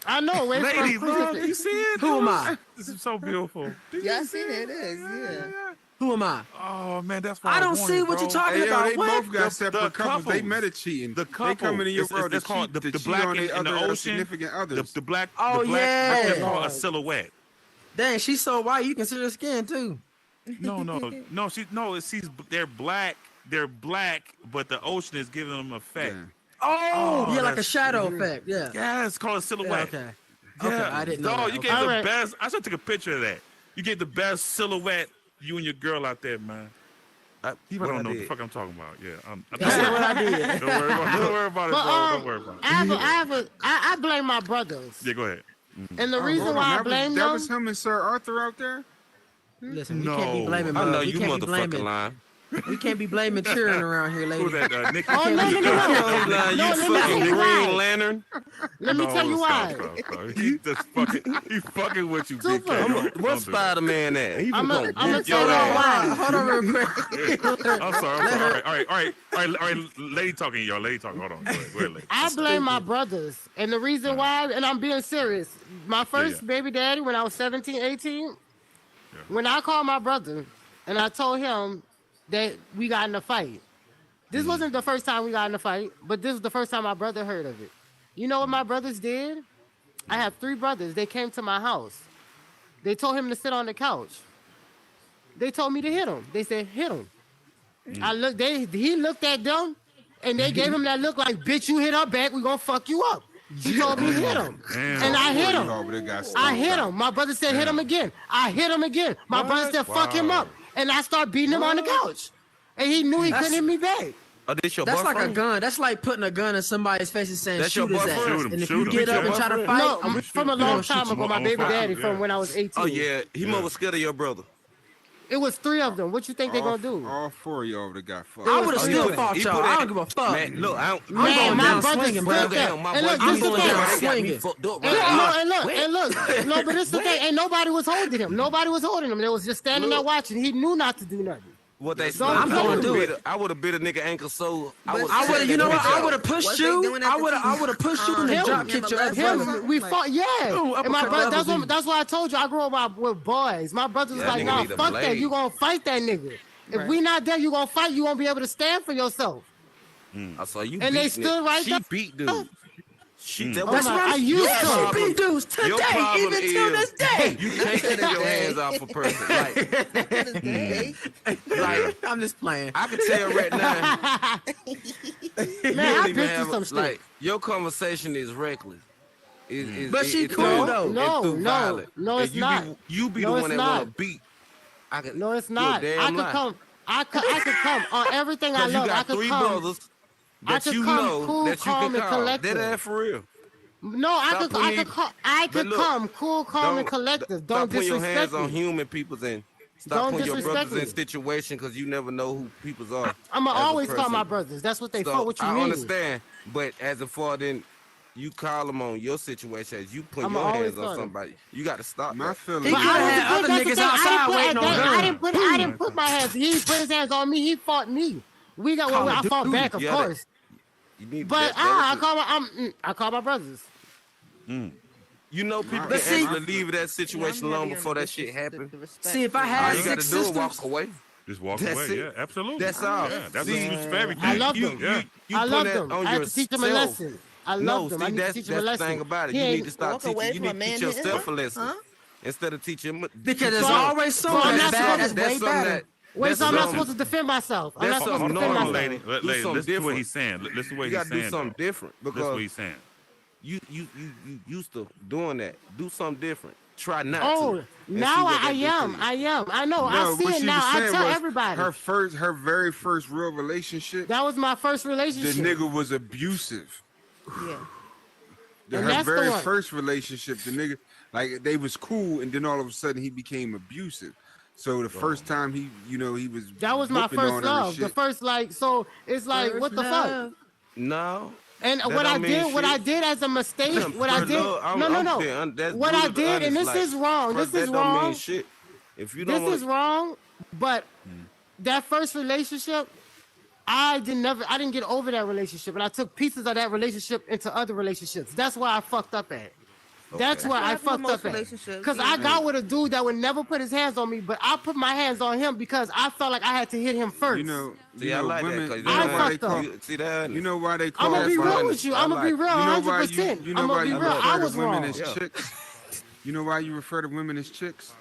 I know. Where's Lady, from look. You Crucifix? see it? Who am I? This is so beautiful. Yeah, I seen it. It is. Yeah. Who am I? Oh man, that's what I don't wanted, see what bro. you're talking Hey, yo, about. they What? both got The separate couples. They couples. met at cheating. The couple. They come into your It's- world it's to called cheat, the to cheat black on in their the other ocean. significant others. The black. Oh, the black, yeah. That's called a silhouette. Dang, she's so white. You consider her skin too. No. They're black. They're black, but the ocean is giving them effect. Yeah. Oh, yeah, like a that's- shadow effect. Yeah. Yeah, it's called a Yeah, silhouette. okay. Yeah. Okay, I didn't know. Dog, that. you Okay. gave the Alright. best. I should take a picture of that. You gave the best silhouette. You and your girl out there, man. You What don't I know what the did? fuck I'm talking about. Yeah. That's not what I did. Don't worry about it, But bro. Don't worry about it. I blame my brothers, Yeah, go ahead. and the Oh, reason hold why on. I blame that them. was him and Sir Arthur out there? Listen, we can't be No. blaming. I know we you can't be motherfucking blaming. lying. We can't be blaming children around here, Who lady. that? Nick? Oh, no. You No, lying, you let me fucking tell you Green why. Lantern. Let me tell you why. Stop. He just fucking with you, big Super. cat. What's Spider-Man at? He was I'ma gonna whoop tell your you ass. why. Hold on real quick. I'm sorry. All right. Lady talking, y'all. Lady talking. Hold on. Go ahead, lady. I blame my brothers, and the reason why, and I'm being serious. My first baby daddy, when I was 17, 18, when I called my brother and I told him that we got in a fight. This wasn't the first time we got in a fight, but this was the first time my brother heard of it. You know what my brothers did? I have 3 brothers. They came to my house. They told him to sit on the couch. They told me to hit him. They said, hit him. He looked at them, and they gave him that look like, bitch, you hit her back, we gonna fuck you up. He told me hit him. Damn. And I hit him. Oh, they got I hit stomped him. My brother said, hit him again. I hit him again. My brother said, fuck him Wow. up. And I started beating him on the couch. And he knew he couldn't hit me back. Oh, this your That's like boyfriend? a gun. That's like putting a gun in somebody's face and saying, That's your shoot his ass. boyfriend? Shoot him, And if shoot you him. get up and That's try to your fight, No, I'm from a Yeah, long shoot time you. ago, my I'm baby gonna fuck daddy you, from yeah. when I was 18. Oh yeah, he more scared of your brother. It was 3 of them. What you think they gonna do? All 4 of y'all that got fucked. I would have Oh, still yeah. fought He y'all. put I that- don't give a fuck. Man, look, I don't. I'm Man, going my down brother swinging, stood bro. there. Damn, my And boy, look, I'm this is the going thing. down. They got me Swinging. fucked up And, right now. and look, no, but this the thing. Ain't nobody was holding him. Nobody was holding him. They was just standing there watching. He knew not to do nothing. What they Don't I'm gonna do it. I would have bit a nigga ankle so I would I would have, you know what? I would have Was pushed they you. doing that to I would have pushed you and then Him. drop kicked your ass. Him. brother. Him, we fought, yeah. And my uppercut brother, the other that's why I told you I grew up with boys. My brother was Yeah, like, nigga nah, need a fuck that. blade. You gonna fight that nigga. If Right. we not there, you gonna fight. You won't be able to stand for yourself. I saw you. And they beating it. stood right She there. beat dude. She that Oh was my- What I I'm- used yeah, to. she beat dudes today, Your problem even to this day. You can't keep your hands off a person. Like I'm just playing. I can tell right now. you Man, I don't even been have through some shit. like your conversation is reckless. But she it's cool, through- though. it's No, through no, violence. no, And it's you not. You be No, the one it's that want not. to beat. I can, No, it's you're a not. damn I could lie. come. I could come on everything I Cause you love. I got could 3 come. brothers I that could you come know cool, that you calm, can and call. collective. That for real. No, I Stop could putting these- I But look, come cool, calm, and collective. Don't stop putting your hands disrespect on me. human peoples and stop Don't putting your disrespect brothers in me. situations because you never know who peoples are. I'ma as a always call person. my brothers. That's what they So, for. What you I mean? understand, but as a father, then you call them on your situation as you put I'ma your always hands on call them. somebody. You got to stop My that. feeling He But coulda I had wasn't- other that's the niggas thing. outside waiting on I him. didn't put my hands. He put his hands on me. He fought me. We got. Call Well, of I fought Duty. back, of Yeah, course. You need But that was I call my brothers. you know, people But can see- actually leave that situation long before that shit happened. See, if I All had you got to 6 do is sisters, walk away. Just walk That's away. it. Yeah, absolutely. That's all. Yeah, that's See, what for everything. I love you, them. Yeah. You I put love that them. on I have to teach them a yourself. lesson. I No, love them. see, I need to that's teach them a the lesson. thing about it. He You ain't- need to stop walk teaching. away You from need a to man teach hitting yourself a her? lesson Huh? instead of teaching. because there's So- always so someone I'm that's not bad, supposed that's to- way that's something better. that. Wait, that's so I'm not something- supposed to defend myself. I'm not that's supposed to something defend normal, myself. Lady, Do lady, something listen to what different. he's saying. Listen to what You he's got to saying. do something though. different Listen to because what he's saying. you used to doing that. Do something different. Try not to. Oh, and see now what I that do am. to you. I am. I know. No, I see what it she now. was I saying tell was everybody. her very first real relationship. That was my first The relationship. nigga was abusive. Yeah. And Her that's the very one. first relationship, the nigga, like they was cool, and then all of a sudden he became abusive. So the first time he was That was my whooping first on her and love. The shit. first so it's like what the fuck? No. And That what I don't mean did, what I shit. did as a mistake, what I For did, love, I'm no. being that's What I brutally did, and honest. this Like, is wrong. first, This is that don't mean wrong. shit. If you don't This want is wrong. But that first relationship, I didn't get over that relationship, and I took pieces of that relationship into other relationships. That's why I fucked up at. That's Okay. where That's what I happened with fucked most up at. relationships, Because yeah. I got with a dude that would never put his hands on me, but I put my hands on him because I felt like I had to hit him first. See, I like women. that You because know I why they fucked up. call? see that. You know why they call? I'm gonna That's be real fine. with you. I I'm gonna be like real, You know why 100%. you know I'm why gonna be you real. I refer was to women wrong. as Yeah. chicks? You know why you refer to women as chicks?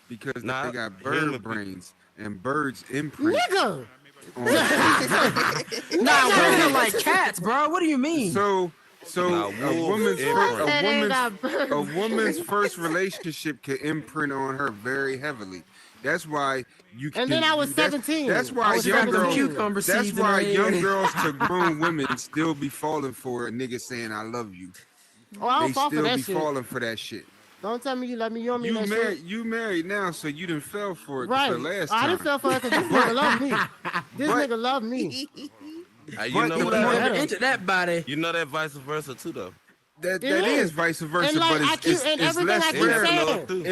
Because Nah, they got human bird brains and birds imprint. Nigga. Nah, women like cats, bro. What do you mean? So Nah, a wolves woman's imprint. That ain't got bird a woman's first relationship can imprint on her very heavily. That's why you can. And then I was 17. That's I why was young 17. girls. Cucumber That's seeds in why her young ear. girls to grown women still be falling for a nigga saying I love you. Oh, I They don't fall for still that be shit. falling for that shit. Don't tell me you love me. You don't mean You that married. shit. You married now, so you didn't fell for it Right. the last I time. didn't feel for it because this nigga love me. This But- nigga love me. You But know the what? point- Never entered that body. You know that vice versa too, though. That It is is. vice versa, And like but I keep and it's everything less I keep rare. saying.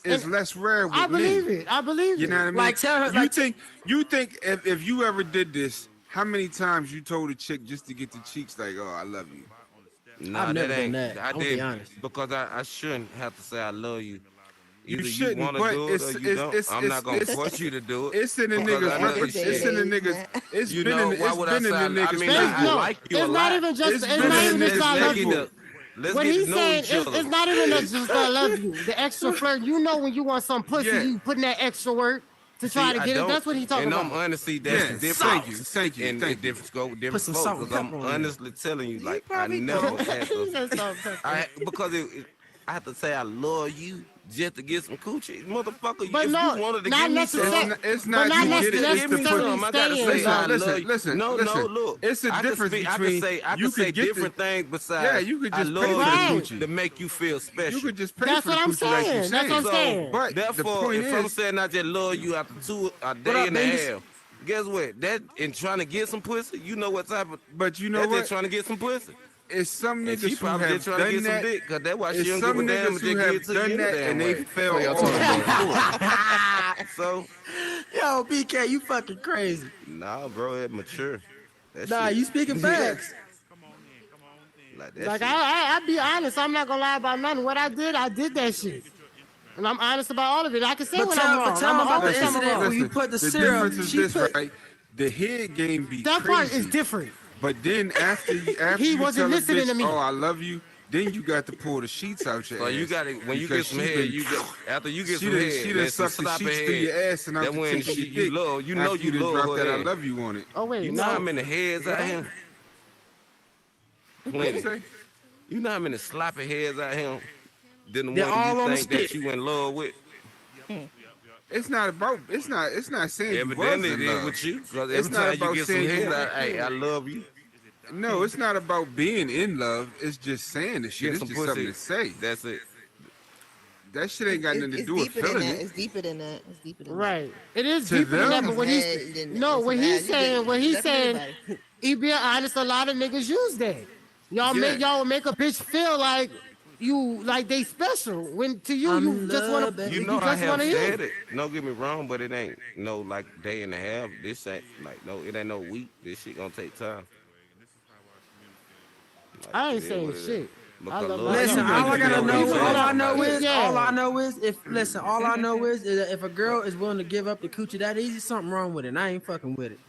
It's less rare with I believe men. it. I believe You it. know what I mean? Like, tell her- you like- think if you ever did this, how many times you told a chick just to get the cheeks like, oh, I love you? Nah, I've never that done ain't. that. I I'm gonna did be honest. because I shouldn't have to say I love you. Either you shouldn't, want to but do it or you don't. I'm not gonna it's- force you to do it. It's in the because niggas. I know- It's in the niggas. It's You been know in. why It's would I been in say? the niggas. I mean, Babe, I no, like you a it's lot. not even just. It's It's been not in even this just I love Let's you. Let's What get he's to know saying each is, other. it's not even just I love you. The extra flirt. You know when you want some pussy, Yeah. you putting that extra work to try to I get it. don't- That's what he's talking and about. I'm honestly, that's the Yes, difference. thank you, And thank you. different scope, Put different some folks. salt and Because I'm pepper on there. honestly telling you, like I probably never don't. had He to. said something. Because I have to say I love you just to get some coochie, motherfucker. But if no, you wanted to not give me necessarily. some, It's But not. not You get it. necessarily It's the necessarily pussy. I gotta staying, say I though. love you. Listen. No, look. It's a I difference can speak, between I you can say could get different the, things besides. Yeah, you could I just pay love for the Right. you coochie. to make you feel special. You could just pay That's for the what I'm coochie like you saying. That's what I'm saying. saying. But the Therefore, point if I'm is, saying I just love you after a What day up, and a ladies? half, guess what? That in trying to get some pussy, you know what type of. but you know That's what? just trying to get some pussy. It's some And she niggas who probably have just trying to done get some that. dick, cause that's why she It's don't give some a damn niggas and who just give have it to you done any that damn and they way. fell y'all all talking before. So, Yo, BK, you fucking crazy. nah, bro, it mature. That Nah, shit, you speaking facts. like that Like shit. I be honest. I'm not gonna lie about nothing. What I did that shit, and I'm honest about all of it. I can say But when tell, I'm wrong. but tell I'm them about the always say I'm incident wrong. where you put the the syrup. difference is She this, put. right? The head game be That crazy. part is different. But then after He you wasn't tell a listening bitch, to me. oh, I love you, then you got to pull the sheets out your So ass. you got it when you because get some she head. been- You get after you get she some done- head. she done there's some sucked the sloppy sheets through head. your ass and out That the when tip of your you dick love, you know after you done love dropped her that I head. love you on it. Oh wait, You no. know how many heads out here? What you Plenty. say? You know how many sloppy heads out here? Than the They're one all on you the think that stick. you in love with. It's not about. It's not saying you was Evidently, in it is love. with you. Because It's every not time you about get some saying you head, was- hey, I love you. No, it's not about being in love. It's just saying the shit. Get It's some just something pussy. to say. That's it. That shit ain't got nothing to It's do with deeper than feeling that. it. It's deeper than that. It's deeper than that. Right. It is To deeper than that. them. But what he's no, what he's saying, he being honest. A lot of niggas use that. Y'all Yeah. make a bitch feel like you like they special when to you I'm you just want love to it. You know I just have want to said use. it. Don't get me wrong, but it ain't no like day and a half. This ain't like no, it ain't no week. This shit gonna take time. Like, I ain't it is saying what it is. shit. Because I love love- my Listen, love. all I gotta know, Yeah. all I know is, Yeah. all I know is, all I know is that if a girl is willing to give up the coochie that easy, something wrong with it. And I ain't fucking with it.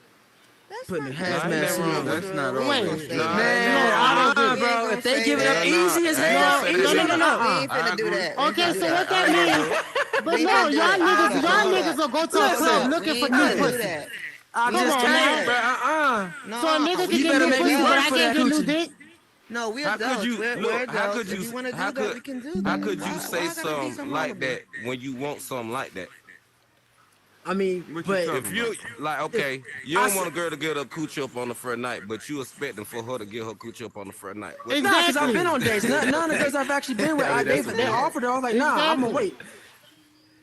Putting a ain't hazmat never suit wrong. on. That's not Wait. always. Nah, Man, bro, if they give it up easy as hell, No, easy, no. We ain't I finna do agree. that. We Okay, ain't so finna do what that. that means? But We no, ain't y'all finna do that. niggas will go to a club looking We for ain't new finna do pussy. that. I Come just on, can't, man. bro. No, So a nigga can You get better new make pussy, me but work I for can't that get new coochie. dick. no, we're How could adults. you We're look? How adults. could If you? we want to do How that, could? we can do that. How could Why- you why say gotta be something something like wrong with that it? when you want something like that? I mean, What you but talking If you like, okay, you I don't said- want a girl to get her coochie up on the first night, but you expecting for her to get her coochie up on the first night. What- nah, because I've Exactly. been on dates. None of the girls I've actually been with, Hey, they that's a- offered it. I was like, nah, I'm gonna Exactly. wait.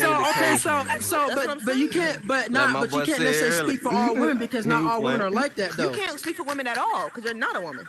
So okay, so That's what I'm but you saying. can't, but Like not, my but you boy can't said necessarily earlier. speak for all women because not all women are like that You though. can't speak for women at all because you're not a woman.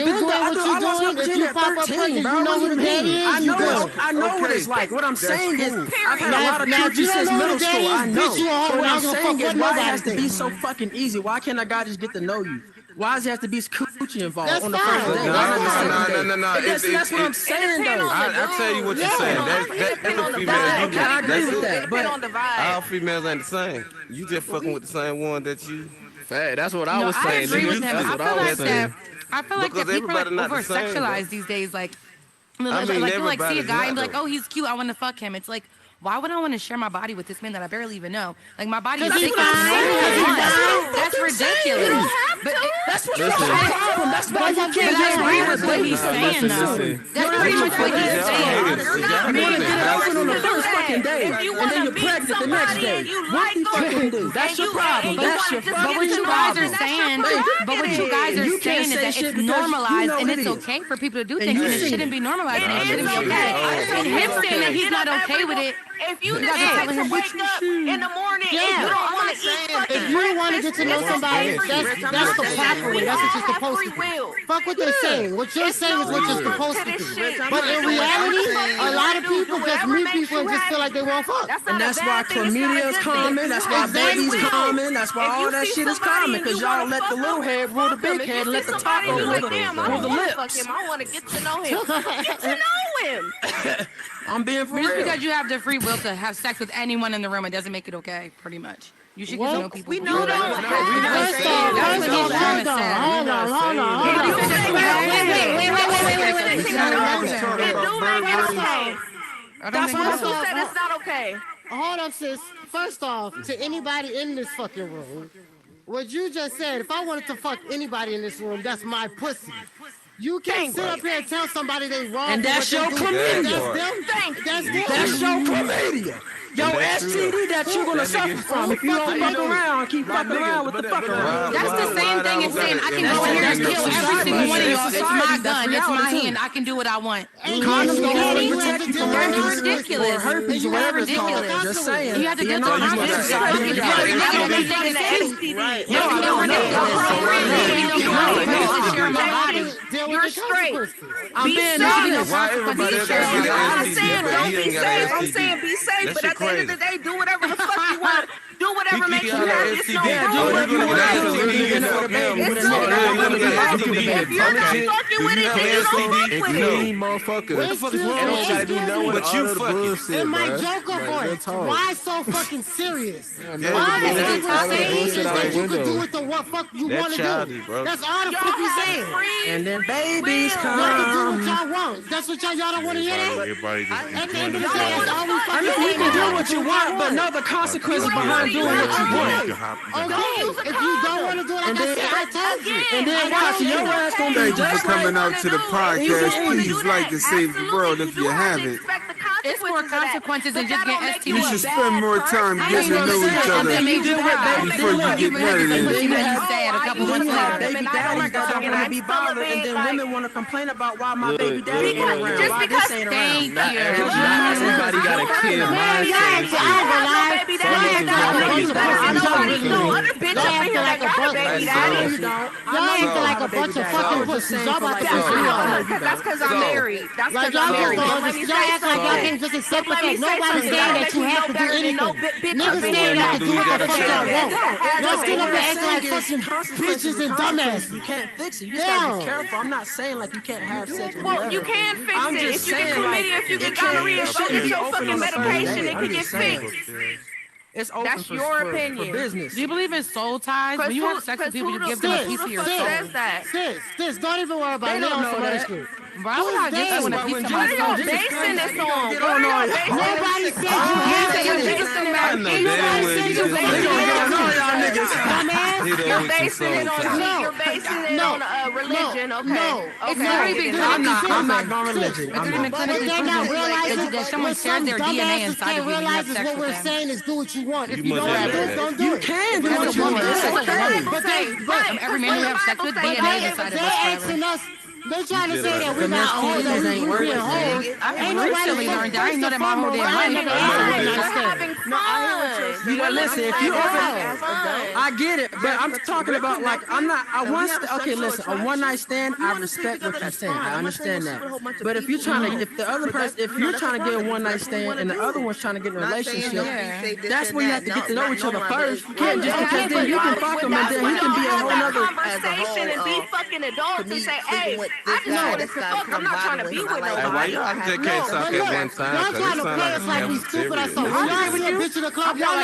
and you doing what you doing, if you pop up pregnant, you know who the daddy is, you good. I know what it's like. What I'm saying is, I've had a lot of Now, if you coochie don't since know middle who the school. daddy I is, know. bitch, you a hoe, But and what I I'm don't give a saying fuck is, what why it nobody has to be thinks. so fucking easy? Why can't a guy just get to know you? Why does it have to be coochie involved That's on the fine. first day? That's Why not the fine. second day? No. That's what I'm saying, though. I tell you what you're saying. That's the females you Okay, I agree with that. Depend on the vibe. all females ain't the same. You just fucking with the same one that you Fat. That's what I No, was I saying. agree nigga. with him. That's I what feel I like was that. saying. I feel like Because that people are everybody not the over same, bro. sexualized these days. Like, I mean, like you like see a everybody's guy and be not, like, though. oh, he's cute. I want to fuck him. It's like, why would I want to share my body with this man that I barely even know? Like my body is Cause he's sacred. fine. That's ridiculous. But That's what you're problem. That's why you but can't I get agree rid with of what it. he's saying though. That's pretty much what he's saying. Man, get it open on the first fucking day, and then you're pregnant the next day. What the fucking do? That's your problem. That's your But fucking what you guys are saying, but what you guys are You can't saying is say that shit it's because you normalized know and it it's is. okay for people to do And things, you and it seen shouldn't it. be normalized and it shouldn't be It's okay. okay. And him saying that he's not okay with it. If you You guys are decide telling to him wake up in the morning and you don't want to eat fucking If you want to get to know somebody, that's the proper way. That's what you're supposed to do. Fuck what they're saying. What you're saying is what you're supposed to do. But in reality, a lot of people just meet people and just feel like they won't fuck. And that's why chlamydia is common. That's why babies common. That's why all that shit is common. Because y'all let the little head rule the big head and let the top rule the lips. I want to get to know him. Get to know him. I'm being for Just real. because you have the free will to have sex with anyone in the room, it doesn't make it okay. Pretty much, you should get to know people. We know that. That's what who said it's not okay. Hold up, sis. First off, to anybody in this fucking room, what you just said, if I wanted to fuck anybody in this room, that's my pussy. You can't sit up here and tell somebody they wrong. And that's your chlamydia. That's your chlamydia. Yo, STD that you're gonna suffer from if you don't fuck around, keep fucking around with the fuck around. That's the same thing as saying I can go in here and kill every single one of y'all. It's my gun. It's my hand. I can do what I want. Condoms don't always protect you from That's herpes ridiculous. or herpes or whatever it's called. Just saying. You have to Being go to honest the with hospital. You're straight. I'm Be being safe. honest. Why everybody else got I'm STD, saying but don't he be ain't got safe. I'm STD? saying be safe, That but shit at the end of the day, do whatever the fuck you want. Do whatever makes you got happy. It's no STD. rule. Oh, you gonna get It's STD? no Fuck him. rule. If If you're not fucking with it, then you don't fuck with it. Clean motherfucker. What the fuck is wrong with Gotta do no you? one But you other fucking. bullshit, In my bruh. Joker Like, voice, real talk. why so fucking serious? Yeah, All the because fuck that's we're all the saying is bullshit out that the you can window. do what the what fuck you That want to childish, do. bro. That's all the fuck we saying. And then babies Y'all can do what come. y'all want. That's what y'all don't want to hear that? Everybody just At the enjoying end of the day, that's all we I fucking mean, you saying. can do what you want, but know the consequences behind doing what you want. Okay, if you don't want to do it, like And I then- said, I told you. And then watch, your ass gonna be Thank you just for coming like out to the podcast. Please like and save the world if you haven't. It's more consequences than just getting STD. You should spend more time getting to know each other And then you deal with baby before you get married. And then you have sad a couple then months you have later. baby daddies that don't want to be bothered, and then women want to complain about why my baby daddy ain't around, just why because- this ain't Thank around. you. Everybody got a kid mindset. Baby daddy, I know I know other bitch up in here that got a baby daddy. You don't. Y'all acting like a bunch of fucking pussies. Y'all about to piss me off. That's because I'm married. That's Like because y'all I'm just married. don't Don't let me understand. Y'all say act like y'all something. can just accept the Let me fact. say Nobody's something. saying that you have to do anything. Niggas saying that to do what the fuck y'all want. Y'all still up there acting like fucking bitches and dumbasses. You can't fix it. You just gotta be Yeah. careful. I'm not saying like you can't have sex with Well, whoever. you can fix I'm it. just If you get saying, like, chlamydia, if you get it can't- gonorrhea, shit go get is your open fucking on the first medication. day. It I'm can get just saying. fixed. It's open That's for, your for opinion. business. Do you believe in soul ties? When you have sex with people, you give them a piece of your soul. says that? Sis, don't even worry about it. They They don't on know some other that. shit. Bro, I would not give That's someone a why piece when of you- my What are y'all soul. basing this on? Get What on are y'all all- basing Nobody this said you on? have You're to. basing it I on. know Ain't damn nobody well said you you just have basing to. it on Dumbass. You're basing it on. No. You're basing it No. on religion. Okay. No. It's Okay. literally been I'm not clinically going proven. religion. It's I'm literally been not. But clinically they're not proven realizing that someone what shares some their DNA dumbasses inside can't of you and you realize have is sex what with we're them. saying is do what you want. If You you don't must want to do have it, that. don't do You it. can If do you what want you to want. do it, It's do it. okay. But Every man who has sex with but DNA inside of they us forever. asking us. They trying to did say like that that. we got hoes, that ain't we worth being it, man. hoes. I Ain't nobody recently learned that. I didn't know that my whole damn I life. never I know asked that. you to Having understand. fun. You know, listen, if you I get it, but I'm talking about like I'm not. Okay, listen, a one night stand. I respect what you're saying. I understand that. But if you're trying to, if the other person, if you're trying to get a one night stand and the other one's trying to get in a relationship, that's when you have to get to know each other first. You can't just because then you can fuck him and then he can be a whole nother. Conversation and be fucking adults and say, "Hey, I just wanted to fuck. I'm not trying to be with Hey, why nobody." y'all just can't talk at one time? Y'all 'Cause trying it to sound play like us like we something stupid or serious. something. When y'all see a bitch in the club, y'all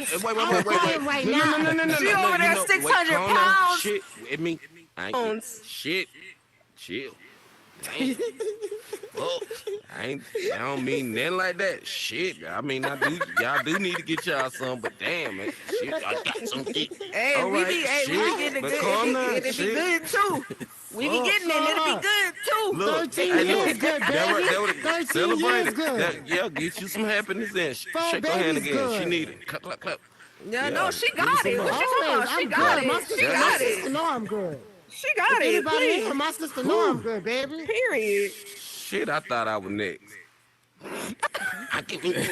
Wait. Right No. She over there 600 calm down. pounds. Shit, I mean, shit, chill. Damn. Fuck. I don't mean nothing like that. Shit. I mean, y'all do need to get y'all some, but damn, man. Shit, I got some shit. Hey, All we right, be shit, getting but good. calm down, It be shit. good too. We be getting it. It'll be good too. Look, 13 years good, baby. 13 celebrate years it. good. Yeah, get you some happiness then. Four Shake her hand babies again. She good. need it. Clap, clap, clap. Yeah, Yeah. no, she got it. What you talking Always, about? She I'm got good. My it. She sister, my got sister it. know I'm good. She got If it. anybody Please. here, my sister know I'm good, baby. Period. Shit, I thought I was next.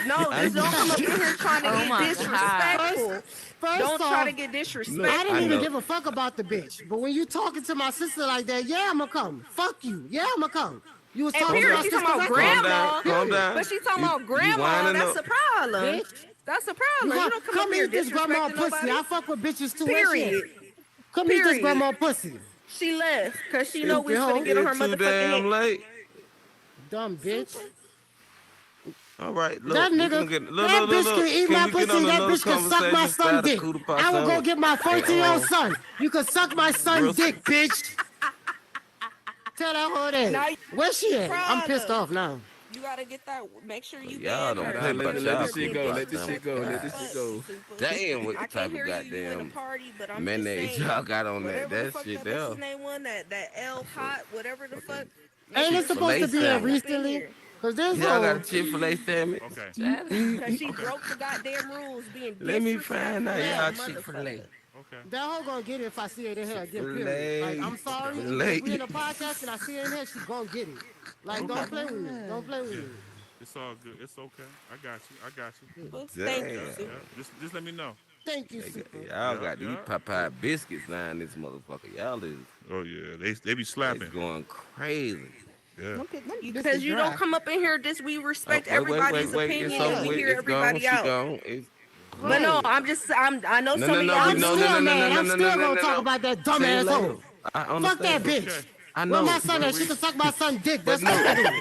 No, just don't come up in here trying to Oh get my disrespectful. First Don't off, try to get I disrespectful. didn't I even know. give a fuck about the bitch. But when you talking to my sister like that, yeah, I'ma come. Fuck you. Yeah, I'ma come. You was And talking to period, my she sister talking about like Calm grandma. down, calm down. But she talking You- about you grandma. winding That's up. a problem. Bitch. That's a You problem. You don't come up here eat this grandma disrespecting pussy. nobody. I fuck with bitches too. Period. Come eat this Period. grandma pussy. She left because she know we was Stupid gonna get on her It's too motherfucking damn head. late. Dumb bitch. All right, look. That we nigga, can get, look, that look, bitch look, can eat can my we get pussy. on That another bitch can suck my conversation son inside the dick. Coup de I will go Passant? get my 14-year-old Hey, son. You can suck my son Real- dick, bitch. Tell that hoe Now that. you- Where she at? I'm pissed Product. off now. You gotta get that. Make sure you Y'all ban don't her. play about let y'all this shit go. people, Let this goddamn. shit go. Let this shit go. Damn, what I type can't of hear you in the goddamn party, but I'm mayonnaise just saying. y'all got on that? Whatever the That fuck shit that what's there. his name one that L Hott whatever the fuck. Ain't it supposed to be in sandwich. recently? Cause there's Y'all got a no. Chick-fil-A sandwich? Okay. Cause she broke the goddamn rules, being Let me disrespectful find out to y'all that Chick-fil-A. Okay. That hoe gonna get it if I see it in here again, period. Chick-fil-A. Like, I'm sorry. Chick-fil-A. If we in a podcast and I see it in here, she gonna get it. Like, don't play with me. Don't play with me. It's all good. It's okay. I got you. I got you. motherfucker. Thank you. Damn. Super. Yeah. Just let me know. Thank you, super. Y'all got Yeah. these Popeye biscuits now in this motherfucker. Y'all is Oh yeah, they be slapping. it's going crazy. Yeah. Because you don't come up in here. We respect everybody's opinion It's and over we with. hear It's gone. everybody She out. gone. It's But no, I know No, some no, of no, y'all. I'm no, still no, no, mad. no, I'm no, still no, gonna no, talk no. about that See dumb you asshole. later. I Fuck understand. that bitch. Okay. I Where know. my son at? She can suck my son dick. But That's what I do.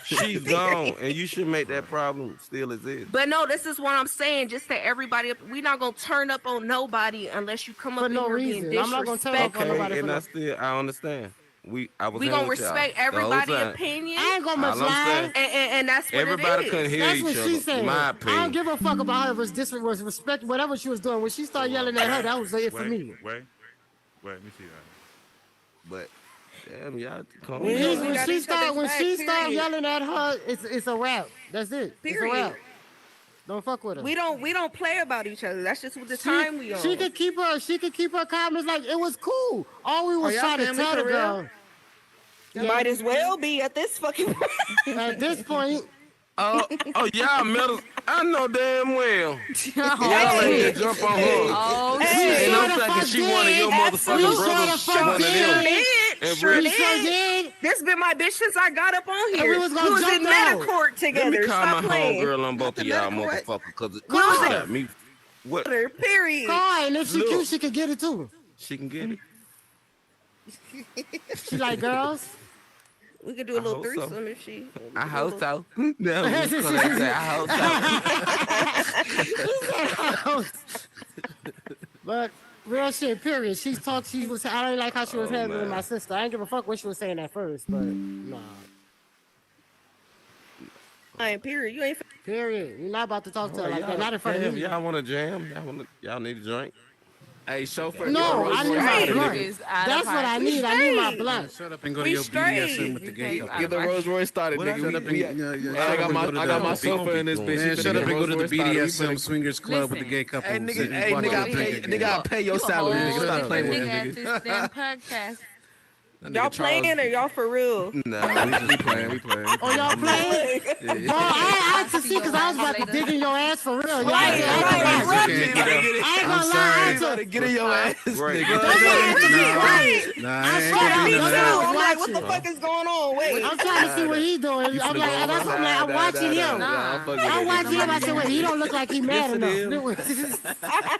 She's gone, and you should make that problem still exist. But no, this is what I'm saying. Just to everybody, we not gonna turn up on nobody unless you come up For in no here reason. being I'm not gonna turn up on disrespectful. nobody Okay, for and no. I understand. I was We in gonna with y'all respect the whole everybody's time. opinion, I ain't gonna much All I'm lie. saying- and that's what Everybody it couldn't is. hear That's each what other. she said. My I opinion. don't give a fuck about her was respect whatever she was doing. When she started yelling at her, that was it for me. Wait. Let me see that. But damn, y'all calm When, down. We got she each other's start back, period. yelling at her, it's a rap. That's it. It's a Period. rap. Don't fuck with her. We don't play about each other. That's just what the time we on. She could keep her comments like it was cool. All we was y'all trying to family tell the for real? girl. Might as well be at this fucking point. At this point, Oh, y'all metal. I know damn well. Y'all Hey. ain't jump on her. Oh, Hey. And I'm Sure the thinking fuck she one of did. your motherfucking Absolutely. brothers. Sure She the one fuck of Sure them. did. did. And Sure we we sure did. did. This been my bitch since I got up on here. we was gonna was jump in down. meta court Let together. me call Stop my playing. homegirl on both of y'all motherfuckers, cause it Call her. got me. What? Period. Call, and if she Look. cute, she could get it too. She can get it. She like girls. We could do a little hope so. threesome if she. I hope so. No, I hope so. But real shit, period. She was. I don't like how she was handling man. my sister. I didn't give a fuck what she was saying at first, but nah. I ain't period. You ain't. Period. You're not about to talk to her Oh, like y'all- that. Not in front damn, of me. Y'all want to jam? Y'all need a drink? Hey, chauffeur. No, I need my blunt. Is out That's of what I pocket. need. I need my straight. blunt. Shut up and go to We your BDSM straight. with the You gay can't- couple. Get the Rolls Royce started, What I nigga. shut up and- I got my chauffeur in this bitch. Man, He Shut finna up and get go to the Rolls Royce started. We BDSM finna- swingers club with the Listen. gay couple. Hey, Sit nigga, and hey, watch nigga, them I drink pay, again. nigga, I pay your You a salary, nigga. whole Stop different playing with nigga me, at nigga. this damn podcast. That nigga Y'all Charles- playing or y'all for real? Nah, We just playing. We playing. Oh, y'all playing? Bro, I asked to see because I was about to dig in your ass for real. Y'all Right, ain't gonna right, lie. right. Okay. I ain't gonna lie. I had to. Get in your ass, Great. nigga. Right. Nah, I ain't swear gonna I do be none of so- that. I'm like, what the watching. fuck is going on? Wait. I'm trying to see what he doing. I'm like, that's what I'm like. I'm watching him. I'm watching him. I said, wait, he don't look like he mad Yes, it enough.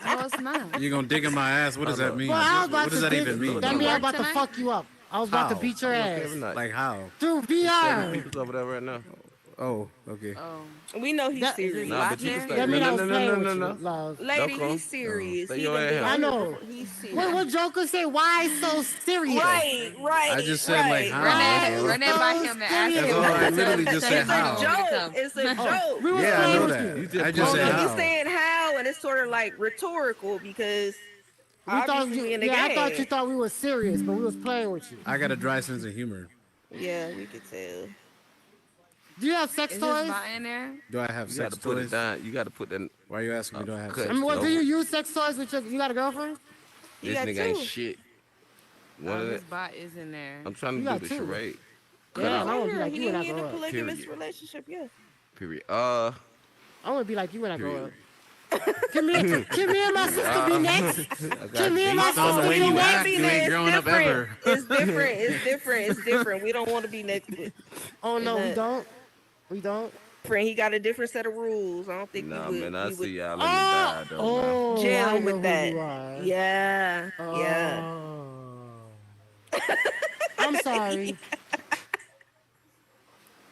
No, it's not. You gonna dig in my ass? What does that mean? Well, I was What about does to that even mean? That mean I'm about to Tonight? fuck you up. I was about to How? beat your ass Every night. Like how? through Seven VR. people over there right now. Oh, okay. Oh. We know he's That- serious. Nah, but you can stay. That mean I was No, playing no, with no, you, no. love. Lady, Don't he's serious. Stay He your done ass been out. I here know. before. He's serious. What Joker say? Why so serious? Right, right. I just said, like, how? Run that by him and ask That's him. all I literally just said, It's a how? joke. It's a joke. We was Yeah, I playing know with that. you. I just Oh, said no, he's how. saying how, and it's sort of like rhetorical because We thought Obviously, you. we in the Yeah, I thought you game. thought we were serious, but we was playing with you. I got a dry sense of humor. Yeah, we could tell. Do you have sex Is toys? his bot in there? Do I have You sex got to put toys? it down. You got to put that. Why are you asking me? Do I have cut. sex I mean, what, do toys? you use sex toys with you got a girlfriend? This got nigga ain't two. shit. One of His that. bot is in there. I'm trying You to got do the two. charade. Yeah, and I Oh, want to be yeah, like he you when I in a grow up. polygamous Period. relationship, yeah. Period. I want to be like you when I grow Period. up. Can me and my sister be next? Can me and my Based on the sister way be you next? act, you ain't growing up ever. It's different. It's different. It's different. We don't want to be next. Oh no, we don't. We don't. Friend, he got a different set of rules. I don't think Nah, we would. man, I we see would y'all in the die though. Oh, jail I know with who that. you are. Yeah, yeah. Oh. I'm sorry.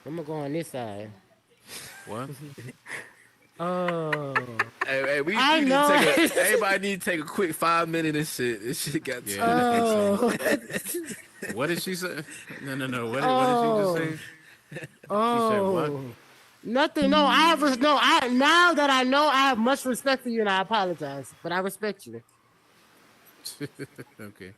I'm gonna go on this side. What? Oh. Hey, we I need know. to take everybody need to take a quick 5 minute and shit. This shit got Yeah. Oh. What did she say? No. What Oh. did she just say? Oh. Nothing. No, I have no. I now that I know, I have much respect for you, and I apologize, but I respect you. Okay.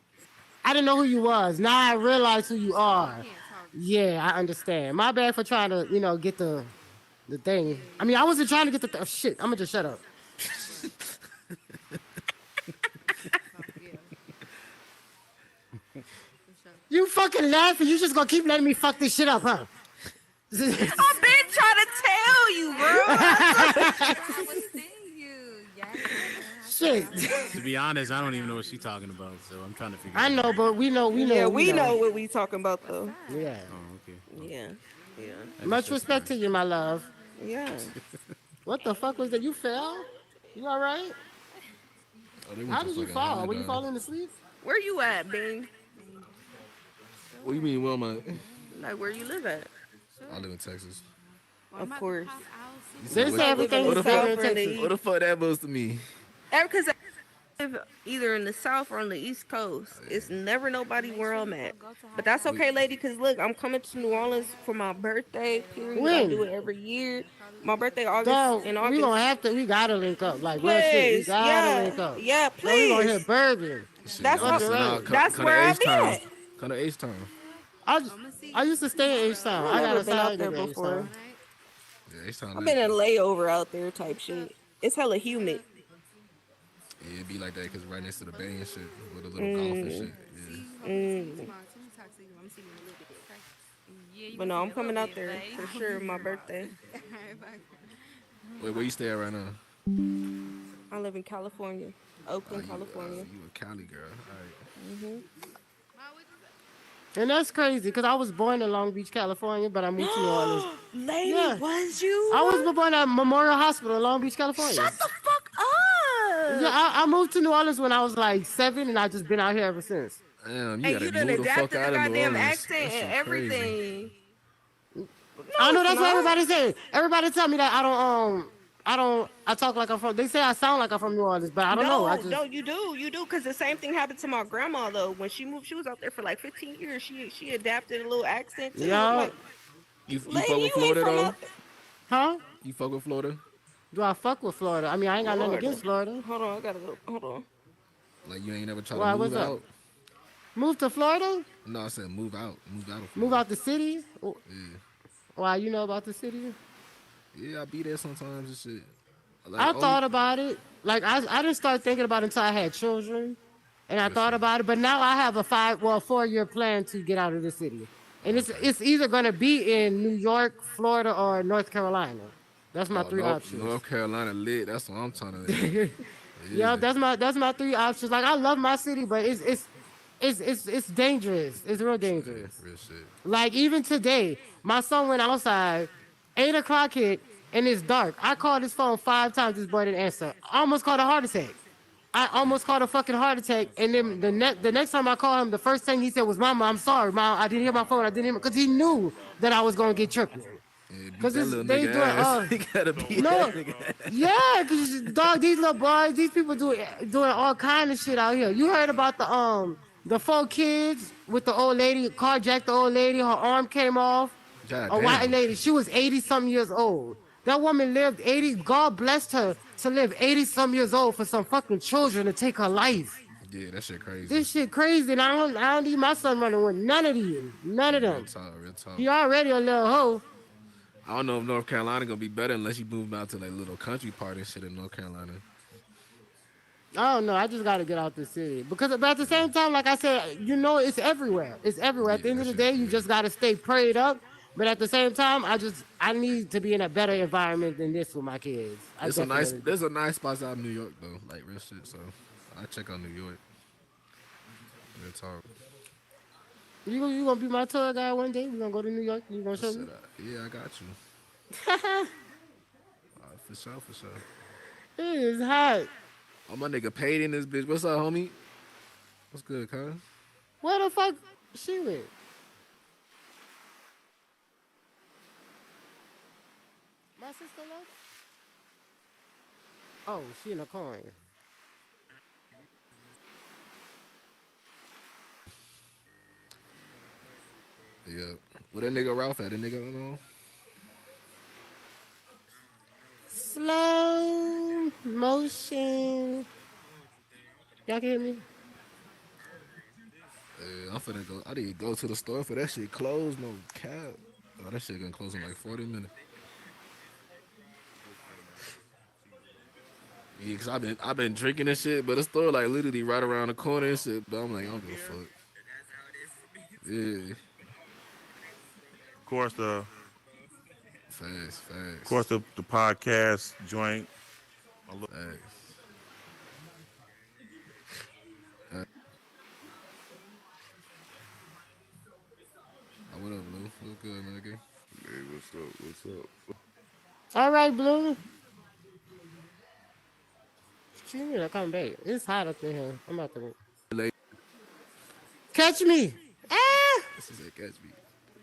I didn't know who you was. Now I realize who you are. Yeah, I understand. My bad for trying to, get the thing. I mean, I wasn't trying to get the shit. I'm gonna just shut up. You fucking laughing. You just gonna keep letting me fuck this shit up, huh? I've been trying to tell you, bro. Shit. To be honest, I don't even know what she's talking about, so I'm trying to figure. I know, but we know. Yeah, we know what we talking about though. Yeah. Oh, okay. Yeah. Much respect to you, my love. Yeah. What the fuck was that? You fell? You all right? How did you fall? Were you falling asleep? Where you at, Bing? What do you mean, where am I? Like where you live at? I live in Texas. Of course. They say everything What is the better in fuck? Texas. What the fuck that was to me? Because I live either in the South or on the East Coast. It's never nobody where I'm at. But that's okay, lady, because look, I'm coming to New Orleans for my birthday. Period. I When? do it every year. My birthday August Dog, in August. we gonna have to. We gotta link up. Like real shit. We Please, gotta yeah, link up. yeah, No, we gonna please. hit bourbon. That's What what. the rate? That's where I'm at. Come to H-Town. I used to stay in H-Town. I got never a been out side there nigga in before. H-Town. Yeah, H-Town. I've been in layover out there type shit. It's hella humid. Yeah, it be like that because right next to the bay and shit with a little golf and shit. Yeah. But no, I'm coming out there for sure. My birthday. Wait, where you stay at right now? I live in California, Oakland, California. You a Cali girl. All right. And that's crazy because I was born in Long Beach, California, but I moved to New Orleans. Lady, Yeah. was you? I was born at Memorial Hospital in Long Beach, California. Shut the fuck up. Yeah, I moved to New Orleans when I was like 7, and I just been out here ever since. Damn, you And gotta you done move the fuck adapted the out of New goddamn Orleans. accent That shit and everything. crazy. I know that's it's what not. everybody say. Everybody tell me that I talk like I'm from. They say I sound like I'm from New Orleans, but I don't know. I just No, you do, because the same thing happened to my grandma though. When she moved, she was out there for like 15 years. She adapted a little accent too. Yeah. Like, You lady, fuck you with ain't Florida from though? out there. huh? You fuck with Florida? Do I fuck with Florida? I mean, I ain't got nothing Florida. against Florida. Hold on, I gotta go. Hold on. Like you ain't never tried Why, to move what's up? out? Move to Florida? No, I said move out. Move out of Florida. Move out the city? Yeah. Why, you know about the city? Yeah, I be there sometimes and shit. Like, I thought about it. Like I didn't start thinking about it until I had children, and I thought about it. But now I have a 4-year plan to get out of the city, and it's either gonna be in New York, Florida, or North Carolina. That's my 3 options. North Carolina lit. That's what I'm trying to. Yeah, that's my 3 options. Like I love my city, but it's dangerous. It's real dangerous. Real shit. Like even today, my son went outside, 8 o'clock hit, and it's dark. I called his phone 5 times. This boy didn't answer. I almost caught a heart attack. I almost caught a fucking heart attack. And then the next time I called him, the first thing he said was, "Mama, I'm sorry, Mom. I didn't hear my phone. I didn't hear," because he knew that I was gonna get tripping. Because they do it. Gotta be No, yeah, because dog, these little boys, these people doing all kind of shit out here. You heard about the 4 kids with the old lady, carjacked the old lady, her arm came off. A white lady, she was 80-something years old. That woman lived 80, God blessed her to live 80-something years old for some fucking children to take her life. Yeah, that shit crazy. This shit crazy, and I don't need my son running with none of these. None of them. Real talk. He already a little hoe. I don't know if North Carolina gonna be better unless you move out to like little country part and shit in North Carolina. I don't know. I just gotta get out the city but at the same time, like I said, it's everywhere. It's everywhere. At the end of the day, you just gotta stay prayed up. But at the same time, I need to be in a better environment than this with my kids. There's a nice spots out in New York though, like real shit. So I check out New York. Real talk. You gonna be my tour guide one day? We gonna go to New York? You gonna show me? Yeah, I got you. For sure. It is hot. Oh, my nigga paid in this bitch. What's up, homie? What's good, cuz? Where the fuck she went? My sister left? Oh, she in a coin. Yeah. Where that nigga Ralph at? That nigga, know? Slow motion. Y'all can hear me? I'm finna go. I didn't go to the store for that shit closed. No cap. Oh, that shit gonna close in like 40 minutes. Yeah, cause I've been drinking and shit, but the store like literally right around the corner and shit. But I'm like, I don't give a fuck. Yeah. Of course, Facts. Of course, the podcast joint. Facts. What up, Blue? What's good, nigga? Hey, what's up? All right, Blue. She need to come back. It's hot up in here. I'm about to catch me. She said, catch me.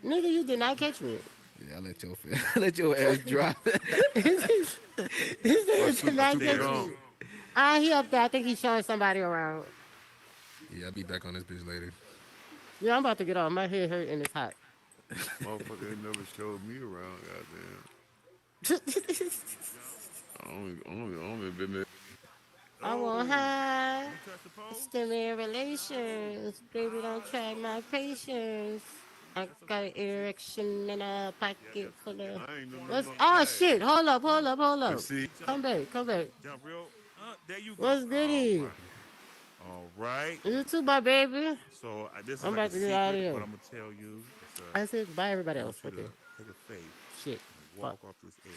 Nigga, you did not catch me. Yeah, I let your ass drop. This nigga did not catch me. He up there. I think he's showing somebody around. Yeah, I'll be back on this bitch later. Yeah, I'm about to get off. My head hurt and it's hot. Motherfucker ain't never showed me around, goddamn. I only been there. I want high stimulations. Baby, don't try my patience. I got an erection and a pocket full of. Oh shit! Hold up! Come back! Jump real. There you go. What's goody? All right. You too, my baby. So this is I'm like about a to get out of secret, here. but I'm gonna tell you. I said bye, everybody else. Take Okay. a faith. Shit. Walk off this edge.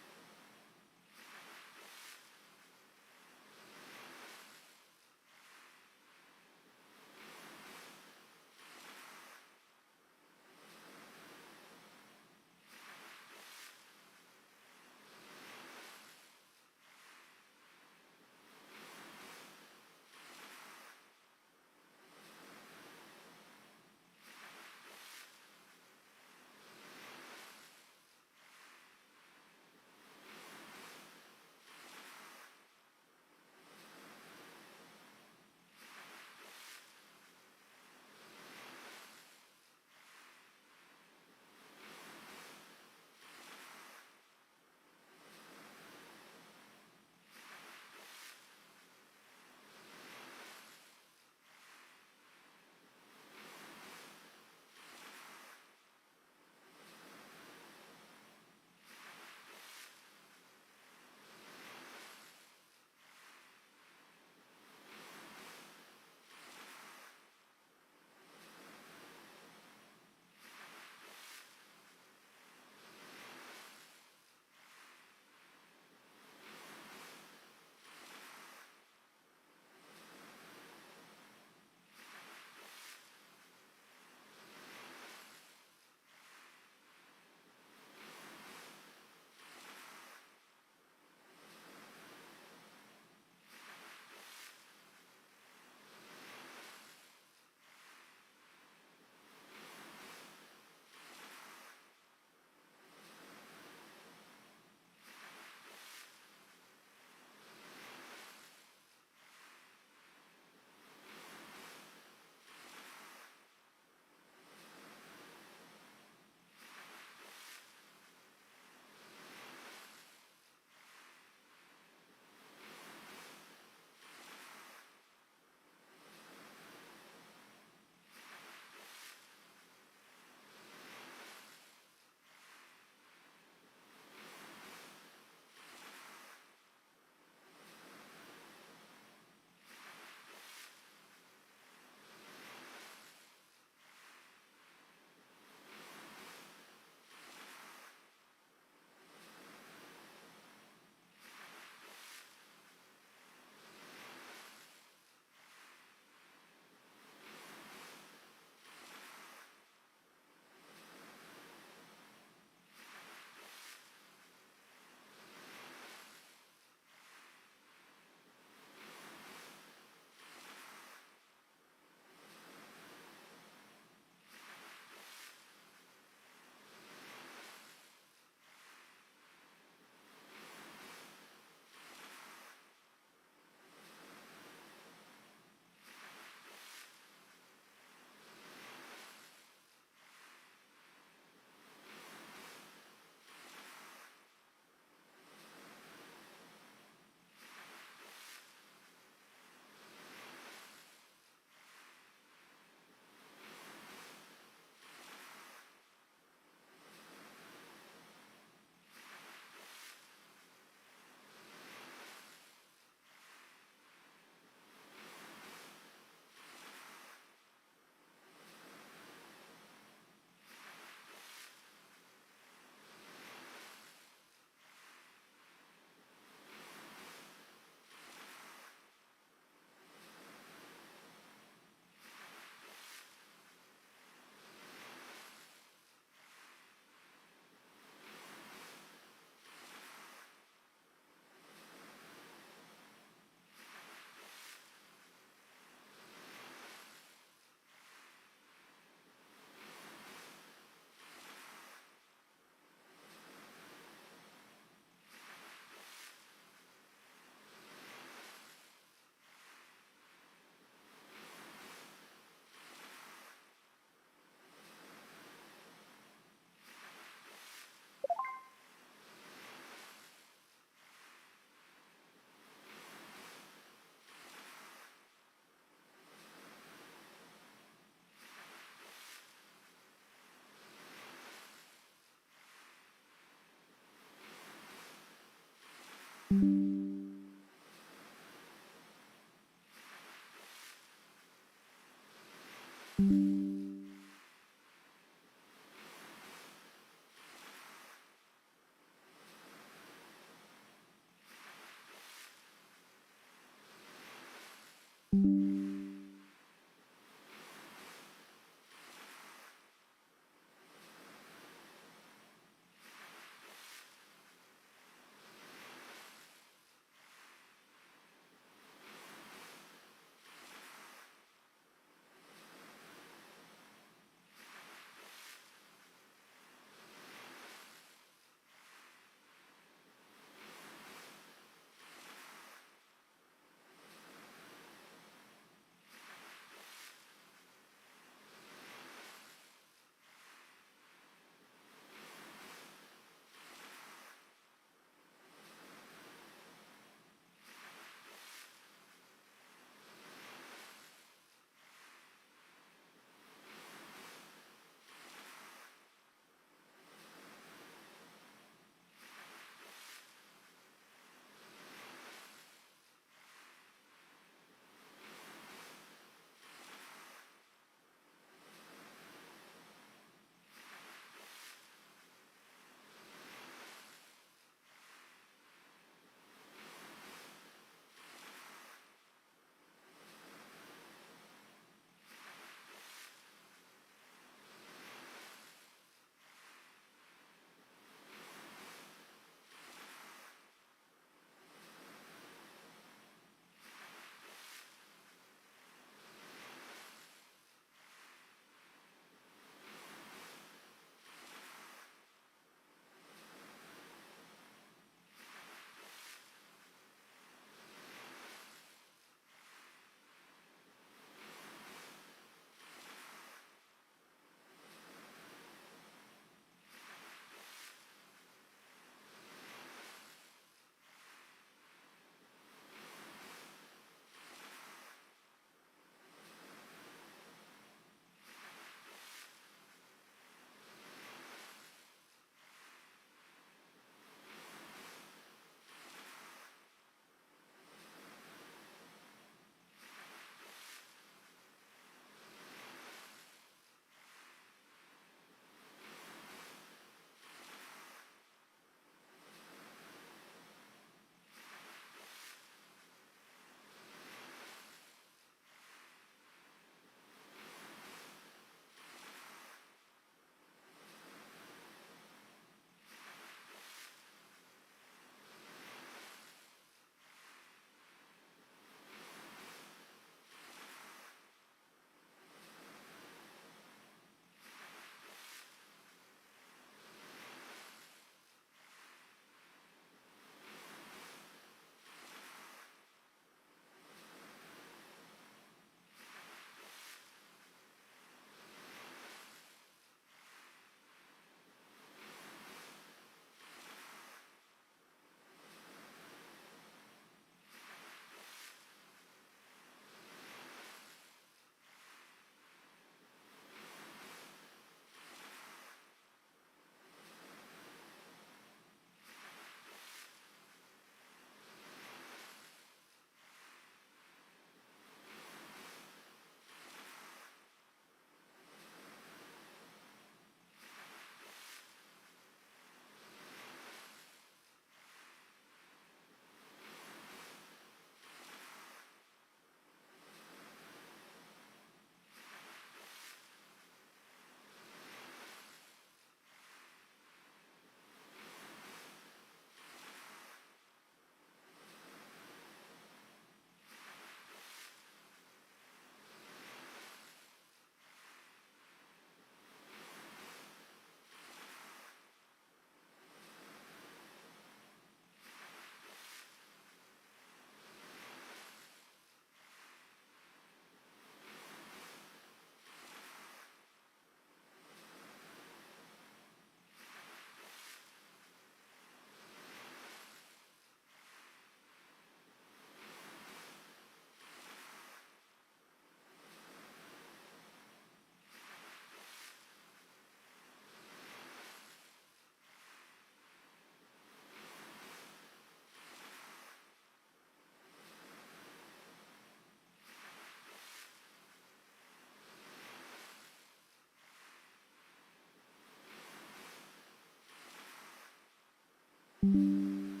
And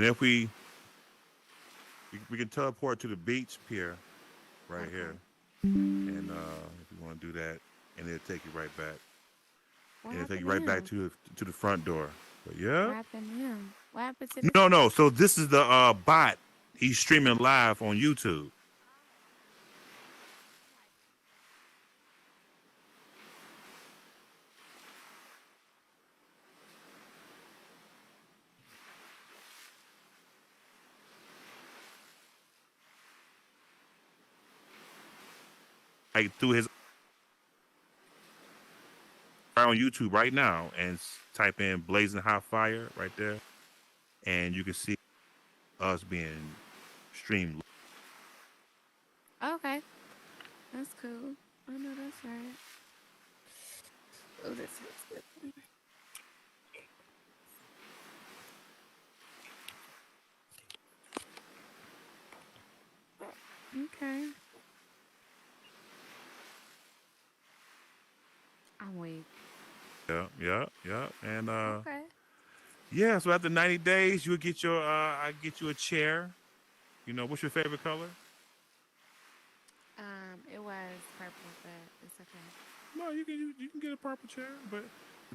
if we can teleport to the beach pier right here. And if you want to do that, and it'll take you right back. What And it'll take happened you right to back him? to the front door. But What yeah. happened to him? What happened to this? No. So this is the bot. He's streaming live on YouTube. Like through his on YouTube right now and type in Blazing Hot Fire right there, and you can see us being streamed. Okay, that's cool. I know that's right. Oh, this is good. Okay. I'm weak. Yeah. And Okay. yeah. So after 90 days, you'll get your I get you a chair. You know, what's your favorite color? It was purple, but it's okay. No, you can get a purple chair, but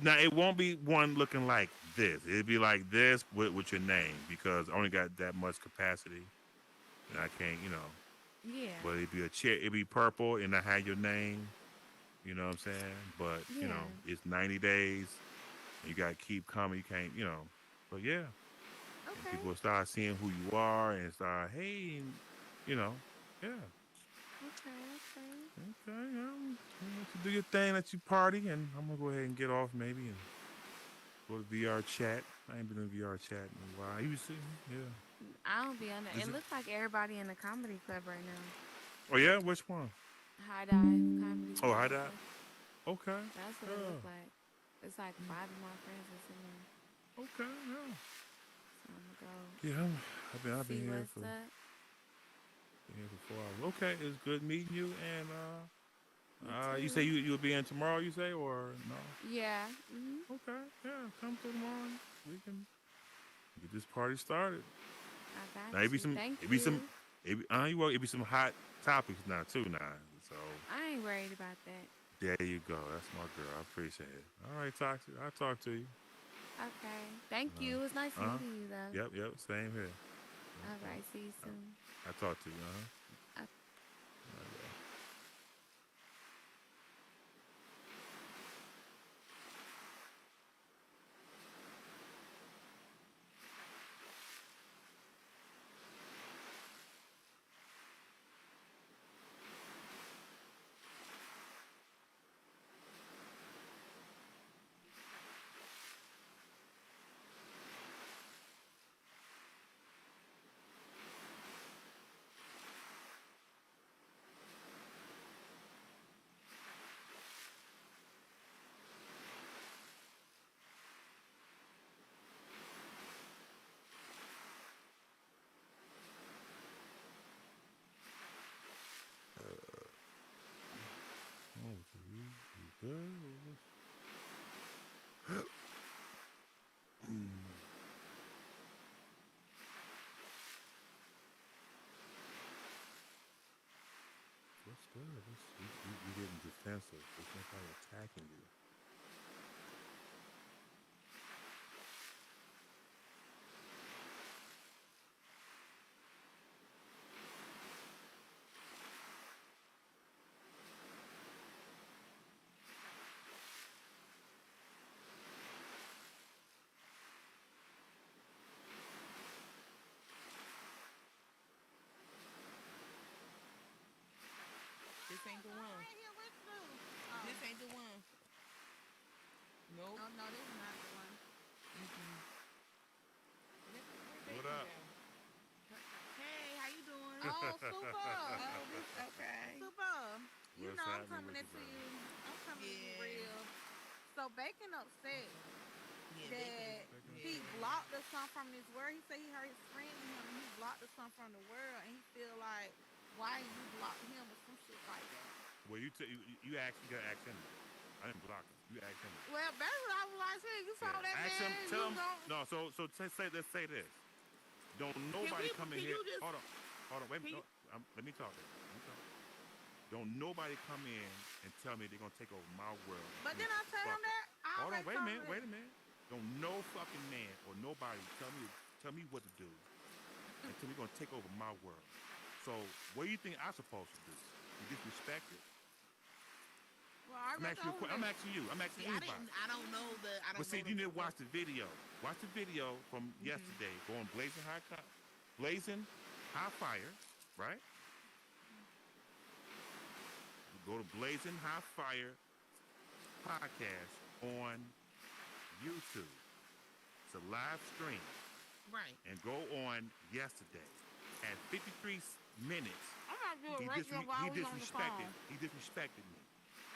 now it won't be one looking like this. It'll be like this with your name because I only got that much capacity, and I can't, Yeah. But it'd be a chair. It'd be purple, and I had your name. You know what I'm saying? But Yeah. it's 90 days. And you gotta keep coming. You can't, But yeah, and Okay. people will start seeing who you are and start, hey, yeah. Okay. Okay, you do your thing, let you party, and I'm gonna go ahead and get off maybe and go to VR chat. I ain't been in VR chat in a while. You see, yeah. I don't be on it. Is It it- looks like everybody in the comedy club right now. Oh yeah, which one? High Dive Comedy Oh, Club. High Dive. Okay. That's what it looks like. It's like 5 of my friends that's in there. Okay, yeah. So I'm gonna go. Yeah, I've been see here what's for up. 4 hours. Okay, it's good meeting you. And you too. say you'll be in tomorrow? You say or no? Yeah. Okay, yeah, come through tomorrow. We can get this party started. I got Now, you. Thank it be you. some, it be some hot topics now too. Now, so I ain't worried about that. there you go. That's my girl. I appreciate it. All right, Toxic. I'll talk to you. Okay. Thank you. It was nice meeting you, though. Yep. Same here. All right. See you soon. I'll talk to you. Okay. What's good? You getting defensive. There's nobody attacking you. This ain't the one. This ain't the one. Nope. No, this is not the one. What up? Hey, how you doing? Oh, super. Oh, this okay. Super. You What's know I'm happening coming with into you, you. I'm coming to you Yeah. real. So Bacon upset Yeah, that he blocked the son from this world. He said he heard his friend in him and he blocked the son from the world and he feel like why you blocked him or some shit like that. Well, you actually gotta ask him. I didn't block him. You ask him. Well, that's what I was like saying. You saw that Ask man. him. Tell him. No. Let's say this. Don't nobody come in here. Hold on. Wait. No, let me talk. Don't nobody come in and tell me they're gonna take over my world. But then I tell him that. Hold on. Wait a minute. Don't no fucking man or nobody tell me what to do until we're gonna take over my world. So what do you think I'm supposed to do? You disrespect it? Well, I'm asking you. I'm asking anybody. I don't know the. But see, you need to watch the video. Watch the video from yesterday. Go on Blazin High Fire, right? Go to Blazin High Fire podcast on YouTube. It's a live stream. Right. And go on yesterday. At 53 minutes, I'm not doing right now while he we're on the phone. He disrespected me.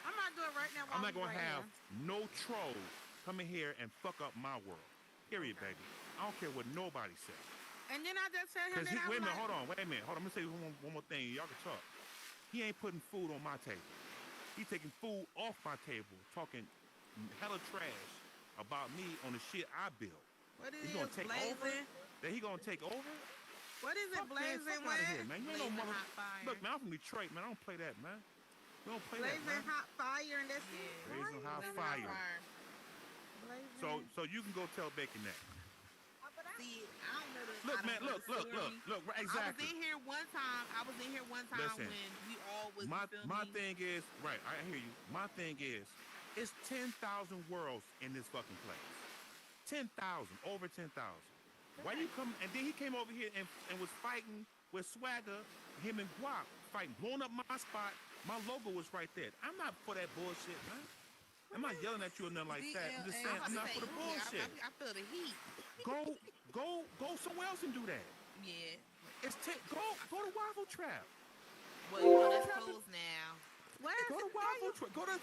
I'm not doing right now while I'm not we're gonna have no trolls come in here and fuck up my world. Period, baby. I don't care what nobody says. And then I just tell him that Wait a minute, hold on. I'm gonna say one more thing. Y'all can talk. He ain't putting food on my table. He's taking food off my table, talking hella trash about me on the shit I built. What is he gonna take over? That he gonna take over? What is it, Blazin? Fuck out of here, man. You ain't no mother. Look, man, I'm from Detroit, man. I don't play that, man. We don't play that, man. Blazin Hot Fire and that's it. Blazin Hot Fire. So you can go tell Bacon that. See, I don't know the. Look, man, look. Right, exactly. I was in here one time. Listen, when we all was my thing is right. I hear you. My thing is, it's 10,000 worlds in this fucking place. 10,000, over 10,000. Why you come? And then he came over here and was fighting with Swagger, him and Guap fighting, blowing up my spot. My logo was right there. I'm not for that bullshit, man. I'm not yelling at you or nothing like that. I'm just saying I'm not for the bullshit. I feel the heat. Go somewhere else and do that. Yeah. Go to Waffle Trap. Well, you know that's closed now. What? Go to Waffle Trap. Go to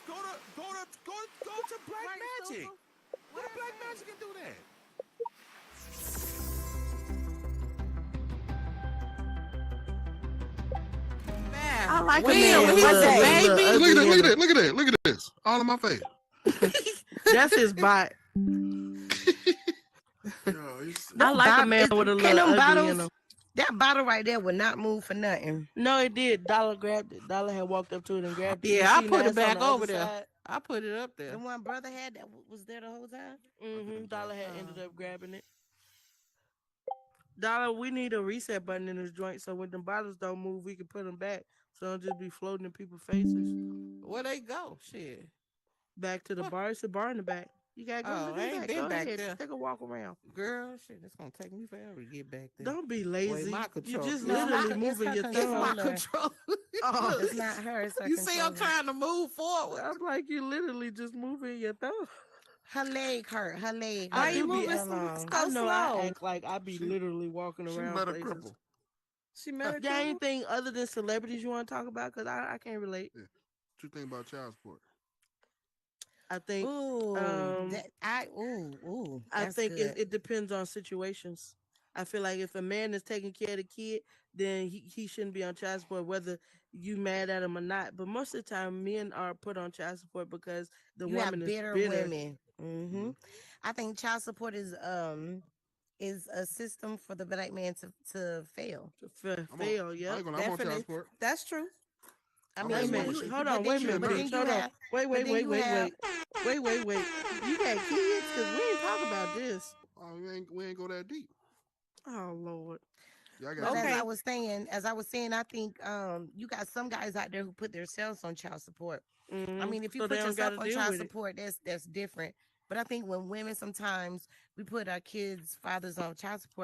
Black Magic. Go to Black Magic and do that. I like Look at this. All in my face. That's his bot. I like a man with a little ugly in him. That bottle right there would not move for nothing. No, it did. Dollar grabbed it. Dollar had walked up to it and grabbed it. Yeah, I put it back back over there. there. I put it up there. The one brother had that was there the whole time. Dollar had ended up grabbing it. Dollar, we need a reset button in this joint so when the bottles don't move, we can put them back so they'll just be floating in people's faces. Where they go? Shit. Back to the bar. It's the bar in the back. You gotta go. I ain't been back there. Take a walk around. Girl, shit, it's gonna take me forever to get back there. Don't be lazy. You just No, literally moving your thumb. It's my control. Oh, it's not her. It's her you see, I'm controller. trying to move forward. I'm like, you literally just moving your thumb. Her leg hurt. Her leg. I hurt. do be. Along. I know. I act like I be literally walking around. She met a places. cripple. She met a cripple. Anything other than celebrities you want to talk about? Because I can't relate. Yeah. What you think about child support? I think. I think it depends on situations. I feel like if a man is taking care of the kid, then he shouldn't be on child support, whether you mad at him or not. But most of the time, men are put on child support because the woman is bitter. Women. Mm-hmm. I think child support is a system for the black man to fail. Fail, yeah. I'm on child support. That's true. I mean, wait a minute. Hold on. Wait a minute. Wait. You got kids? Because we ain't talking about this. Oh, we ain't go that deep. Oh Lord. But as I was saying, I think you got some guys out there who put themselves on child support. Mm-hmm. I mean, if you put yourself on child support, that's different. But I think when women sometimes we put our kids' fathers on child support.